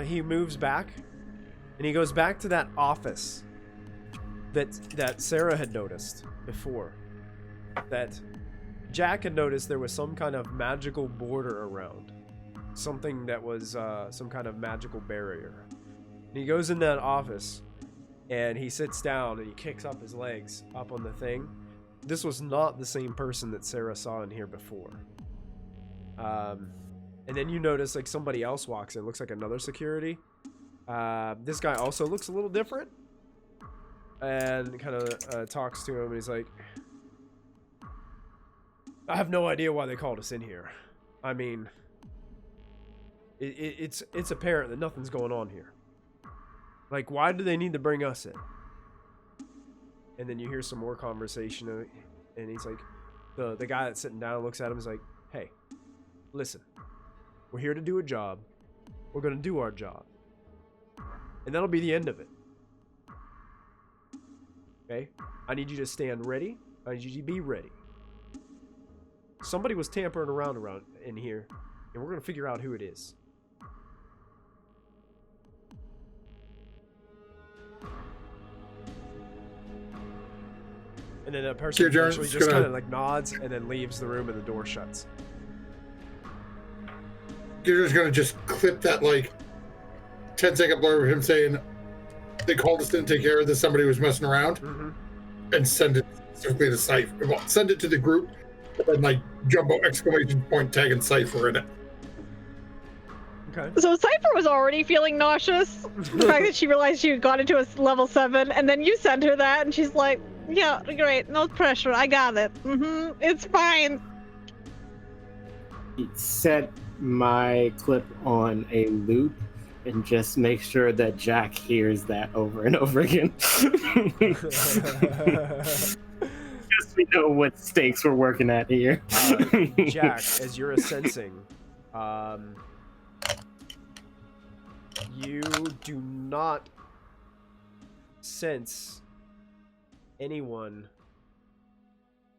He moves back, and he goes back to that office that Sara had noticed before. That Jack had noticed there was some kind of magical border around. Something that was some kind of magical barrier. And he goes in that office, and he sits down, and he kicks up his legs up on the thing. This was not the same person that Sara saw in here before. And then you notice like somebody else walks in. Looks like another security. This guy also looks a little different. And kind of talks to him, and he's like, I have no idea why they called us in here. I mean, it's apparent that nothing's going on here. Like, why do they need to bring us in? And then you hear some more conversation, and he's like, the guy that's sitting down looks at him, is like, hey, listen, we're here to do a job. We're gonna do our job, and that'll be the end of it. Okay? I need you to stand ready. I need you to be ready. Somebody was tampering around in here, and we're gonna figure out who it is. And then that person eventually just kind of like nods and then leaves the room, and the door shuts. You're just gonna just clip that like 10-second blurb of him saying they called us, didn't take care of this, somebody was messing around, and send it specifically to Cypher. Well, send it to the group, and then like jumbo exclamation point tag and Cypher in it. Okay. So Cypher was already feeling nauseous. The fact that she realized she got into a level 7, and then you sent her that, and she's like, yeah, great, no pressure, I got it. It's fine. Set my clip on a loop and just make sure that Jack hears that over and over again. Just so we know what stakes we're working at here. Jack, as you're sensing, you do not sense anyone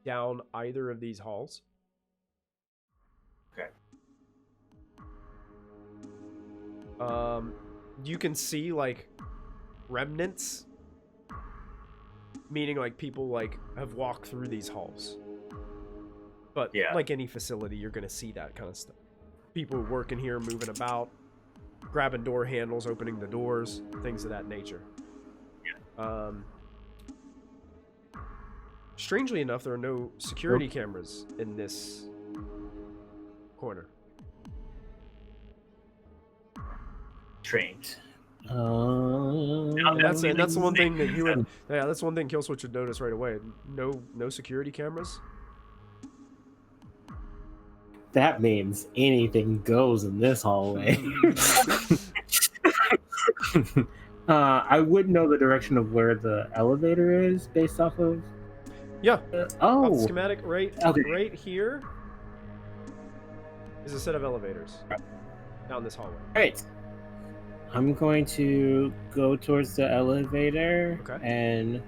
down either of these halls. Okay. You can see like remnants, meaning like people like have walked through these halls. But yeah, like any facility, you're gonna see that kind of stuff. People working here, moving about, grabbing door handles, opening the doors, things of that nature. Yeah. Strangely enough, there are no security cameras in this corner. Trained. That's the one thing that you would. Yeah, that's one thing Killswitch would notice right away. No security cameras. That means anything goes in this hallway. I would know the direction of where the elevator is based off of. Yeah. Off the schematic right here is a set of elevators down this hallway. Right. I'm going to go towards the elevator, and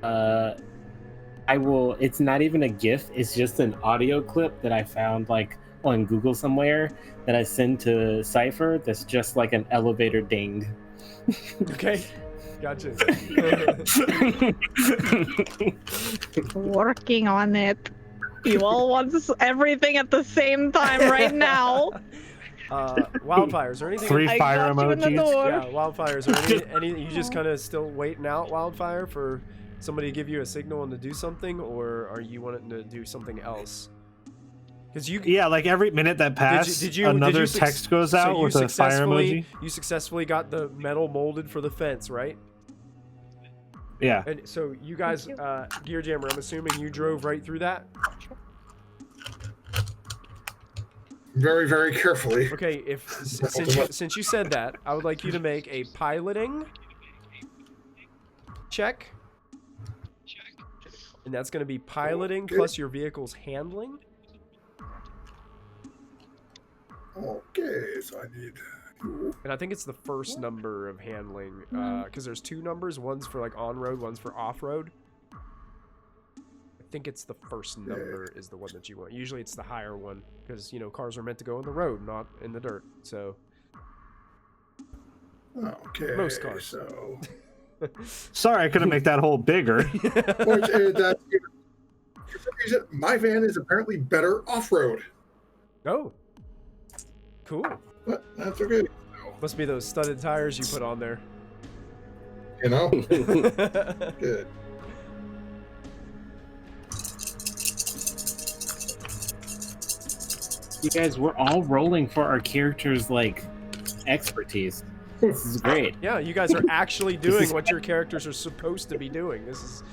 I will. It's not even a GIF. It's just an audio clip that I found like on Google somewhere that I send to Cypher. That's just like an elevator ding. Okay. Gotcha. Working on it. You all want everything at the same time right now. Wildfires or anything? 3 fire emojis. Yeah, wildfires or any you just kind of still waiting out Wildfire for somebody give you a signal and to do something, or are you wanting to do something else? Because Yeah, like every minute that passed, another text goes out with a fire emoji. You successfully got the metal molded for the fence, right? Yeah. And so you guys, Gear Jammer, I'm assuming you drove right through that? Very, very carefully. Okay, since you said that, I would like you to make a piloting check. And that's going to be piloting plus your vehicle's handling. Okay, so I need... And I think it's the first number of handling, because there's two numbers. One's for like on-road, one's for off-road. I think it's the first number is the one that you want. Usually it's the higher one, because, you know, cars are meant to go on the road, not in the dirt. So... Okay, most cars. So... Sorry, I couldn't make that hole bigger. For some reason, my van is apparently better off-road. Oh. Cool. But that's okay. Must be those studded tires you put on there. You know? Good. You guys, we're all rolling for our characters' like expertise. This is great. Yeah, you guys are actually doing what your characters are supposed to be doing. This is.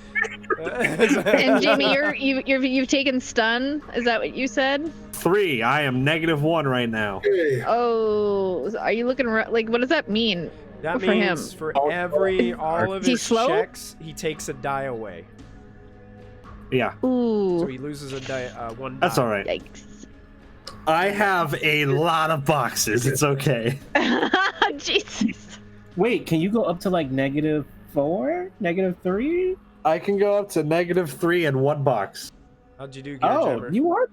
And Jamie, you've taken stun. Is that what you said? 3. I am -1 right now. Okay. Oh, are you looking like? What does that mean? That for means him? for all of Is he his slow? checks, he takes a die away. Yeah. So Ooh, he loses a die, one die. That's all right. yikes! I have a lot of boxes. It's okay. Jesus. Wait, can you go up to like -4, -3? I can go up to -3 in 1 box. How'd you do, Gear Oh, Jammer? you are.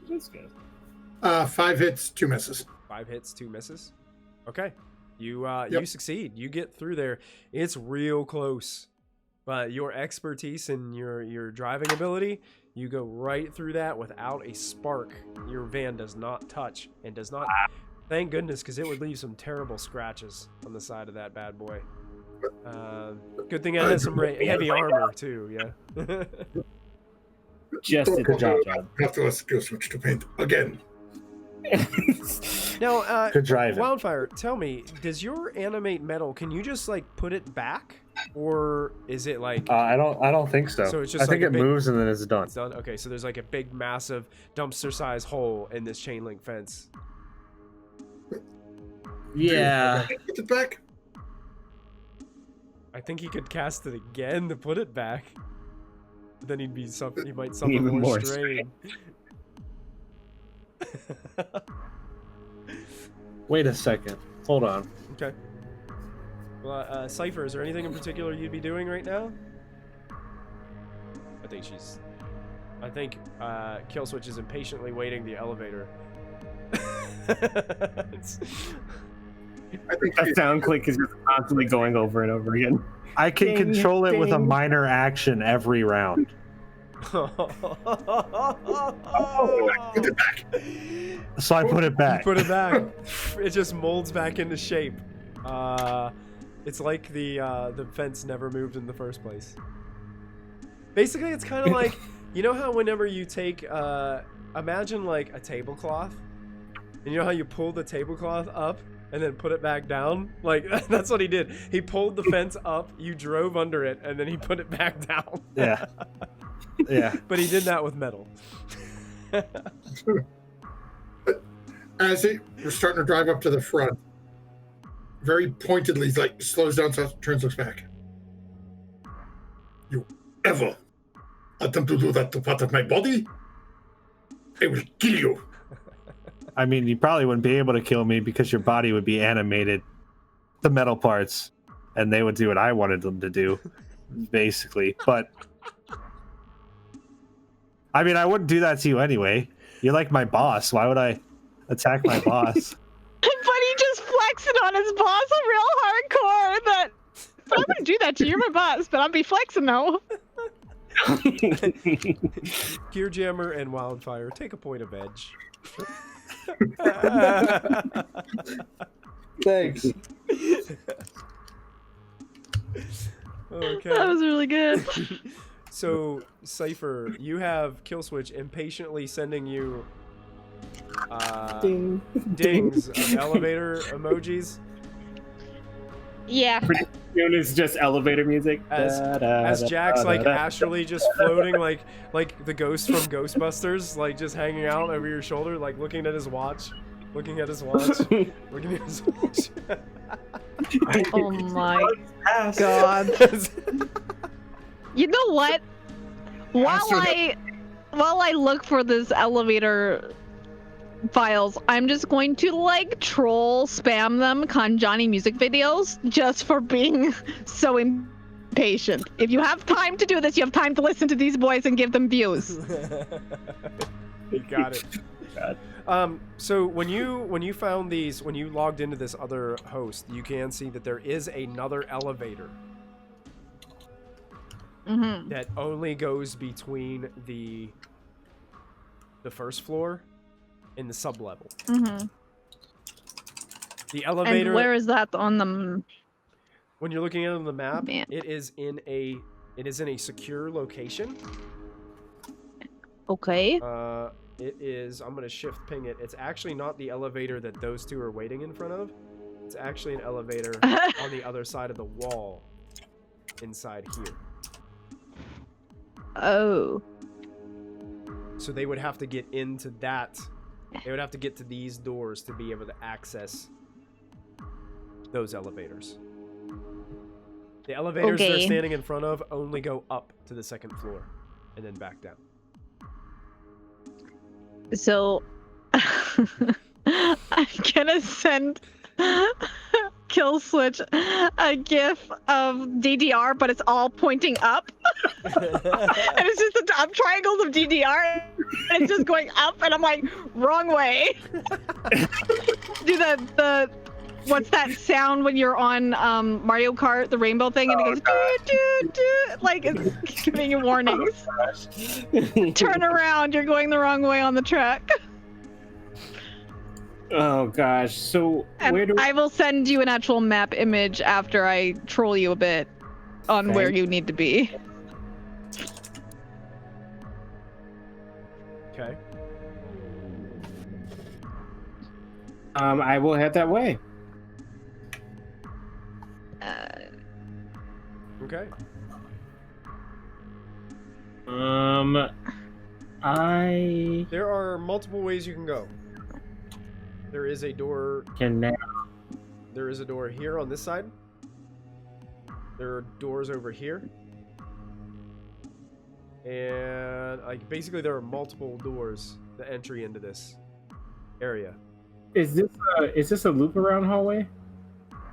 That's good. 5 hits, 2 misses. 5 hits, 2 misses. Okay, you Yep. you succeed. You get through there. It's real close, but your expertise and your driving ability, you go right through that without a spark. Your van does not touch and does not. Thank goodness, because it would leave some terrible scratches on the side of that bad boy. Good thing it has some heavy armor too. Yeah. Just a Don't job. I have to let skill switch to paint again. Now, Good driving. Wildfire, tell me, does your animate metal? Can you just like put it back, or is it like? I don't think so. So it's just I think like a it big- moves and then it's done. It's done. Okay, so there's like a big, massive dumpster-sized hole in this chain link fence. Yeah. Put it back. I think he could cast it again to put it back. But then he'd be something. He might suffer Even more more strain. Wait a second. Hold on. Okay. Well, Cypher, is there anything in particular you'd be doing right now? I think Killswitch is impatiently waiting the elevator. I think That sound click is just constantly going over and over again. I can Ding, control it with a ding. minor action every round. put it back. So I put it back. You put it back. It just molds back into shape. It's like the fence never moved in the first place. Basically, it's kind of like, you know how whenever you take, imagine like a tablecloth, and you know how you pull the tablecloth up and then put it back down? Like, that's what he did. He pulled the fence up, you drove under it, and then he put it back down. Yeah. Yeah. But he did that with metal. As we're starting to drive up to the front, very pointedly, he's like slows down, turns, looks back. You ever attempt to do that to part of my body? I will kill you. I mean, you probably wouldn't be able to kill me because your body would be animated, the metal parts, and they would do what I wanted them to do, basically. But I mean, I wouldn't do that to you anyway. You're like my boss. Why would I attack my boss? But he just flexing on his boss real hardcore. That I'm gonna do that to you. You're my boss, but I'll be flexing though. Gear Jammer and Wildfire, take a point of edge. Thanks. Okay. That was really good. So, Cypher, you have Killswitch impatiently sending you Ding. dings of elevator emojis Yeah. Pretty soon it's just elevator music. as Jack's like Da-da-da-da-da. astrally just floating like the ghost from Ghostbusters, like just hanging out over your shoulder, like looking at his watch. Looking at his watch. Oh my god. You know what? While I look for this elevator files, I'm just going to like troll spam them Kanjani music videos just for being so impatient. If you have time to do this, you have time to listen to these boys and give them views. You got it. God. So when you found these, when you logged into this other host, you can see that there is another elevator that only goes between the first floor and the sub-level. The elevator. And where is that on the? When you're looking at it on the map, Man. it is in a secure location. Okay. It is. I'm gonna shift ping it. It's actually not the elevator that those two are waiting in front of. It's actually an elevator on the other side of the wall, inside here. Oh. So they would have to get into that. They would have to get to these doors to be able to access those elevators. The elevators they're standing in front of only go up to the second floor and then back down. So I'm gonna send Killswitch a gif of DDR, but it's all pointing up. And it's just the top triangles of DDR, and it's just going up, and I'm like, wrong way. Do the what's that sound when you're on Mario Kart, the rainbow thing, and it goes doo, doo, doo, like it's giving you warnings. Turn around, you're going the wrong way on the track. Oh gosh. So And where do I will send you an actual map image after I troll you a bit on where you need to be. Okay. I will head that way. Okay. There are multiple ways you can go. There is a door. There is a door here on this side. There are doors over here. And like basically there are multiple doors, the entry into this area. Is this a loop around hallway?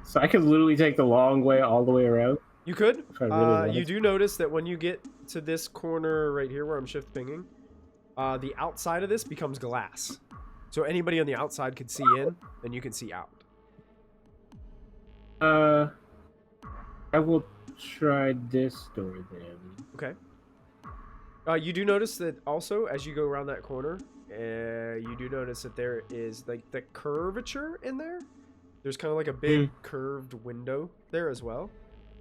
So I could literally take the long way all the way around. You could. If I really wanted You do notice that when you get to this corner right here where I'm shift pinging, the outside of this becomes glass. So anybody on the outside could see in, and you can see out. I will try this door then. Okay. You do notice that also as you go around that corner, you do notice that there is like the curvature in there. There's kind of like a big curved window there as well,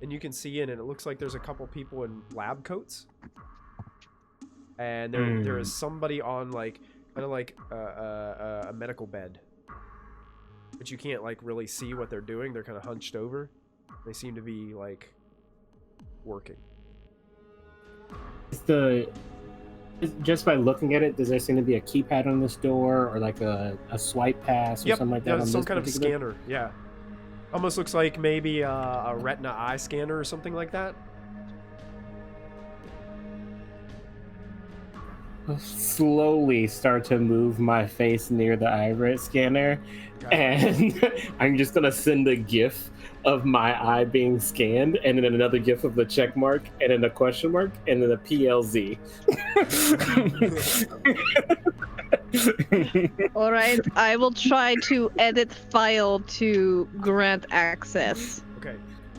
and you can see in, and it looks like there's a couple people in lab coats, and there is somebody on like kind of like a medical bed, but you can't like really see what they're doing. They're kind of hunched over. They seem to be like working. Just by looking at it, does there seem to be a keypad on this door, or like a swipe pass or something like that? Yeah, some kind of scanner. Yeah, almost looks like maybe a retina eye scanner or something like that. I'll slowly start to move my face near the iris scanner, and I'm just gonna send a GIF of my eye being scanned, and then another GIF of the check mark, and then a question mark, and then a PLZ. All right, I will try to edit file to grant access. Okay.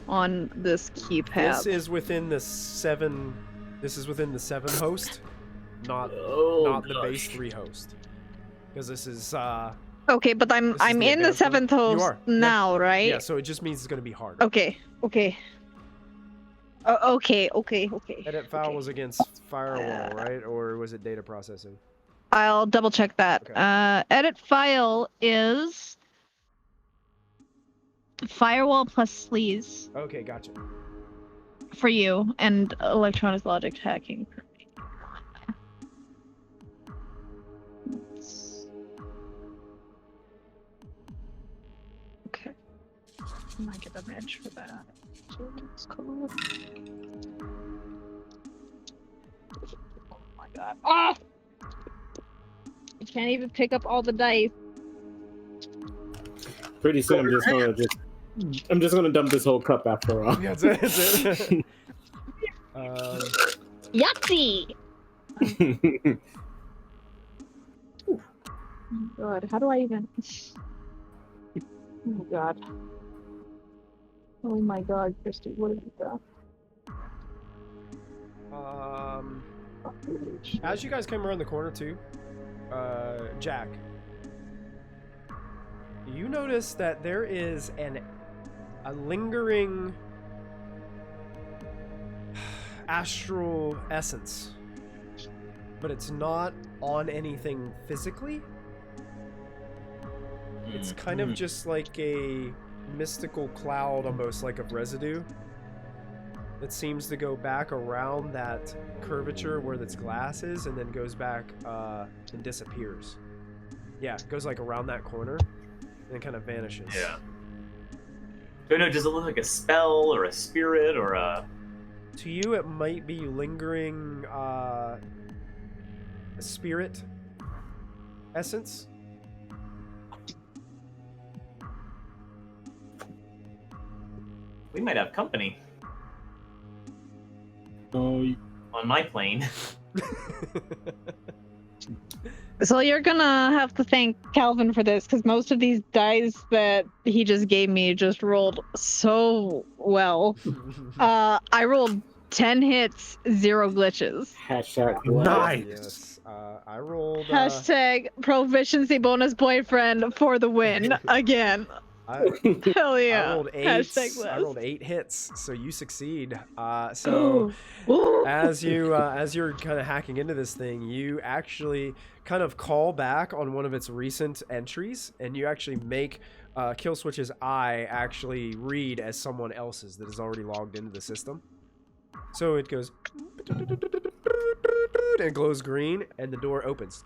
On this keypad. This is within the 7. This is within the 7 host, not the base 3 host, because this is. Okay, but I'm in the 7th host now, right? Yeah, so it just means it's going to be harder. Okay. Okay. Edit file okay. was against firewall, right? Or was it data processing? I'll double check that. Okay. Edit file is firewall plus sleaze Okay, gotcha. for you, and electronic logic hacking for me. Okay. I might get a match for that. So let's call it. Oh my god. Ah! I can't even pick up all the dice. Pretty soon, I'm just gonna dump this whole cup after all. Yeah, that's it. Yahtzee! Oh god, how do I even... Oh god. Oh my god, Christy, what is that? As you guys come around the corner too, Jack, you notice that there is a lingering astral essence, but it's not on anything physically. It's kind of just like a mystical cloud, almost like of residue that seems to go back around that curvature where its glass is, and then goes back and disappears. Yeah, it goes like around that corner and kind of vanishes. Yeah. Don't know, does it look like a spell or a spirit or a... To you, it might be lingering a spirit essence. We might have company Oh, on my plane. So you're gonna have to thank Calvin for this, because most of these dice that he just gave me just rolled so well. I rolled 10 hits, 0 glitches. hashtag Nice. Yes. I rolled. Hashtag proficiency bonus boyfriend for the win again. Hell yeah. I rolled 8. Hashtag I blessed. rolled 8 hits, so you succeed. So as you're kind of hacking into this thing, you actually kind of call back on one of its recent entries, and you actually make Killswitch's eye actually read as someone else's that is already logged into the system. So it goes and it glows green, and the door opens.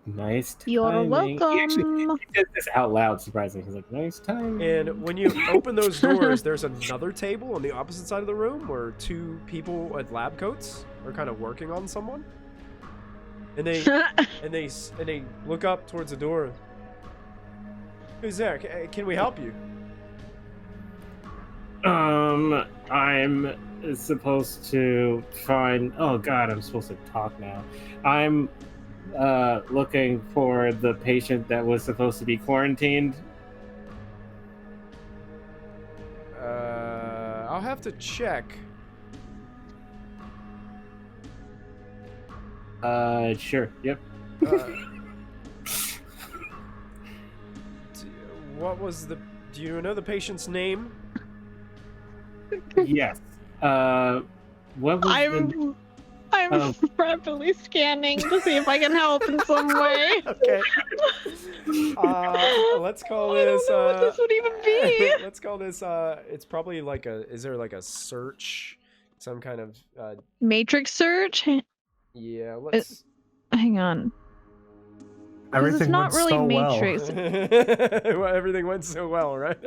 Nice timing. You're welcome. He did this out loud, surprisingly. He's like, nice timing. And when you open those doors, there's another table on the opposite side of the room where 2 people with lab coats are kind of working on someone. And they look up towards the door. Who's there? Can we help you? I'm supposed to find. Oh God, I'm supposed to talk now. I'm looking for the patient that was supposed to be quarantined. I'll have to check. Sure. Yep. What was the? Do you know the patient's name? Yes. What was I'm rapidly scanning to see if I can help in some way. Okay. Let's call I this. don't know what this would even be. Let's call this. It's probably like a. Is there like a search? Some kind of. Matrix search? Yeah. Let's. Hang on. Everything it's not went really so Matrix. Well, everything went so well, right?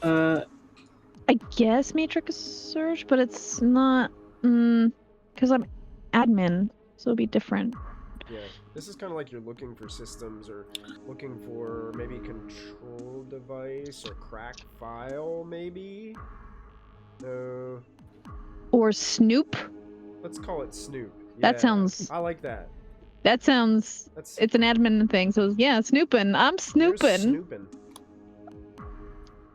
I guess Matrix search, but it's not. Because I'm admin, so it'll be different. Yeah, this is kind of like you're looking for systems or looking for maybe control device or crack file, maybe. No. Or Snoop. Let's call it Snoop. That Yeah, sounds. I like that. That sounds. That's. It's an admin thing, so yeah, snooping. I'm You're snooping. snooping.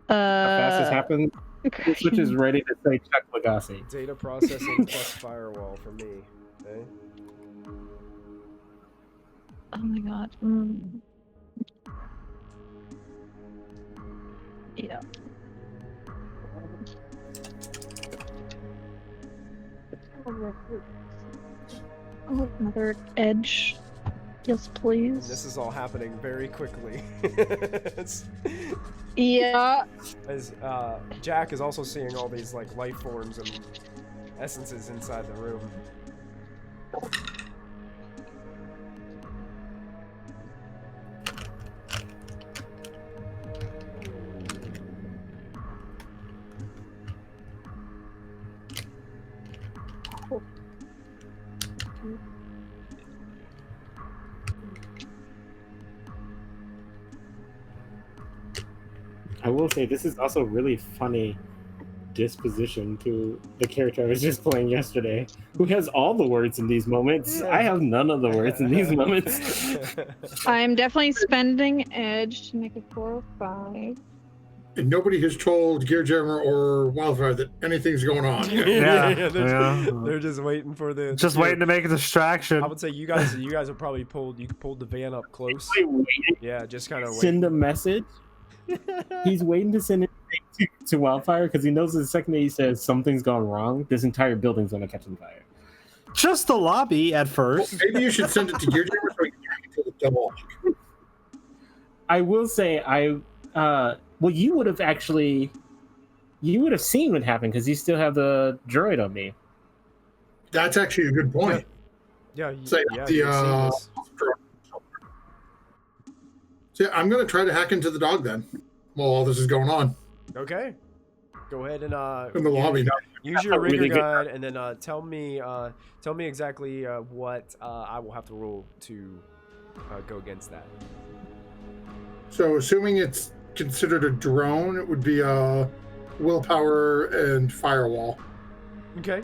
How fast this happened? Which is ready to say Chuck Lagasse. Data processing plus firewall for me. Okay. Oh my god. Yeah. Oh, another edge. Yes, please. And this is all happening very quickly. Yeah. As Jack is also seeing all these like life forms and essences inside the room. I will say this is also really funny disposition to the character I was just playing yesterday, who has all the words in these moments. I have none of the words in these moments. I'm definitely spending edge to make it 4 or 5. And nobody has told Gear Jammer or Wildfire that anything's going on. They're just waiting for the. Just waiting to make a distraction. I would say you guys have probably pulled the van up close. Yeah, just kind of send a message. He's waiting to send it to Wildfire because he knows the second that he says something's gone wrong, this entire building's gonna catch on fire. Just the lobby at first. Well, maybe you should send it to Gear Jammer so he can track it to the double. I will say well, you would have seen what happened because you still have the droid on me. That's actually a good point. Yeah, So yeah, I'm gonna try to hack into the dog then, while all this is going on. Okay. Go ahead and in the lobby. Use your rigger guide, and then tell me exactly what I will have to roll to go against that. So, assuming it's considered a drone, it would be a willpower and firewall. Okay.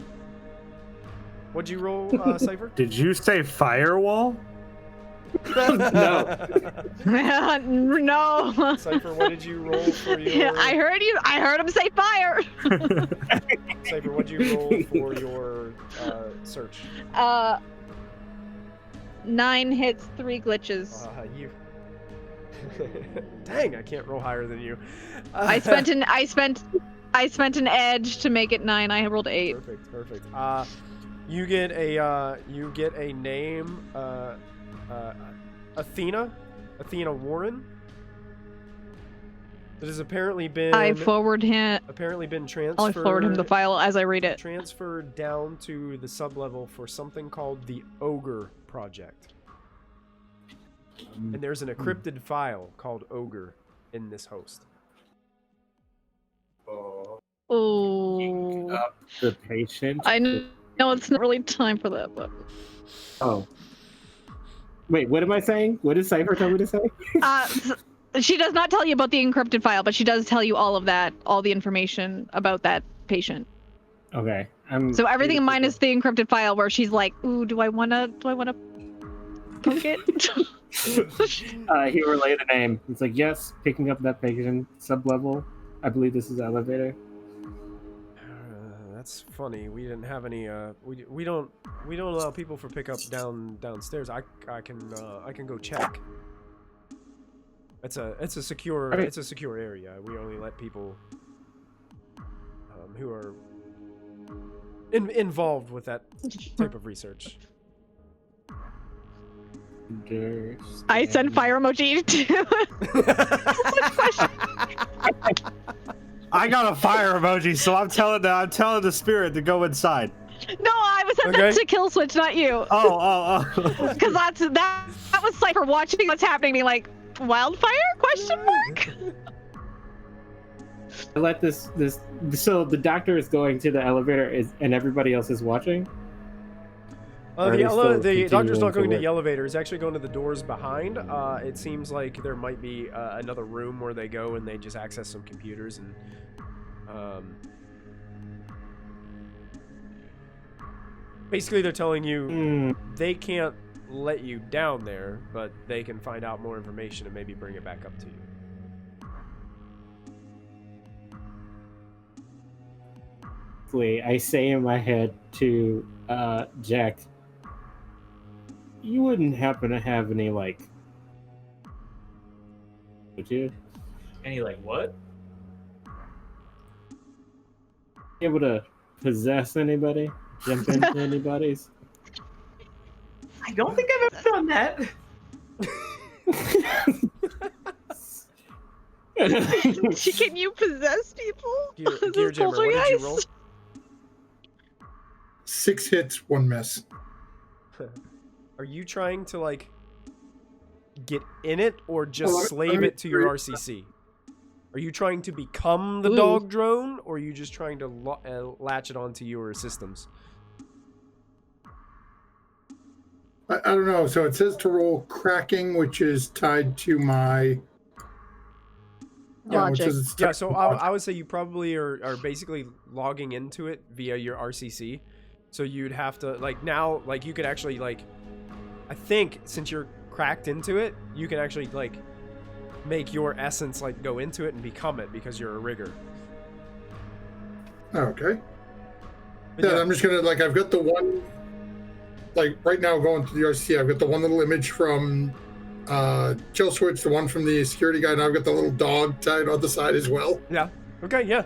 What'd you roll, Cypher? Did you say firewall? No. No. Cypher, what did you roll for your... Yeah, I heard him say fire. Cypher, what'd you roll for your search? 9 hits, 3 glitches. You... Dang, I can't roll higher than you. I spent an edge to make it 9. I rolled 8. Perfect. You get a name, Athena Warren. That has apparently been. I forward him. Apparently been transferred. I'll forward him the file as I read it. Transferred down to the sublevel for something called the Ogre Project. And there's an encrypted file called Ogre in this host. Oh. The patient. I know it's not really time for that, but. Oh. Wait, what am I saying? What did Cypher tell me to say? She does not tell you about the encrypted file, but she does tell you all of that, all the information about that patient. Okay. So everything minus the encrypted file, where she's like, "Ooh, do I wanna poke it?" He relayed the name. It's like, yes, picking up that patient sub-level. I believe this is the elevator. That's funny. We didn't have any. We don't allow people for pickup downstairs. I can go check. It's a secure area. We only let people who are involved with that type of research. I send fire emoji too. I got a fire emoji, so I'm telling the spirit to go inside. No, I was sent that to Kill Switch, not you. Oh. Because that was Cypher watching what's happening, being like, wildfire? Question mark. I let this. So the doctor is going to the elevator, and everybody else is watching. The doctor's not going to the elevator. He's actually going to the doors behind. It seems like there might be another room where they go and they just access some computers and. Basically, they're telling you they can't let you down there, but they can find out more information and maybe bring it back up to you. I say in my head to Jack, you wouldn't happen to have any, like... Would you? Any, like, what? Able to possess anybody? jump into anybody's? I don't think I've ever done that. Can you possess people? Gear Jammer, what did you roll? 6 hits, 1 miss. Are you trying to like get in it or just slave it to your RCC? Are you trying to become the dog drone, or are you just trying to latch it onto your systems? I don't know. So it says to roll cracking, which is tied to my Logic. Yeah, so I would say you probably are basically logging into it via your RCC. So you'd have to, like, now, like, you could actually, like, I think since you're cracked into it, you can actually, like, make your essence, like, go into it and become it because you're a rigger. Okay. But Yeah, I'm just gonna, like, I've got the one, like, right now going to the RCC, I've got the one little image from Kill Switch, the one from the security guy, and I've got the little dog tied on the side as well. Yeah. Okay, yeah.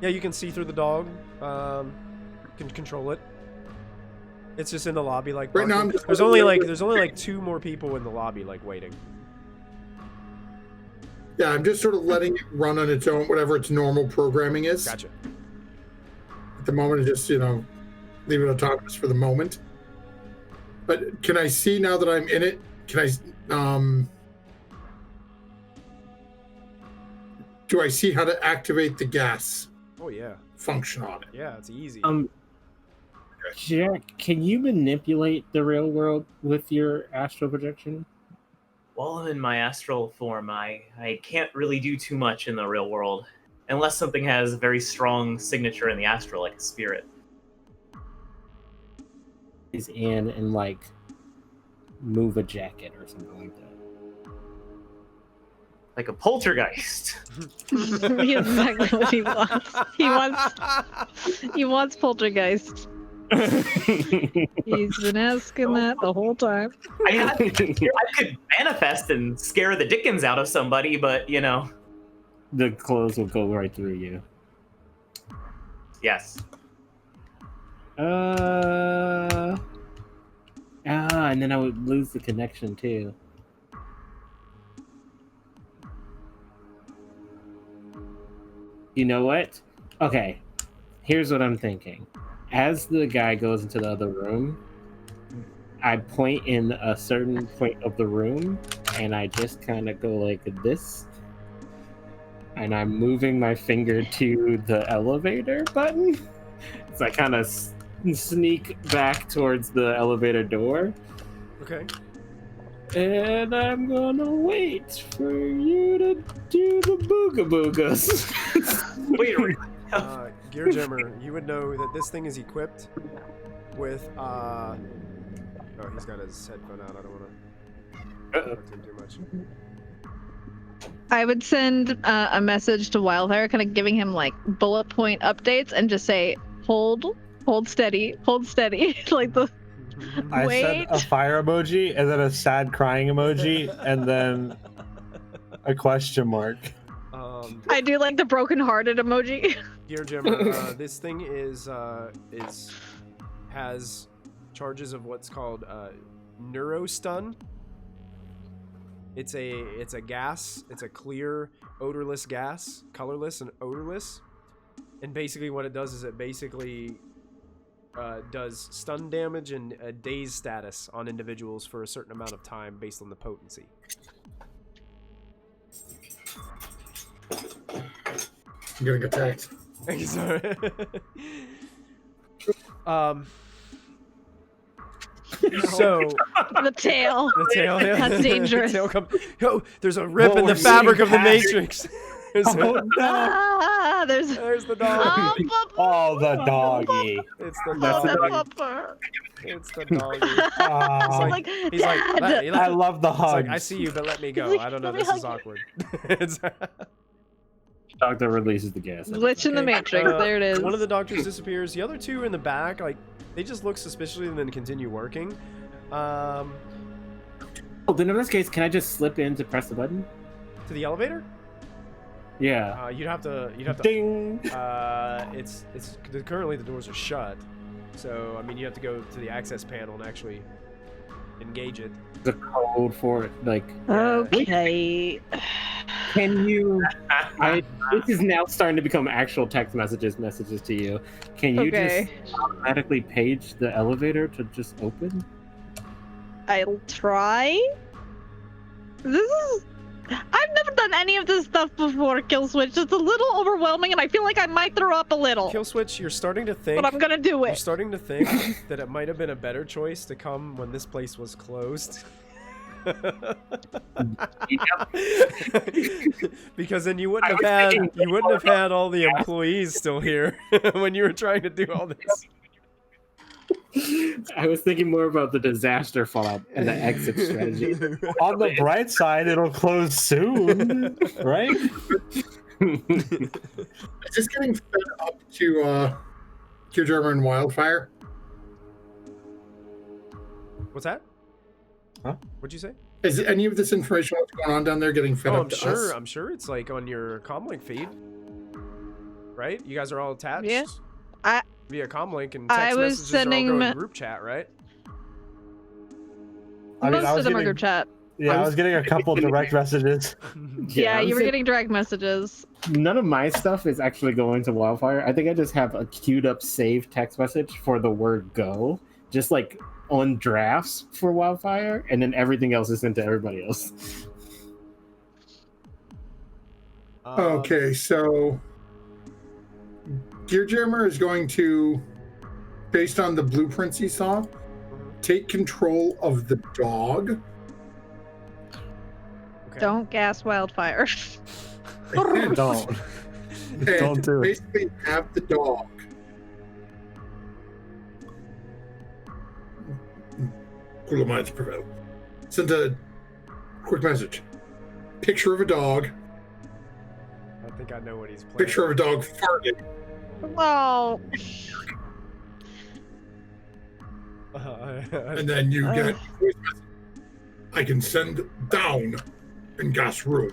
Yeah, you can see through the dog. Can control it. It's just in the lobby, like, right now. there's only like 2 more people in the lobby, like, waiting. Yeah, I'm just sort of letting it run on its own, whatever its normal programming is. Gotcha. At the moment, it's just, leave it autonomous for the moment. But can I see now that I'm in it? Can I, do I see how to activate the gas Oh yeah. function on it? Yeah, it's easy. Jack, can you manipulate the real world with your astral projection? While I'm in my astral form, I can't really do too much in the real world. Unless something has a very strong signature in the astral, like a spirit. Is in and, like, move a jacket or something like that. Like a poltergeist. He's exactly what he wants. He wants poltergeist. He's been asking that the whole time. I could manifest and scare the dickens out of somebody, but The clothes will go right through you. Yes. And then I would lose the connection too. You know what? Okay. Here's what I'm thinking. As the guy goes into the other room, I point in a certain point of the room, and I just kind of go like this. And I'm moving my finger to the elevator button. So I kind of sneak back towards the elevator door. Okay. And I'm gonna wait for you to do the booga boogas. Wait, Gear Jammer, you would know that this thing is equipped with oh, he's got his headphone out. I don't want to talk to him too much. I would send a message to Wildfire, kind of giving him like bullet point updates, and just say, hold steady, like the. I Wait. sent a fire emoji and then a sad crying emoji and then a question mark. I do like the broken-hearted emoji. Gear Jammer, this thing has charges of what's called neurostun. It's a gas. It's a clear, odorless gas, colorless and odorless. And basically, what it does is it basically does stun damage and daze status on individuals for a certain amount of time based on the potency. I'm getting attacked. Sorry. So The tail. yeah. That's dangerous. The tail oh, there's a rip in the fabric of the Matrix. There's the dog. Oh, the doggy. It's the That's the dog. doggy. It's the doggy. He's like, I love the It's hugs. like, I see you, but let me go. I don't know. This is awkward. It's- Dog that releases the gas. Glitch in the Matrix. There it is. One of the doctors disappears. The other 2 are in the back. Like, they just look suspiciously and then continue working. Oh, then in this case, can I just slip in to press the button? To the elevator? Yeah. You'd have to. Ding! It's currently the doors are shut. So, I mean, you have to go to the access panel and actually engage it. The code for it, like. Okay. Can you? This is now starting to become actual text messages to you. Can you just automatically page the elevator to just open? I'll try. I've never done any of this stuff before, Killswitch. It's a little overwhelming, and I feel like I might throw up a little. Killswitch, you're starting to think. But I'm gonna do it. You're starting to think that it might have been a better choice to come when this place was closed. Because then you wouldn't have had all the employees still here when you were trying to do all this. I was thinking more about the disaster fallout and the exit strategy. On the bright side, it'll close soon, right? Is this getting fed up to German and Wildfire? What's that? Huh? What'd you say? Is any of this information what's going on down there getting fed up to us? I'm sure it's like on your comlink feed, right? You guys are all attached. Yeah. Via comlink and text I was messages sending are all going group chat, right? Most of them are group chat. Yeah, I was getting a couple direct messages. Yeah, you were getting direct messages. None of my stuff is actually going to Wildfire. I think I just have a queued up saved text message for the word go, just like on drafts for Wildfire, and then everything else is sent to everybody else. Okay, so Gearjammer is going to, based on the blueprints he saw, take control of the dog. Okay. Don't gas Wildfire. Don't do it. Basically have the dog cooler minds prevail. Sent a quick message. Picture of a dog. I think I know what he's playing. Picture of a dog farting. Oh. And then you get a voice message. I can send down in gas room.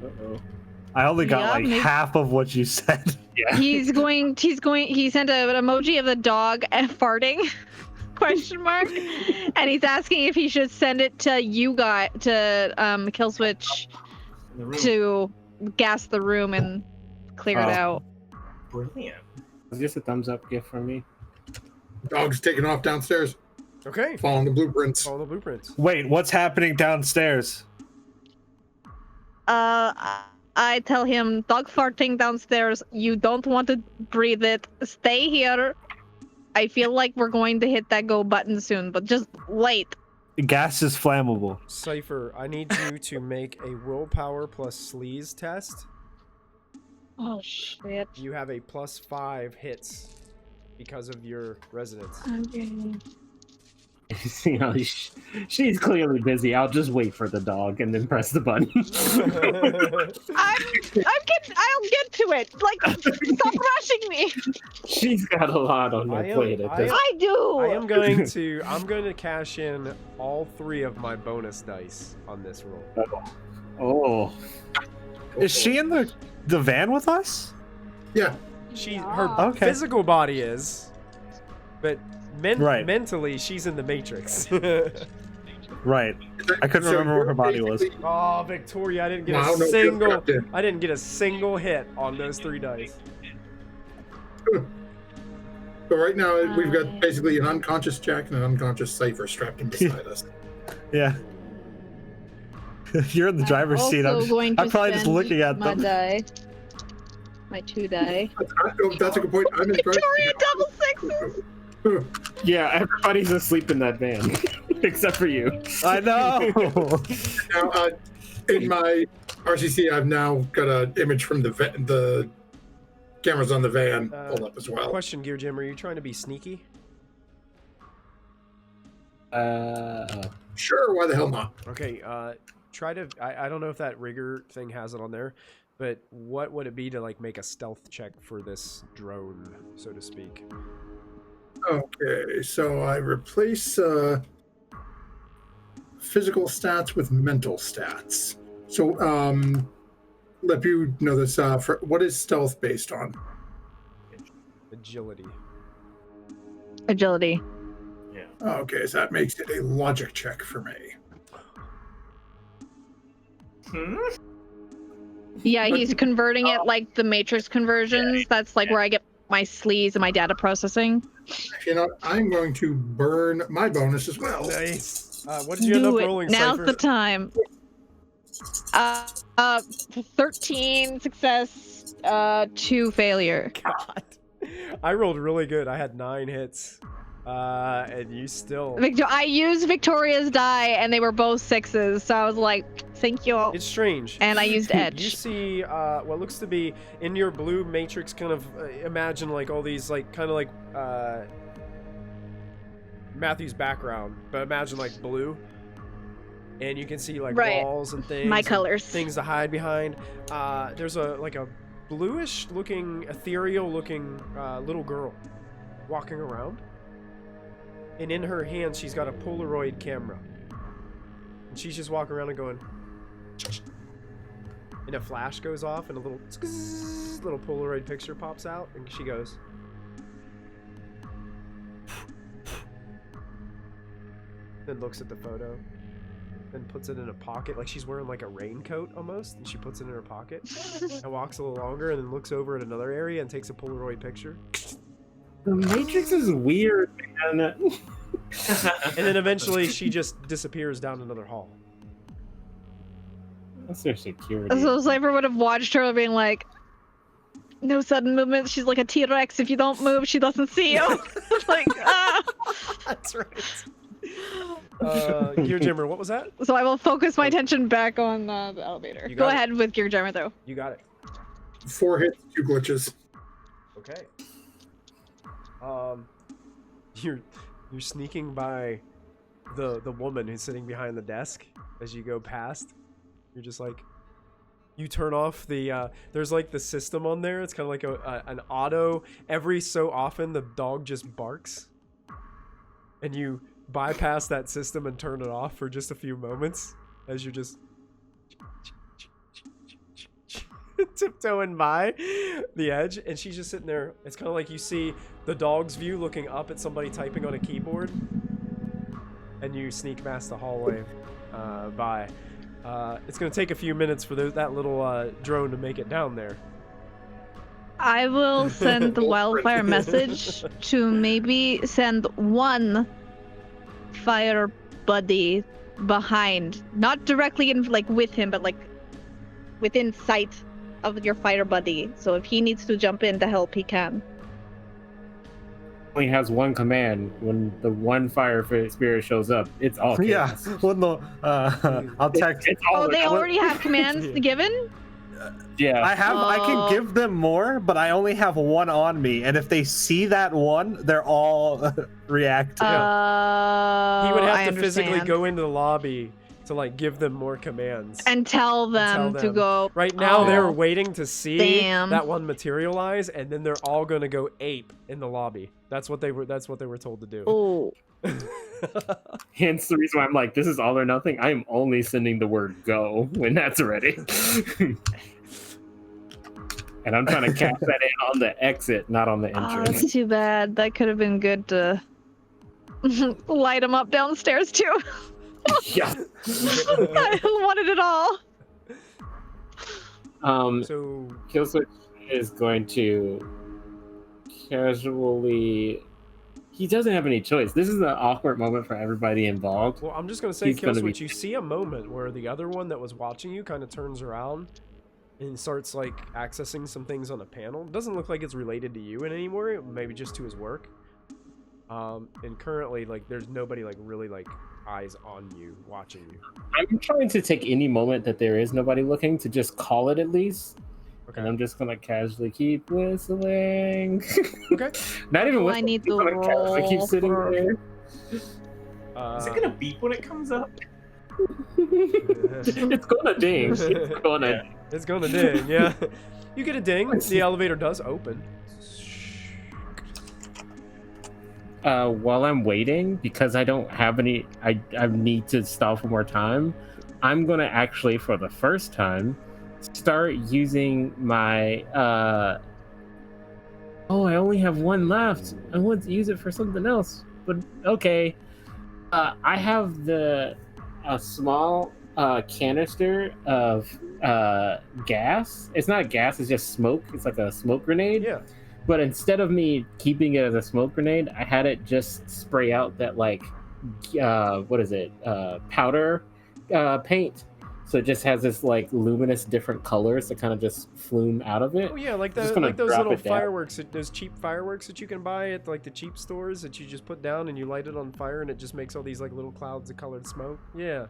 Uh-oh. I only got Yeah, like maybe- half of what you said. Yeah. He sent an emoji of the dog farting question mark, and he's asking if he should send it to you guys, to Killswitch, to gas the room and clear it out. Brilliant. It's just a thumbs up gift from me. Dog's taking off downstairs, Okay. following the blueprints. Follow the blueprints. Wait, what's happening downstairs? I tell him, dog farting downstairs, you don't want to breathe it, stay here. I feel like we're going to hit that go button soon, but just wait. Gas is flammable. Cypher, I need you to make a willpower plus sleaze test. Oh shit. You have a +5 hits because of your residence. Okay. You know, she's clearly busy. I'll just wait for the dog and then press the button. I'll get to it. Like, stop rushing me. She's got a lot on her plate at this. I do. I'm going to cash in all 3 of my bonus dice on this roll. Oh. Is she in the van with us? Yeah. Her Okay. physical body is, but Right. mentally she's in the Matrix. Right. I couldn't remember where her body was. Oh, Victoria, I didn't get Wow, a no, single. Captain. I didn't get a single hit on those 3 dice. But right now, we've got basically an unconscious Jack and an unconscious Cypher strapped in beside us. Yeah. You're in the driver's seat. I'm probably just looking at my them. die. My 2 die. That's a good point. I'm in the driver's Victoria, seat. double sixes. Yeah, everybody's asleep in that van, except for you. I know. Now, in my RCC, I've now got an image from the cameras on the van pulled up as well. Question, Gear Jim, are you trying to be sneaky? Sure, why the hell not? Okay, try to. I don't know if that rigger thing has it on there, but what would it be to like make a stealth check for this drone, so to speak? Okay, so I replace physical stats with mental stats. So let you know this. What is stealth based on? Agility. Agility. Yeah. Okay, so that makes it a logic check for me. Yeah, he's converting it like the Matrix conversions. That's like where I get my sleeves and my data processing. You know, I'm going to burn my bonus as well. Nice. What did you end up rolling, Now's Cypher? the time. 13 success, 2 failure. God. I rolled really good. I had 9 hits. And you still... I used Victoria's die, and they were both 6s, so I was like, thank you. It's strange. And I used edge. You see what looks to be in your blue matrix kind of imagine like all these like kind of like Matthew's background, but imagine like blue. And you can see like walls and things. My colors. Things to hide behind. There's a bluish looking, ethereal looking little girl walking around. And in her hand, she's got a Polaroid camera. And she's just walking around and going... And a flash goes off, and a little Polaroid picture pops out, and she goes... Then looks at the photo. Then puts it in a pocket, like she's wearing like a raincoat almost, and she puts it in her pocket. And walks a little longer, and then looks over at another area and takes a Polaroid picture. The Matrix is weird, man. And then eventually she just disappears down another hall. That's their security. So Cypher would have watched her being like, no sudden movement. She's like a T-Rex. If you don't move, she doesn't see you. Like, ah. That's right. Gear Jammer, what was that? So I will focus my attention back on the elevator. Go ahead with Gear Jammer, though. You got it. 4 hits, 2 glitches. Okay. You're sneaking by the woman who's sitting behind the desk as you go past. You're just like, you turn off the there's like the system on there. It's kind of like an auto. Every so often the dog just barks, and you bypass that system and turn it off for just a few moments as you're just tiptoeing by the edge, and she's just sitting there. It's kind of like you see the dog's view looking up at somebody typing on a keyboard, and you sneak past the hallway by. It's going to take a few minutes for that little drone to make it down there. I will send the wildfire message to maybe send one fire buddy behind, not directly in like with him, but like within sight of your fire buddy. So if he needs to jump in to help, he can. Only has one command. When the one fire spirit shows up, it's all chaos. Yeah. Well, no, I'll text. They already have commands given? Yeah. I can give them more, but I only have one on me, and if they see that one, they're all reactive. He would have to physically go into the lobby to like give them more commands and tell them to go. Right now they're waiting to see that one materialize, and then they're all going to go ape in the lobby. That's what they were told to do. Oh. Hence the reason why I'm like, this is all or nothing. I am only sending the word go when that's ready. And I'm trying to catch that in on the exit, not on the entrance. Oh, that's too bad. That could have been good to light them up downstairs too. Yeah. I wanted it all. So Killswitch is going to casually. He doesn't have any choice. This is an awkward moment for everybody involved. Well, I'm just gonna say, Killswitch, you see a moment where the other one that was watching you kind of turns around and starts like accessing some things on a panel. It doesn't look like it's related to you in any way, maybe just to his work. And currently, like, there's nobody like really like eyes on you, watching you. I'm trying to take any moment that there is nobody looking to just call it at least. Okay. And I'm just gonna casually keep whistling. Okay. Not even whistling. I need the roll. Keep sitting there. Is it gonna beep when it comes up? It's gonna ding. It's gonna ding. Yeah. You get a ding. The elevator does open. While I'm waiting, because I don't have any, I need to stall for more time. I'm gonna actually, for the first time, start using my oh, I only have one left. I want to use it for something else. But okay. I have a small canister of gas. It's not gas, it's just smoke. It's like a smoke grenade. Yeah. But instead of me keeping it as a smoke grenade, I had it just spray out that like what is it? Powder paint. So it just has this like luminous different colors that kind of just flume out of it. Oh yeah, like Just those gonna little drop it down. fireworks, those cheap fireworks that you can buy at like the cheap stores that you just put down and you light it on fire and it just makes all these like little clouds of colored smoke. Yeah.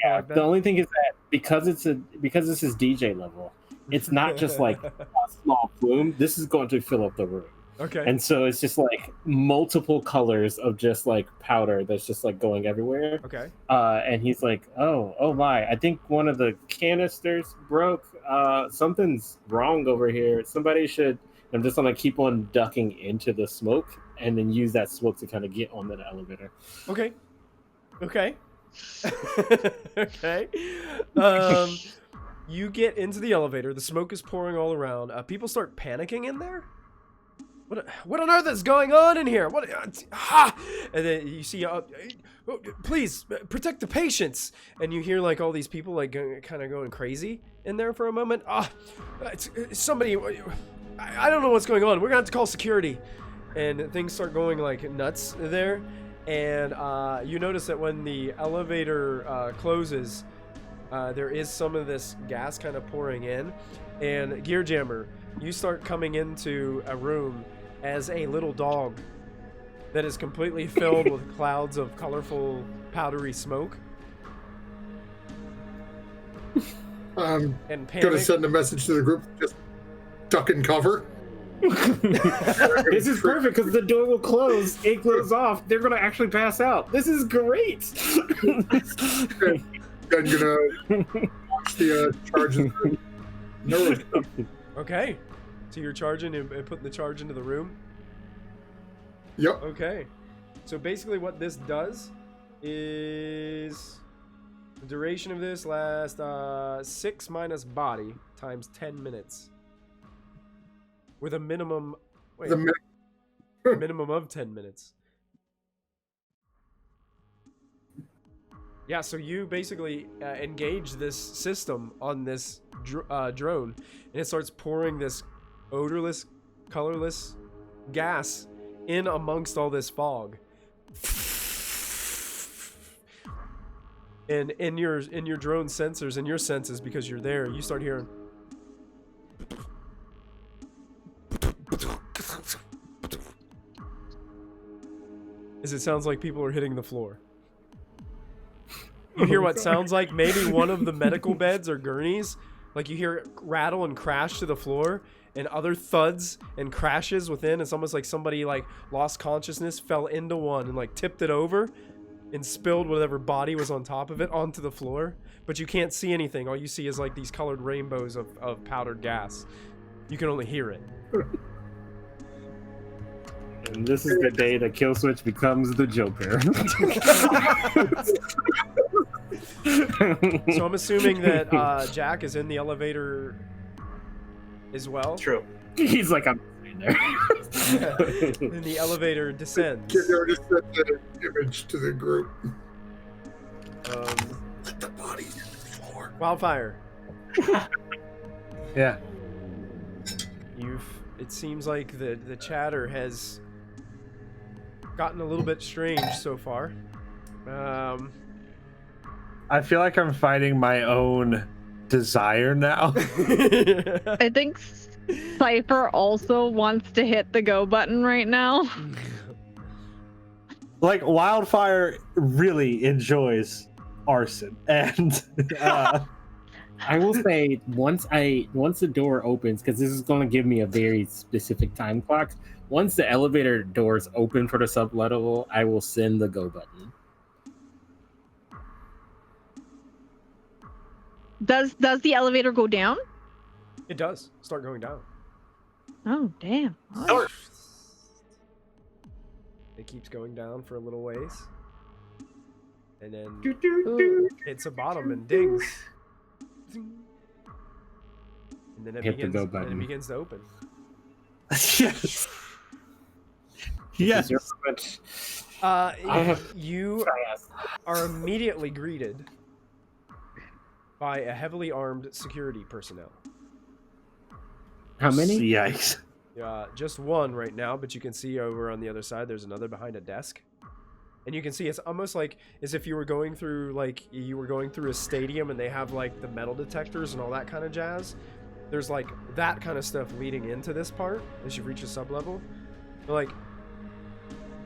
Yeah. Like that. The only thing is that because this is DJ level, it's not just like a small plume. This is going to fill up the room. Okay. And so it's just like multiple colors of just like powder that's just like going everywhere. Okay. And he's like, oh my, I think one of the canisters broke. Something's wrong over here. Somebody should. I'm just gonna keep on ducking into the smoke and then use that smoke to kind of get onto the elevator. Okay. Okay. Okay. You get into the elevator. The smoke is pouring all around. People start panicking in there. What on earth is going on in here? What? And then you see, please protect the patients. And you hear like all these people like kind of going crazy in there for a moment. It's somebody. I don't know what's going on. We're gonna have to call security. And things start going like nuts there. And you notice that when the elevator closes, there is some of this gas kind of pouring in. And Gear Jammer, you start coming into a room as a little dog that is completely filled with clouds of colorful, powdery smoke. And panic. Gonna send a message to the group. Just duck and cover. This is perfect because the door will close. It closes off. They're gonna actually pass out. This is great. I'm gonna watch the charges. No. Okay. So you're charging and putting the charge into the room? Yep. Okay. So basically what this does is the duration of this lasts 6 minus body times 10 minutes. With a minimum minimum of 10 minutes. Yeah, so you basically engage this system on this drone, and it starts pouring this odorless, colorless gas in amongst all this fog. And in your drone sensors and your senses, because you're there, you start hearing. As it sounds like people are hitting the floor. You hear what sounds like maybe one of the medical beds or gurneys. Like you hear it rattle and crash to the floor, and other thuds and crashes within. It's almost like somebody like lost consciousness, fell into one, and like tipped it over, and spilled whatever body was on top of it onto the floor. But you can't see anything. All you see is like these colored rainbows of powdered gas. You can only hear it. And this is the day that Killswitch becomes the Joker. So I'm assuming that Jack is in the elevator as well. True. He's like, I'm in there. And the elevator descends. Kid already sent the image to the group. Let the bodies on the floor. Wildfire. Yeah. It seems like the chatter has gotten a little bit strange so far. I feel like I'm fighting my own desire now. I think Cypher also wants to hit the go button right now. Like Wildfire really enjoys arson, and I will say once the door opens, because this is going to give me a very specific time clock. Once the elevator doors open for the sublevel, I will send the go button. Does the elevator go down? It does start going down. Oh damn! Start. It keeps going down for a little ways, and then Ooh. hits a bottom and dings. then it Hit the begins. go And button. it begins to open. Yes. Yes. You are immediately greeted by a heavily armed security personnel. How many? Yikes. Just one right now, but you can see over on the other side there's another behind a desk. And you can see it's almost like as if you were going through a stadium and they have like the metal detectors and all that kind of jazz. There's like that kind of stuff leading into this part as you reach a sub-level. They're like,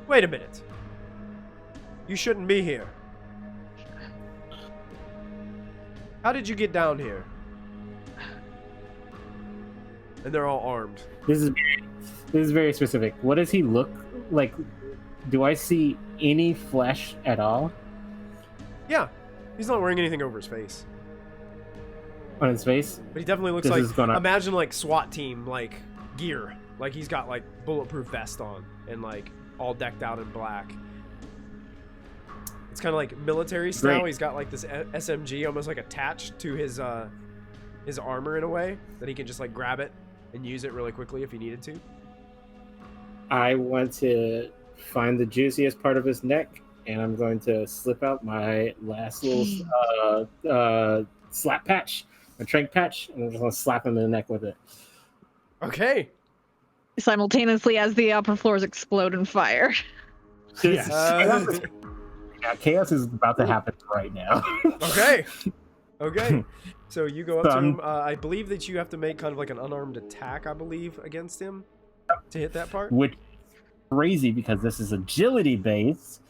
wait a minute. You shouldn't be here. How did you get down here? And they're all armed. This is very specific. What does he look like? Do I see any flesh at all Yeah, he's not wearing anything over his face. on his face? But he definitely looks imagine like SWAT team like gear. Like he's got like bulletproof vest on and like all decked out in black. It's kind of like military style. Great. He's got like this SMG almost like attached to his armor in a way that he can just like grab it and use it really quickly if he needed to. I want to find the juiciest part of his neck, and I'm going to slip out my last little slap patch, a trank patch, and I'm just going to slap him in the neck with it. Okay. Simultaneously as the upper floors explode in fire. Yes. Chaos is about to happen right now. Okay. So you go up to him. I believe that you have to make kind of like an unarmed attack, I believe, against him to hit that part. Which is crazy because this is agility based.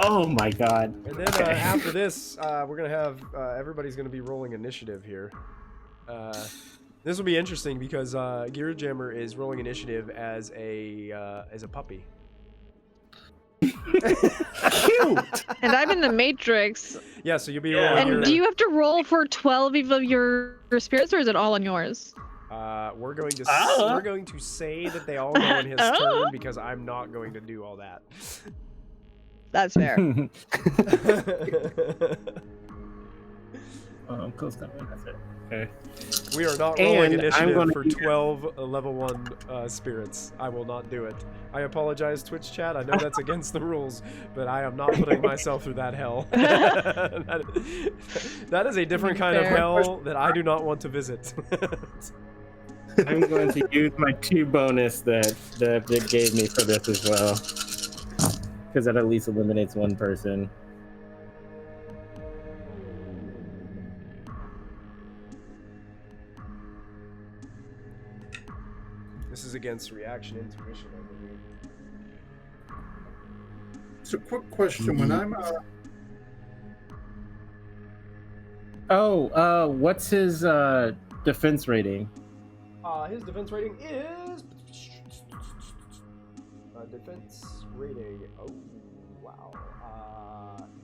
Oh my god. And then after this, we're going to have everybody's going to be rolling initiative here. This will be interesting because Gear Jammer is rolling initiative as a puppy. Cute. And I'm in the Matrix. Yeah, so you'll be rolling. And do you have to roll for 12 of your spirits, or is it all on yours? We're going to say that they all go in his turn because I'm not going to do all that. That's fair. Close that one. That's it. Okay. We are not rolling And initiative for 12 level 1 spirits. I will not do it. I apologize, Twitch chat. I know that's against the rules, but I am not putting myself through that hell. That is a different kind of hell that I do not want to visit. I'm going to use my 2 bonus that it gave me for this as well, because that at least eliminates one person. This is against reaction intuition, I believe. So, quick question: when I'm what's his defense rating? His defense rating is defense rating. Oh wow.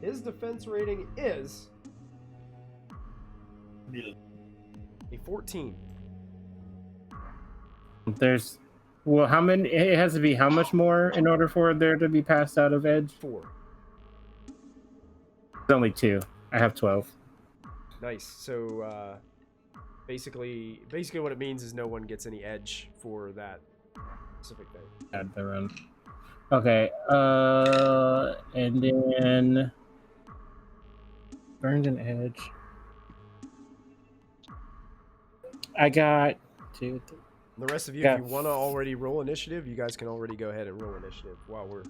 His defense rating is a 14. How many? It has to be how much more in order for there to be passed out of edge? 4. It's only 2. I have 12. Nice. So basically what it means is no one gets any edge for that specific thing. Add the run. Okay. And then burned an edge. I got 2, 3. The rest of you, if you want to already roll initiative, you guys can already go ahead and roll initiative while we're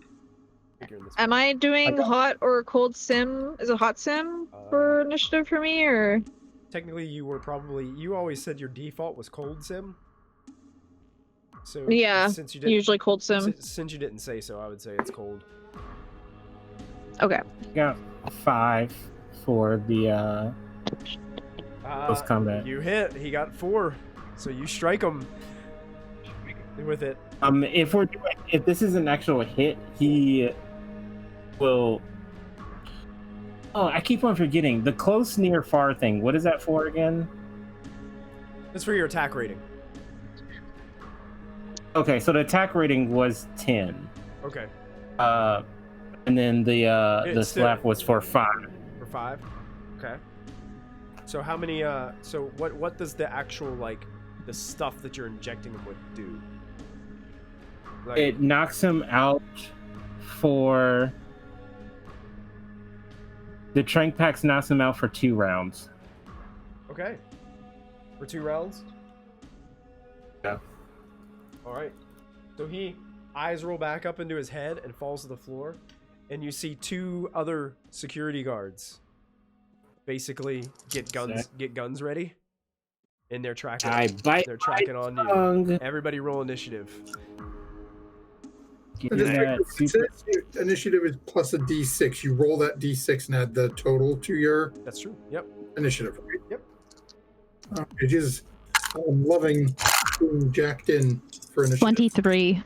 figuring this out. Am I doing hot or cold sim? Is it hot sim for initiative for me, or? Technically, you always said your default was cold sim. So yeah, since you didn't, usually cold sim. Since you didn't say so, I would say it's cold. Okay. Got 5 for the close combat. You hit. He got 4, so you strike him with it. If this is an actual hit, he will. Oh, I keep on forgetting the close, near, far thing. What is that for again? That's for your attack rating. Okay, so the attack rating was 10. Okay. And then the slap was for 5. For 5. Okay. So how many? So what does the actual like the stuff that you're injecting them with do? Like, It knocks him out for the trank packs. Knocks him out for 2 rounds. Okay. For 2 rounds. Yeah. All right. So he eyes roll back up into his head and falls to the floor, and you see 2 other security guards basically get guns ready, and they're tracking. They're tracking on you. Tongue. Everybody roll initiative. Give And me just that it super- says initiative is plus a d6. You roll that d6 and add the total to your That's true. Yep. initiative. Right? Yep. Okay, Jesus. I'm loving being jacked in for initiative. 23.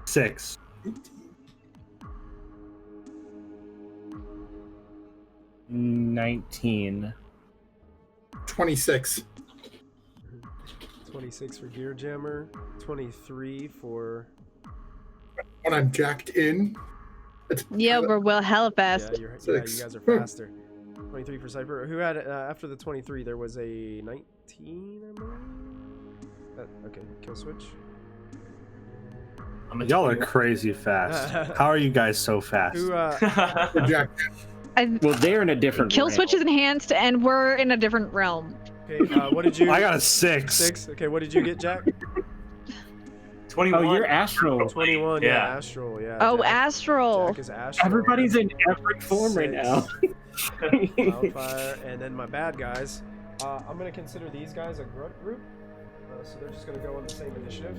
Six. 19. 26. 26 for Gear Jammer. 23 for. When I'm jacked in, it's Yeah, we're well hella fast. Yeah, you 6. guys are faster. 23 for Cypher. Who had after the 23? There was a 19, I believe. Okay, kill switch. Y'all are crazy fast. How are you guys so fast? Who? We're jacked in. Well, they're in a different Kill realm. switch is enhanced, and we're in a different realm. Okay. What did you? I got a 6. 6. Okay. What did you get, Jack? 21. Oh, you're astral. 21. Yeah. Yeah. Astral. Yeah. Oh, Jack, astral. Jack is astral. Everybody's in every form right 6. now. Wildfire, and then my bad guys. I'm gonna consider these guys a grunt group, so they're just gonna go on the same initiative.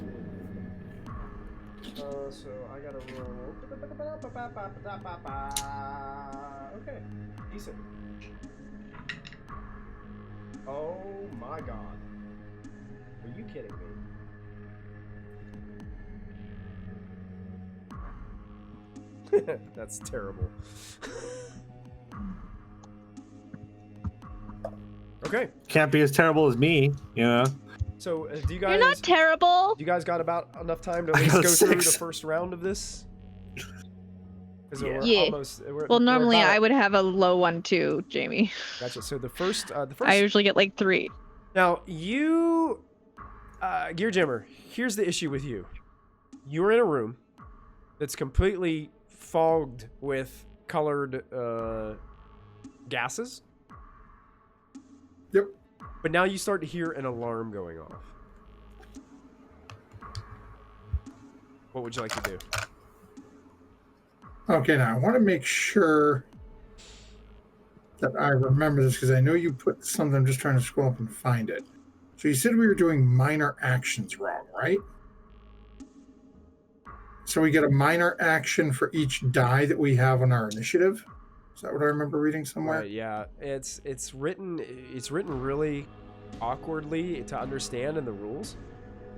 So I gotta roll. Okay, decent. Oh my god, are you kidding me? That's terrible. Okay. Can't be as terrible as me, you know? So, do you guys? You're not terrible. You guys got about enough time to at I least got go a through the 6. first round of this? 'Cause we're Yeah. almost- we're Well, normally about- I would have a low one too, Jamie. Gotcha. So the first. I usually get like 3. Now you, Gear Jammer. Here's the issue with you. You're in a room that's completely fogged with colored gases. Yep. But now you start to hear an alarm going off. What would you like to do? Okay, now I want to make sure that I remember this because I know you put something. I'm just trying to scroll up and find it. So you said we were doing minor actions wrong, right? So we get a minor action for each die that we have on our initiative. Is that what I remember reading somewhere? Yeah, it's written really awkwardly to understand in the rules.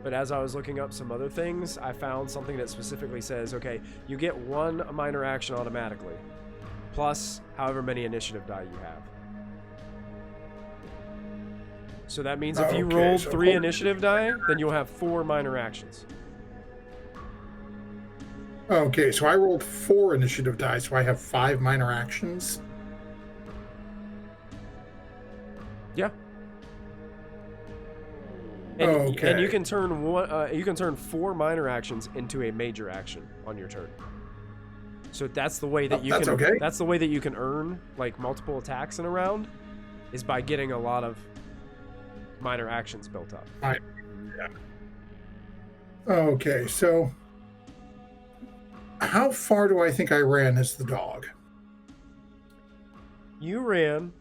But as I was looking up some other things, I found something that specifically says, okay, you get 1 minor action automatically, plus however many initiative die you have. So that means if you Okay, rolled so 3 initiative die, then you'll have 4 minor actions. Okay, so I rolled 4 initiative die, so I have 5 minor actions. Yeah. And, Okay. and you can turn you can turn 4 minor actions into a major action on your turn. So that's the way that you that's can. okay. That's the way that you can earn like multiple attacks in a round, is by getting a lot of minor actions built up. Okay, so how far do I think I ran as the dog? You ran.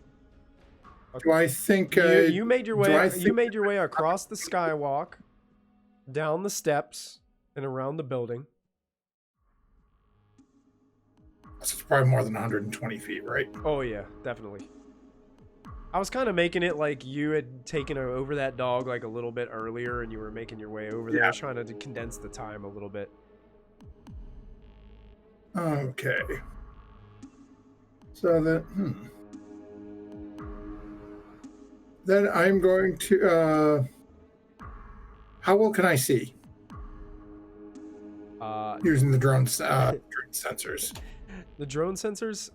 Do I think You made your do I way. think- You made your way across the skywalk, down the steps, and around the building. It's probably more than 120 feet, right? Oh yeah, definitely. I was kind of making it like you had taken over that dog like a little bit earlier, and you were making your way over there, Yeah. trying to condense the time a little bit. Okay. So then I'm going to how well can I see Uh, using the drone sensors? The drone sensors,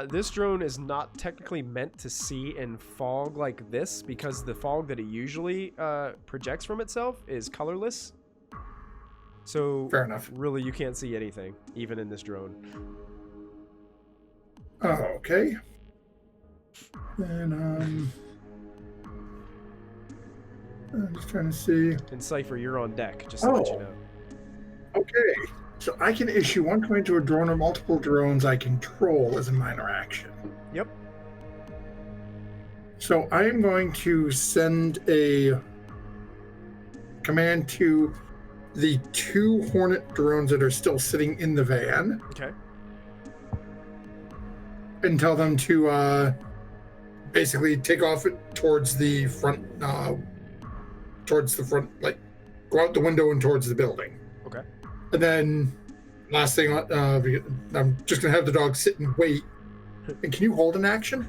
this drone is not technically meant to see in fog like this because the fog that it usually projects from itself is colorless. So Fair enough. really you can't see anything, even in this drone. Oh, okay. Then, I'm just trying to see. And Cypher, you're on deck, just to let you know. Okay. So I can issue one command to a drone or multiple drones I control as a minor action. Yep. So I am going to send a command to the 2 Hornet drones that are still sitting in the van Okay. and tell them to basically take off towards the front, like go out the window and towards the building. Okay. And then last thing, I'm just going to have the dog sit and wait. And can you hold an action?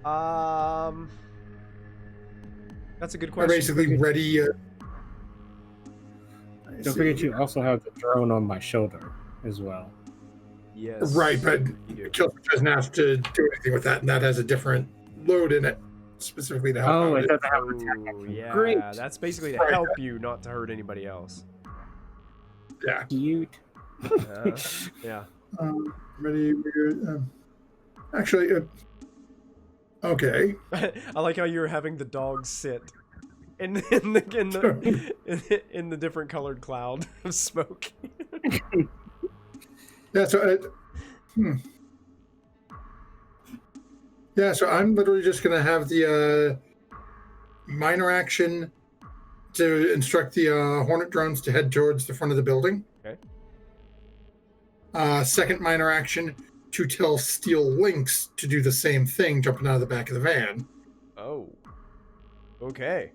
That's a good I'm question. basically ready. Don't forget you also have the drone on my shoulder as well. Yes. Right, but you do. Killswitch doesn't have to do anything with that, and that has a different load in it, specifically to help Oh, out it doesn't have attack Oh, action. yeah. Great. That's basically to Right. help you, not to hurt anybody else. Yeah. Cute. Yeah. Ready? Actually, okay. I like how you're having the dog sit in the different colored cloud of smoke. Yeah. So, yeah. So I'm literally just gonna have the minor action to instruct the Hornet drones to head towards the front of the building. Okay. Second minor action to tell Steel Lynx to do the same thing, jumping out of the back of the van. Oh. Okay.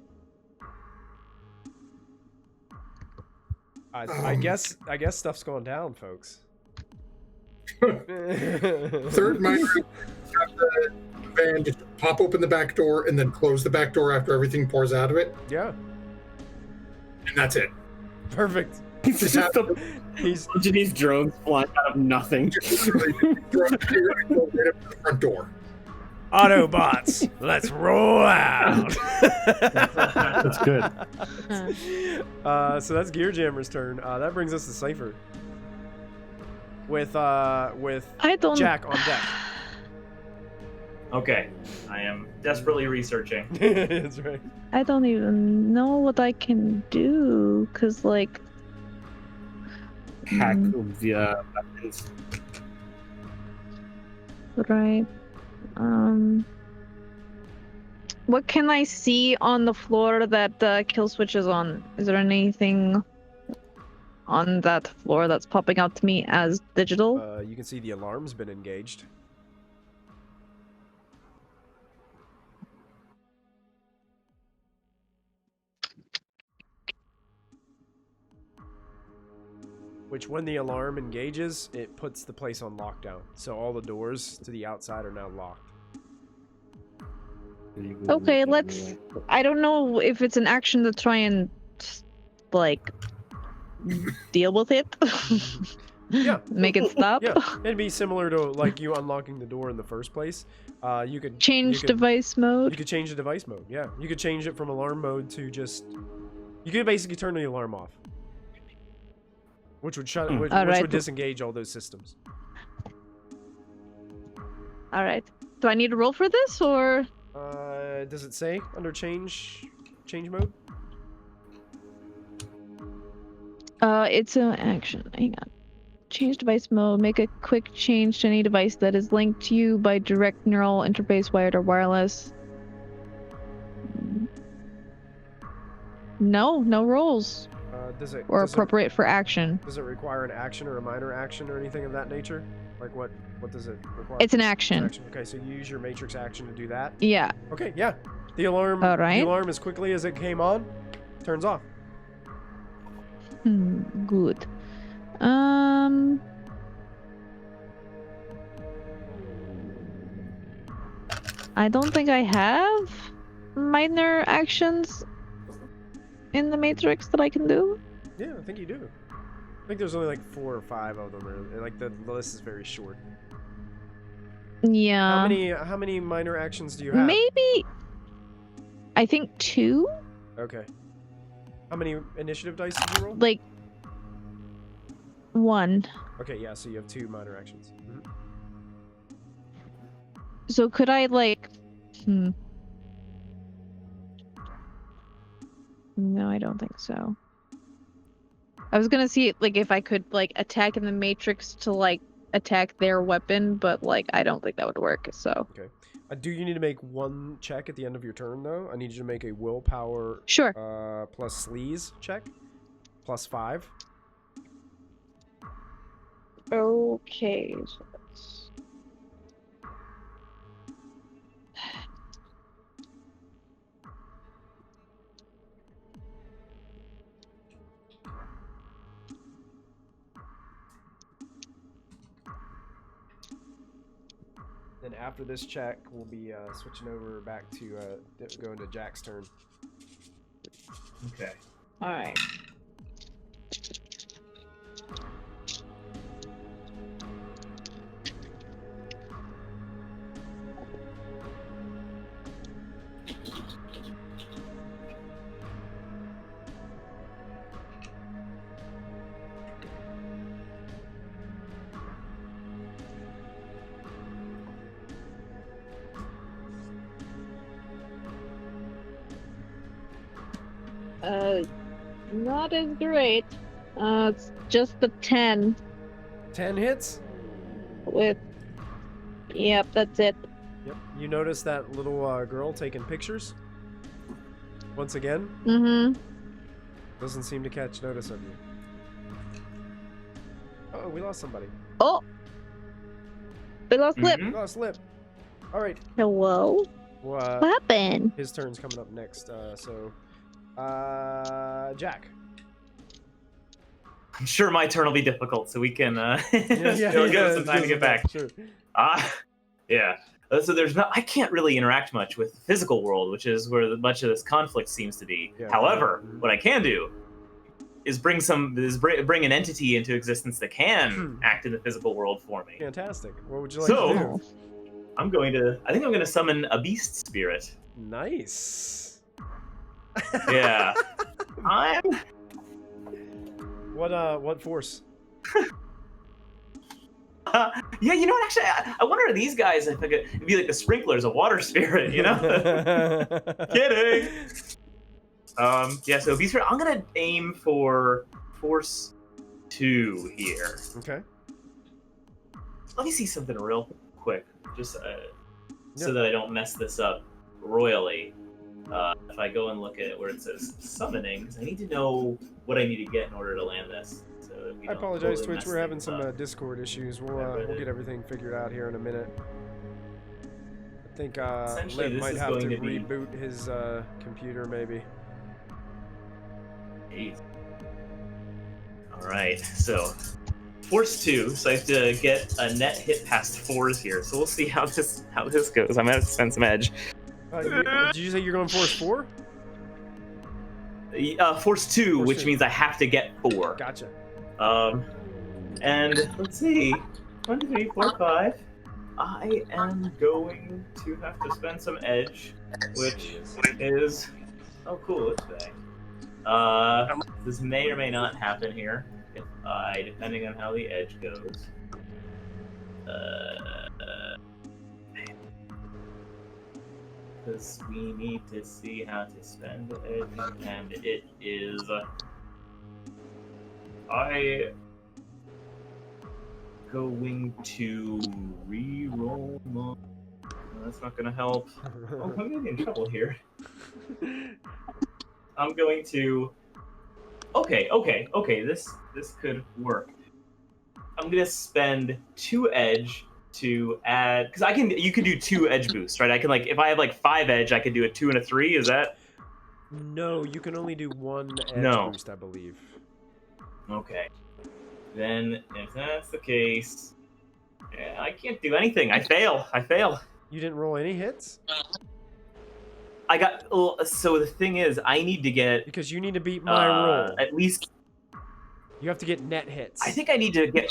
I guess stuff's going down, folks. Third minor action, have the van just pop open the back door and then close the back door after everything pours out of it, Yeah. and that's it. Perfect. He's just a He's bunch of these drones flying out of nothing. Literally, go right up to the front door. Autobots. Let's roll out. That's good. So that's Gear Jammer's turn. That brings us to Cypher. With I don't. Jack on deck. Okay, I am desperately researching. That's right. I don't even know what I can do, cause like. Hack via weapons. Right. What can I see on the floor that the kill switch is on? Is there anything on that floor that's popping out to me as digital? You can see the alarm's been engaged. Which, when the alarm engages, it puts the place on lockdown. So all the doors to the outside are now locked. Okay, let's. I don't know if it's an action to try and, like, deal with it. Yeah. Make it stop. Yeah, it'd be similar to like you unlocking the door in the first place. You could Change you could, device You mode. could change the device mode. Yeah, you could change it from alarm mode to just. You could basically turn the alarm off, which would shut, which Alright. would disengage all those systems. All right. Do I need to roll for this or? Does it say under change mode? It's an action. Hang on. Change device mode. Make a quick change to any device that is linked to you by direct neural interface, wired or wireless. No rolls. Does it Or does appropriate for action. Does it require an action or a minor action or anything of that nature? Like what does it require? It's an action. Okay, so you use your matrix action to do that. Yeah. Okay, yeah. The alarm. All right. The alarm, as quickly as it came on, turns off. Good. I don't think I have minor actions in the Matrix that I can do. Yeah, I think you do. I think there's only like 4 or 5 of them. Or, like the list is very short. Yeah. How many minor actions do you have? Maybe. I think 2. Okay. How many initiative dice did you roll? Like 1. Okay, yeah. So you have 2 minor actions. Mhm. So could I like? No, I don't think so. I was gonna see like if I could like attack in the matrix to like attack their weapon, but like I don't think that would work. So Okay. Do you need to make 1 check at the end of your turn though? I need you to make a willpower sure. plus sleaze check plus 5. Okay. So that's... Then after this check, we'll be switching over back to going to Jack's turn. Okay. All right. Not as great. It's just the 10 10 hits? with. Yep, that's it. Yep. You notice that little girl taking pictures? Once again? Mm-hmm. Doesn't seem to catch notice of you. Oh, we lost somebody. Oh! We lost Lip. We lost Lip. Alright. Hello? Well, What happened? his turn's coming up next, Jack. I'm sure my turn will be difficult, so we can It'll give us some time to get back. Sure. Yeah. So I can't really interact much with the physical world, which is where much of this conflict seems to be. Yeah. However, what I can do is bring an entity into existence that can act in the physical world for me. Fantastic. What would you like to do? I think I'm going to summon a beast spirit. Nice. Yeah. What force? Yeah, you know what? Actually, I wonder if these guys, if I could it'd be like the sprinklers, a water spirit, you know? Kidding. Yeah. So beast spirit. I'm gonna aim for force 2 here. Okay. Let me see something real quick, just so that I don't mess this up royally. If I go and look at where it says summoning, because I need to know what I need to get in order to land this. So I apologize, Twitch. We're having some Discord issues. We'll get everything figured out here in a minute. I think Lip might have to reboot his computer, maybe. All right, so force 2, so I have to get a net hit past 4s here. So we'll see how this goes. I'm gonna spend some edge. Did you say you're going force 4? Force 2, Force which 2. means I have to get 4. Gotcha. And let's see, 1, 2, 3, 4, 5. I am going to have to spend some edge, which is cool. This thing. This may or may not happen here, if depending on how the edge goes. Because we need to see how to spend the edge, and it is. Going to re-roll. No, that's not gonna help. Oh, I'm gonna be in trouble here. I'm going to. Okay. This could work. I'm gonna spend 2 edge to add, because you can do 2 edge boosts, right? I can if I have 5 edge, I could do a 2 and a 3. Is that? No, you can only do 1 edge boost, I believe. Okay. Then, if that's the case, I can't do anything. I fail. You didn't roll any hits? I got. So the thing is, I need to get. Because you need to beat my roll. At least. You have to get net hits. I think I need to get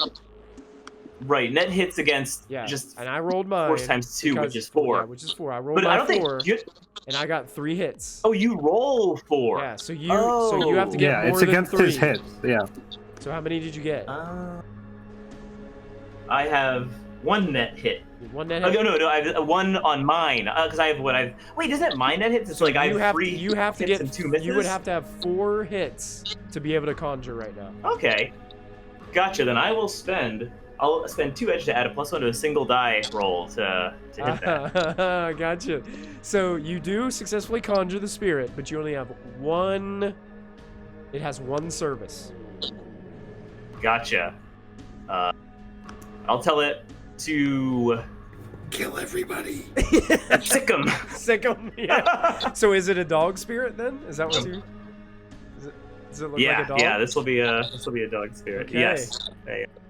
right net hits against just. And I rolled mine. Force times 2, which is 4. Yeah, which is 4. I rolled but my I don't 4, think and I got 3 hits. Oh, you roll 4. Yeah, so you have to get more it's than against 3. his hits. Yeah. So how many did you get? I have 1 net hit. 1 net hit. Oh, no, I have 1 on mine because I have what I've. Wait, isn't it my net hits? It's like I have 3 you have to hits get and 2 misses. You would have to have 4 hits to be able to conjure right now. Okay, gotcha. Then I'll spend 2 edge to add a +1 to a single die roll to hit that. Gotcha. So you do successfully conjure the spirit, but you only have 1. It has 1 service. Gotcha. I'll tell it to kill everybody. Sick 'em. Sick 'em. Yeah. So is it a dog spirit then? Is that what you? Does it look like a dog? Yeah. This will be a dog spirit. Okay. Yes.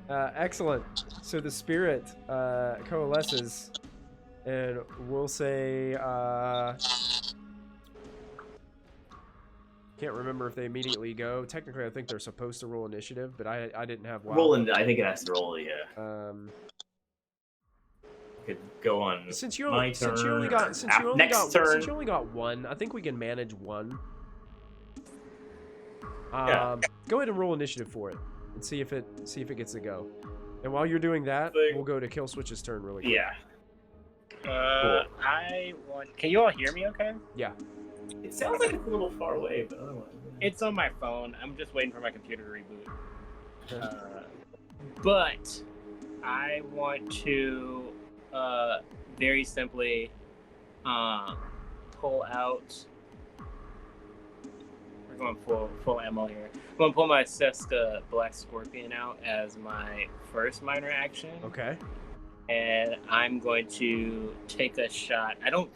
Excellent. So the spirit coalesces, and we'll say can't remember if they immediately go. Technically, I think they're supposed to roll initiative, but I didn't have Roll I think it has to roll. Yeah. Could go on. Since you my turn. Since you only got 1, I think we can manage 1. Go ahead and roll initiative for it, and see if it gets a go. And while you're doing that, we'll go to Kill Switch's turn really quick. Yeah. Cool. Can you all hear me okay? Yeah. It sounds like it's a little far away, but otherwise. It's on my phone. I'm just waiting for my computer to reboot. But I want to very simply pull out. We're going full ammo here. I'm going to pull my Seska Black Scorpion out as my first minor action. Okay. And I'm going to take a shot. I don't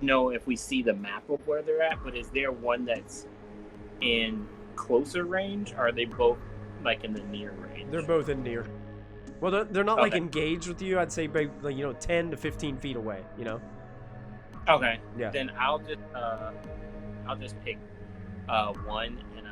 know if we see the map of where they're at, but is there one that's in closer range? Or are they both like in the near range? They're both in near. Well, they're not like engaged with you. I'd say, like, 10 to 15 feet away. Okay. Yeah. Then I'll just pick 1 and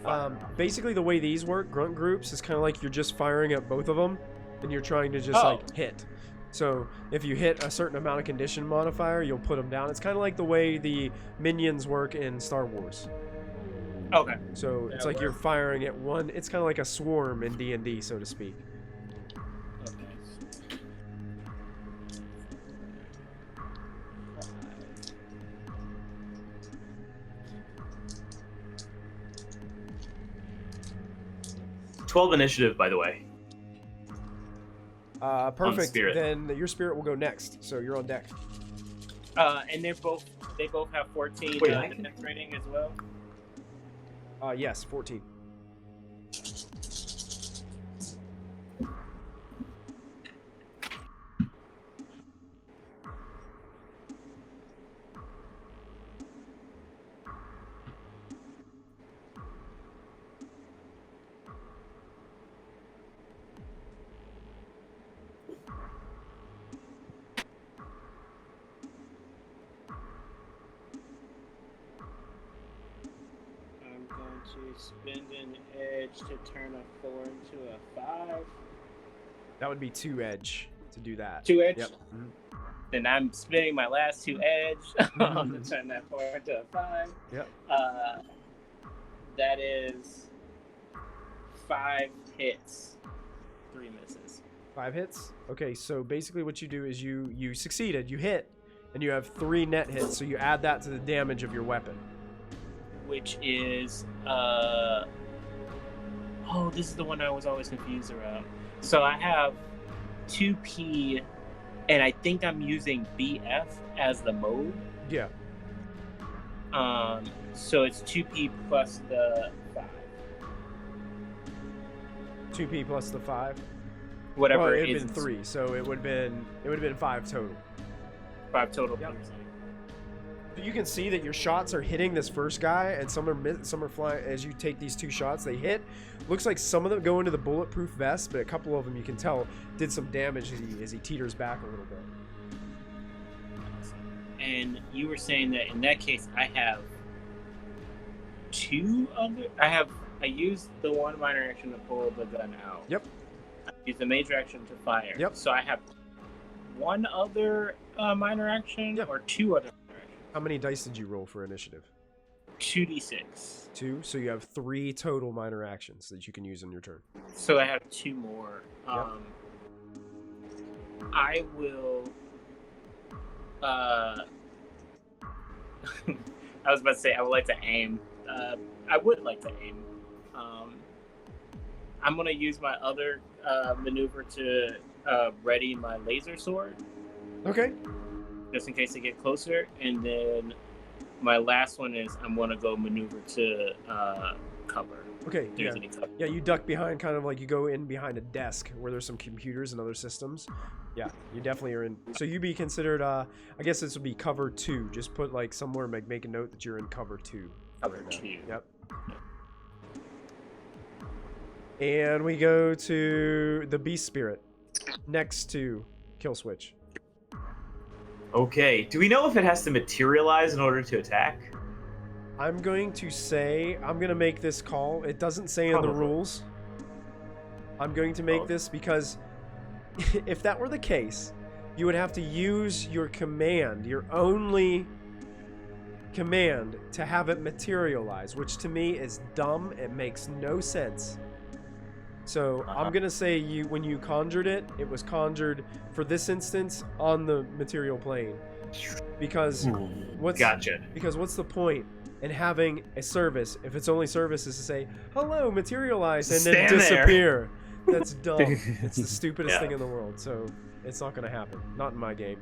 I'll. Basically, the way these work, grunt groups, is kind of like you're just firing at both of them, and you're trying to just like hit. So if you hit a certain amount of condition modifier, you'll put them down. It's kind of like the way the minions work in Star Wars. Okay. So it's like you're firing at one. It's kind of like a swarm in D&D, so to speak. Okay. $12 initiative, by the way. Perfect. Then your spirit will go next, so you're on deck. And they both have 14 defense rating as well. Yes, 14. To spend an edge to turn a 4 into a 5. That would be 2 edge to do that. 2 edge? Yep. Then I'm spending my last 2 edge to turn that 4 into a 5. Yep. That is 5 hits, 3 misses. 5 hits? Okay, so basically what you do is you succeeded, you hit, and you have 3 net hits, so you add that to the damage of your weapon. Which is, this is the one I was always confused around. So I have 2P, and I think I'm using BF as the mode. Yeah. So it's 2P plus the 5. 2P plus the 5? Whatever well, it would is. have been 3, so it would have been 5 total. 5 total. Yep. You can see that your shots are hitting this first guy, and some are flying. As you take these 2 shots, they hit. Looks like some of them go into the bulletproof vest, but a couple of them you can tell did some damage as he teeters back a little bit. And you were saying that in that case, I have 2 other. I have I used the one minor action to pull the gun out. Yep. I used the major action to fire. Yep. So I have one other minor action or two other minor actions. How many dice did you roll for initiative? 2d6. 2, so you have 3 total minor actions that you can use in your turn. So I have 2 more. Yep. I will. I was about to say I would like to aim. I would like to aim. I'm gonna use my other maneuver to ready my laser sword. Okay. Just in case they get closer, and then my last one is I'm gonna go maneuver to cover. Okay. If there's any cover. Yeah, you duck behind, kind of like you go in behind a desk where there's some computers and other systems. Yeah, you definitely are in. So you'd be considered, I guess this would be cover 2. Just put like somewhere, make a note that you're in cover 2. Cover 2. Yep. And we go to the Beast Spirit next to Kill Switch. Okay. Do we know if it has to materialize in order to attack? I'm going to say, I'm going to make this call. It doesn't say in the rules. I'm going to make this because if that were the case, you would have to use your command, your only command, to have it materialize, which to me is dumb. It makes no sense. So I'm going to say when you conjured it, it was conjured for this instance on the material plane. Because what's the point in having a service if its only service is to say, hello, materialize, and then disappear? That's dumb. It's the stupidest thing in the world. So it's not going to happen. Not in my game.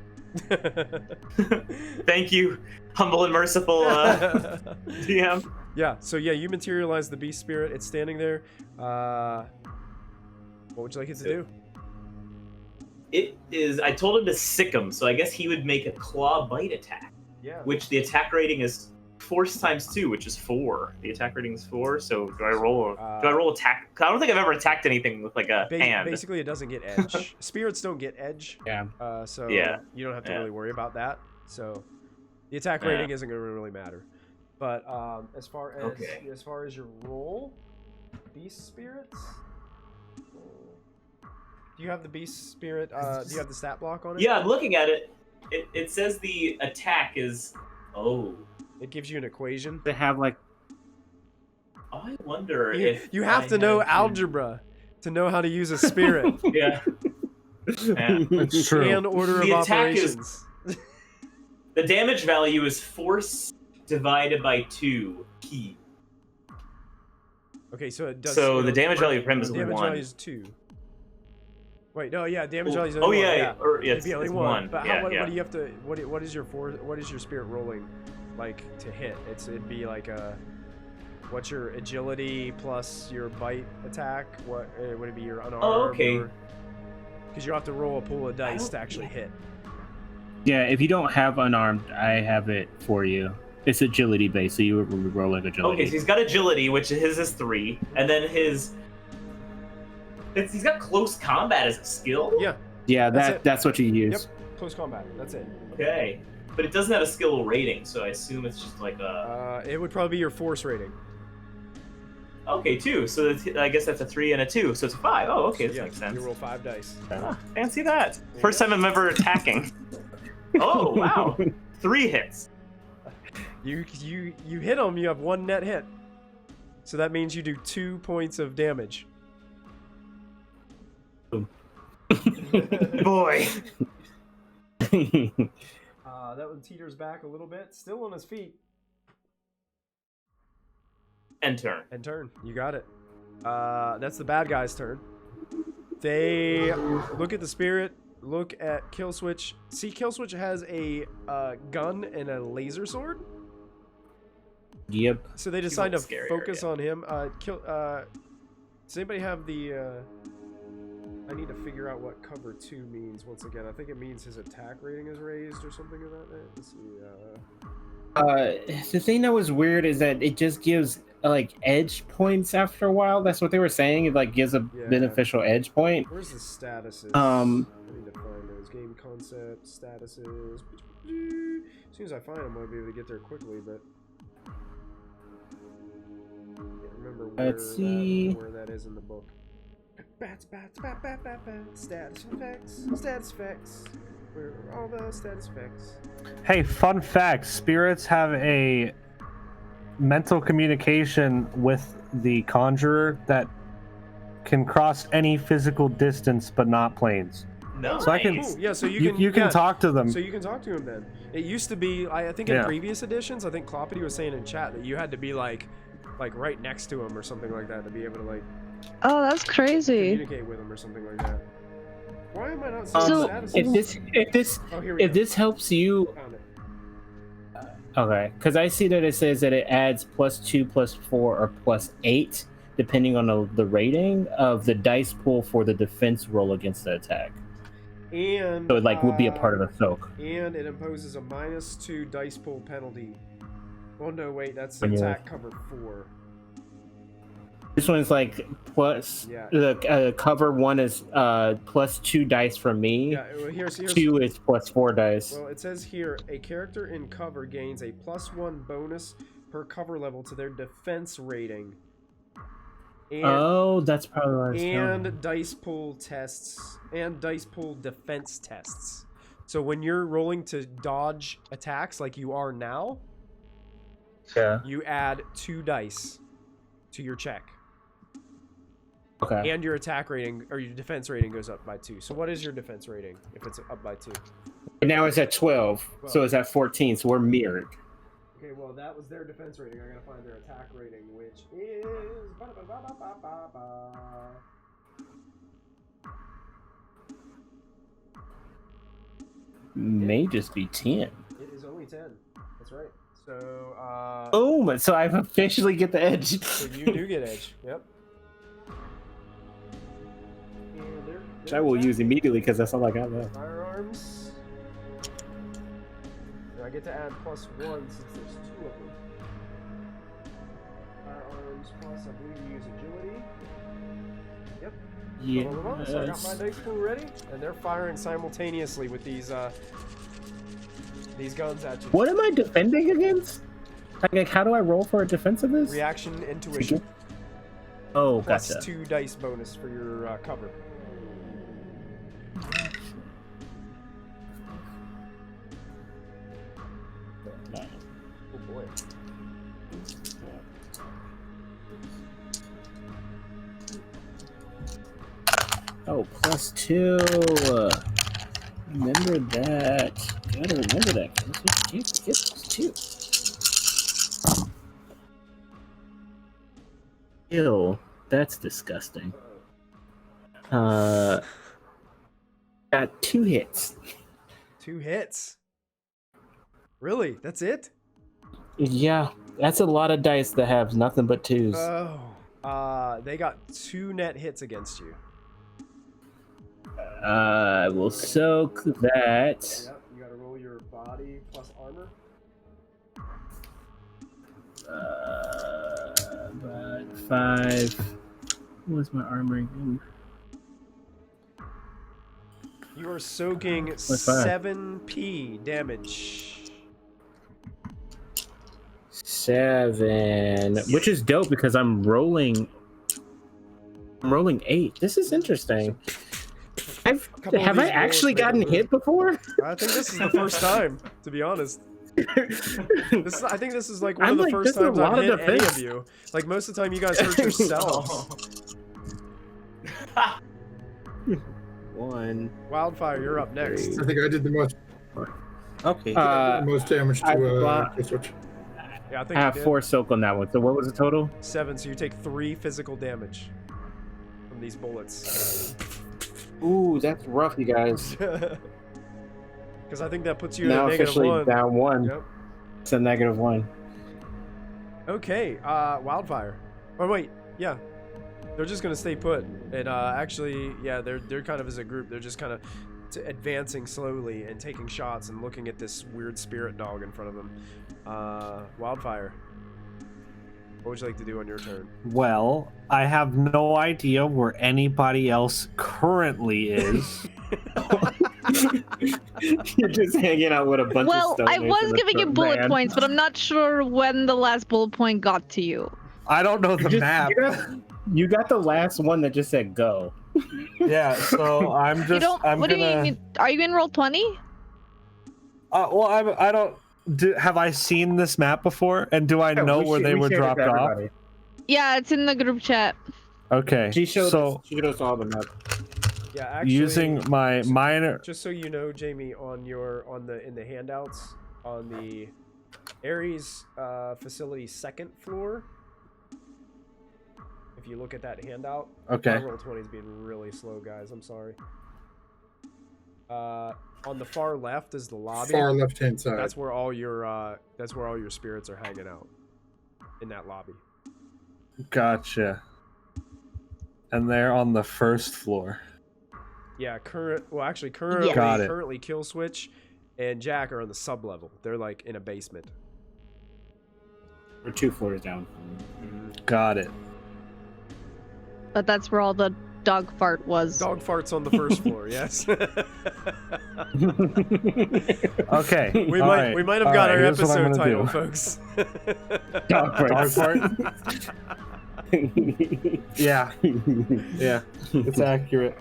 Thank you, humble and merciful DM. Yeah, so yeah, you materialize the Beast Spirit. It's standing there. What would you like it to do? It is. I told him to sick him, so I guess he would make a claw bite attack. Yeah. Which the attack rating is force times 2, which is 4. The attack rating is 4. So do I roll? Do I roll attack? I don't think I've ever attacked anything with like a hand. Basically, it doesn't get edge. Spirits don't get edge. Yeah. So you don't have to really worry about that. So the attack rating isn't going to really matter. But as far as your roll, Beast Spirits. Do you have the Beast Spirit? Do you have the stat block on it? Yeah, I'm looking at it. It says the attack is. Oh. It gives you an equation. They have like. I wonder if you have to know algebra to know how to use a spirit. Yeah. It's true. And order of operations. The damage value is force divided by 2 key. Okay, so it does. So the damage value for him is 1. Damage value is 2. Wait, no, yeah, damage value is only 1. It'd be only it's 1. But what yeah. do you have to? What is your spirit rolling, like to hit? It'd be like a. What's your agility plus your bite attack? What would it be? Your unarmed? Oh, okay. Because you have to roll a pool of dice to actually hit. Yeah, if you don't have unarmed, I have it for you. It's agility based, so you would roll like agility. Okay, so he's got agility, which his is 3, and then he's got close combat as a skill. Yeah. Yeah, that's what you use. Yep, close combat. That's it. Okay, but it doesn't have a skill rating, so I assume it's just like a. It would probably be your force rating. Okay, 2. So I guess that's a 3 and a 2, so it's a 5. Oh, okay, that makes sense. You roll 5 dice. Fancy that. First time I'm ever attacking. Oh wow, 3 hits. You hit them. You have 1 net hit. So that means you do 2 points of damage. Boy. That one teeters back a little bit. Still on his feet. End turn. End turn. You got it. That's the bad guy's turn. They look at the spirit. Look at Kill Switch. See, Kill Switch has a gun and a laser sword. Yep. So they decide to focus on him. Does anybody have the? I need to figure out what cover 2 means once again. I think it means his attack rating is raised or something of that. Let's see. The thing that was weird is that it just gives like edge points after a while. That's what they were saying. It like gives a beneficial edge point. Where's the statuses? I need to find those game concept statuses. As soon as I find them, I'll be able to get there quickly. But I can't remember remember where Let's see. where that is in the book. Bats, bats, bat, bat, bat, bat. Status effects. Status effects. Where are all the status effects? Hey, fun fact: spirits have a mental communication with the conjurer that can cross any physical distance, but not planes. No. So I can, Cool. Yeah, so you can talk to them. So you can talk to him then. It used to be, I think in previous editions, I think Cloppity was saying in chat that you had to be like right next to him or something like that to be able to like Oh, that's crazy. communicate with him or something like that. Why am I not seeing So status? if this helps you, Found it. okay, because I see that it says that it adds +2, +4, or +8 depending on the rating of the dice pool for the defense roll against the attack. And So it like would be a part of the soak. And it imposes a -2 dice pool penalty. Oh no, wait, that's When you're- attack cover 4. This one's like plus Yeah. the cover 1 is +2 dice from me. Yeah, well, here's 2 is +4 dice. Well, it says here a character in cover gains a +1 bonus per cover level to their defense rating. And, Oh, that's probably what I was and telling. dice pool tests and dice pool defense tests. So when you're rolling to dodge attacks like you are now, Yeah. you add 2 dice to your check. Okay. And your attack rating or your defense rating goes up by 2. So what is your defense rating if it's up by 2? And now it's at 12, so it's at 14, so we're mirrored. Okay, well that was their defense rating. I gotta find their attack rating, which is May just be 10. It is only 10. That's right. So Boom! So I officially get the edge. so you do get edge. Yep. And Which I will use immediately because that's all I got left. Firearms. And I get to add +1 since there's 2 of them. Firearms plus, I believe you use agility. Yep. Yeah. So I got my dice pool ready, and they're firing simultaneously with these guns at you. What am I defending against? Like, how do I roll for a defense of this? Reaction intuition. Oh, Plus gotcha. 2 dice bonus for your cover. Oh boy. Oh, +2. Remember that. Gotta remember that. Get +2. Ew, that's disgusting. Got 2 hits. 2 hits. Really? That's it? Yeah, that's a lot of dice that have nothing but 2s. They got 2 net hits against you. I will soak that. Yep, you gotta roll your body plus armor. But 5. What was my armor again? You are soaking What's that? 7p damage. 7, which is dope because I'm rolling 8. This is interesting. Have I actually gotten hit before? I think this is the first time, to be honest. I think this is like one of the first this is a times lot I've of hit any defense. of you. Like most of the time you guys hurt yourselves. 1. Wildfire, you're up next. I think I did the most. Okay. The most damage to switch. Yeah, I think I you have did. 4 soak on that one. So what was the total? 7, so you take 3 physical damage from these bullets. Ooh, that's rough, you guys. Because I think that puts you Now at a officially -1. down 1. Yep. It's a -1. Okay, Wildfire. Oh wait, yeah. They're just gonna stay put. And actually, yeah, they're kind of as a group. They're just kind of advancing slowly and taking shots and looking at this weird spirit dog in front of them. Wildfire. What would you like to do on your turn? Well, I have no idea where anybody else currently is. You're just hanging out with a bunch of Well, I stoners was in a giving you bullet van. points, but I'm not sure when the last bullet point got to you. I don't know the map. You got the last one that just said go. Yeah, so I'm just. What do you mean? Are you in roll 20? Well, I don't. Have I seen this map before? And do I know where they were dropped off? Yeah, it's in the group chat. Okay. She showed us all the map. Yeah, actually, using my minor. Just so you know, Jamie, in the handouts on the Ares facility second floor. If you look at that handout, okay. Roll 20 is being really slow, guys. I'm sorry. On the far left is the lobby. Far left-hand side. That's where all your spirits are hanging out in that lobby. Gotcha. And they're on the first floor. Yeah, currently Got it. currently Kill Switch and Jack are on the sub level. They're like in a basement. We're 2 floors down. Got it. But that's where all the dog fart was. Dog fart's on the first floor, yes. Okay. We might have got our episode title, folks. Dog fart. Yeah. Yeah. It's accurate.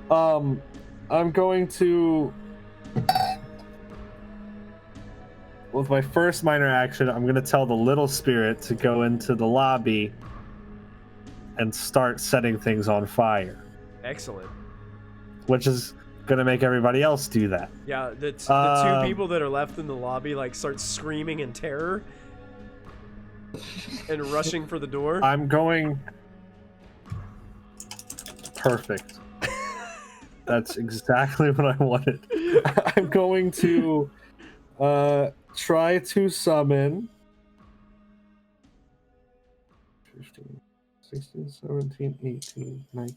I'm going to, with my first minor action, I'm going to tell the little spirit to go into the lobby and start setting things on fire. Excellent. Which is going to make everybody else do that. Yeah, the two people that are left in the lobby like start screaming in terror and rushing for the door. I'm going... Perfect. That's exactly what I wanted. I'm going to try to summon 15, 16, 17, 18, 19.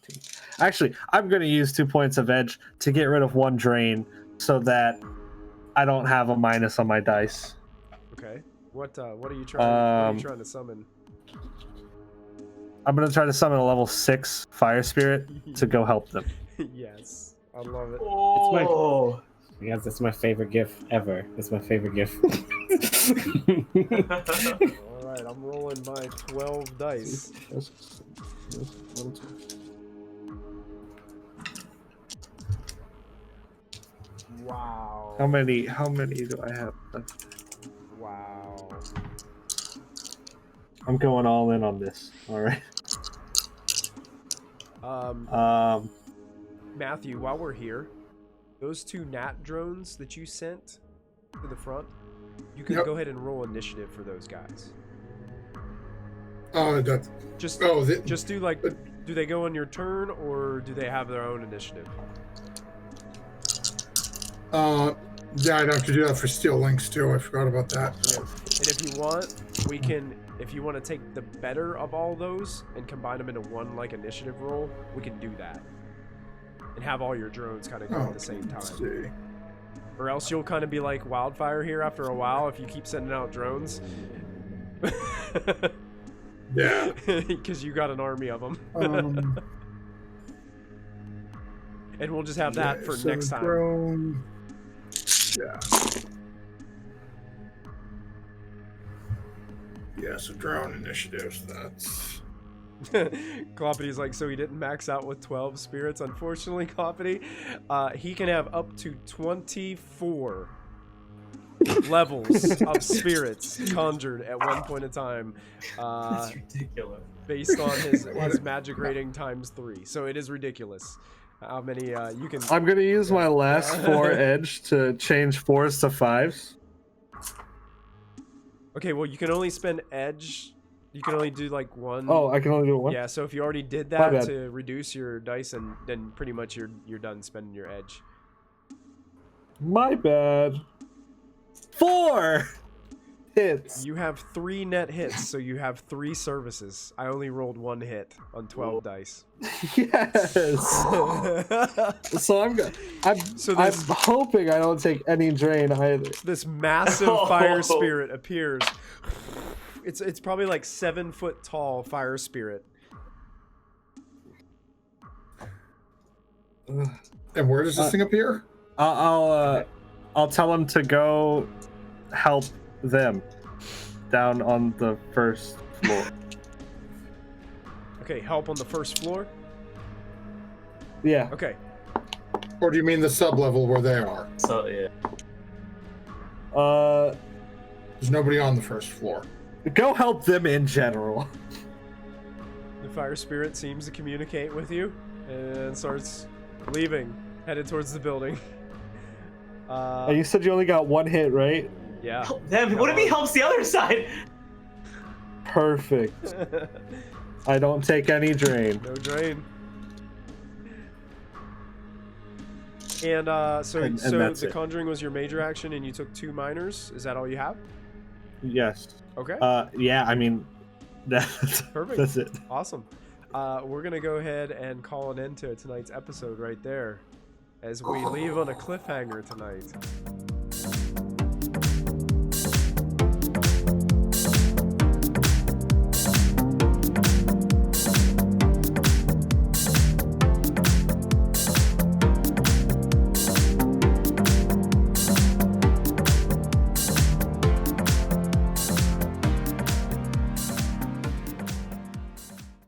Actually, I'm going to use 2 points of edge to get rid of 1 drain so that I don't have a minus on my dice. Okay. What are you trying to summon? I'm going to try to summon a level 6 fire spirit to go help them. Yes. I love it. Oh. Yes, that's my favorite gift ever. That's my favorite gift. All right, I'm rolling my 12 dice. Wow. How many do I have left? Wow. I'm going all in on this. All right. Matthew, while we're here, those 2 nat drones that you sent to the front, you can go ahead and roll initiative for those guys. Just do like, do they go on your turn or do they have their own initiative? Yeah, I'd have to do that for Steel Links too. I forgot about that. Yeah. And if you want, we can. If you want to take the better of all those and combine them into one like initiative roll, we can do that. And have all your drones kind of go at the same time. See. Or else you'll kind of be like Wildfire here after a while if you keep sending out drones. Yeah. Because you got an army of them. And we'll just have that for next time. Drone. Yeah. Yeah, so drone initiatives, that's... Cloppity like, so he didn't max out with 12 spirits. Unfortunately, Cloppity, he can have up to 24 levels of spirits conjured at one point in time. That's ridiculous. Based on his magic rating times 3. So it is ridiculous. How many you can... I'm going to use my last 4 edge to change 4s to 5s. Okay, well, you can only spend edge. You can only do like 1. Oh, I can only do 1? Yeah, so if you already did that to reduce your dice, and then pretty much you're done spending your edge. My bad. 4 hits. You have 3 net hits, so you have 3 services. I only rolled 1 hit on 12 dice. Yes. So I'm hoping I don't take any drain either. This massive fire spirit appears. It's probably like 7 foot tall fire spirit. And where does this thing appear? I'll tell him to go help them, down on the first floor. Okay, help on the first floor? Yeah. Okay. Or do you mean the sub-level where they are? So yeah. There's nobody on the first floor. Go help them in general. The fire spirit seems to communicate with you and starts leaving, headed towards the building. You said you only got one hit, right? Yeah. Help them. What if he helps the other side? Perfect. I don't take any drain. No drain. And so the Conjuring was your major action, and you took 2 minors. Is that all you have? Yes. Okay. Yeah. I mean, that's Perfect. That's it. Awesome. We're gonna go ahead and call an end to tonight's episode right there, as we leave on a cliffhanger tonight.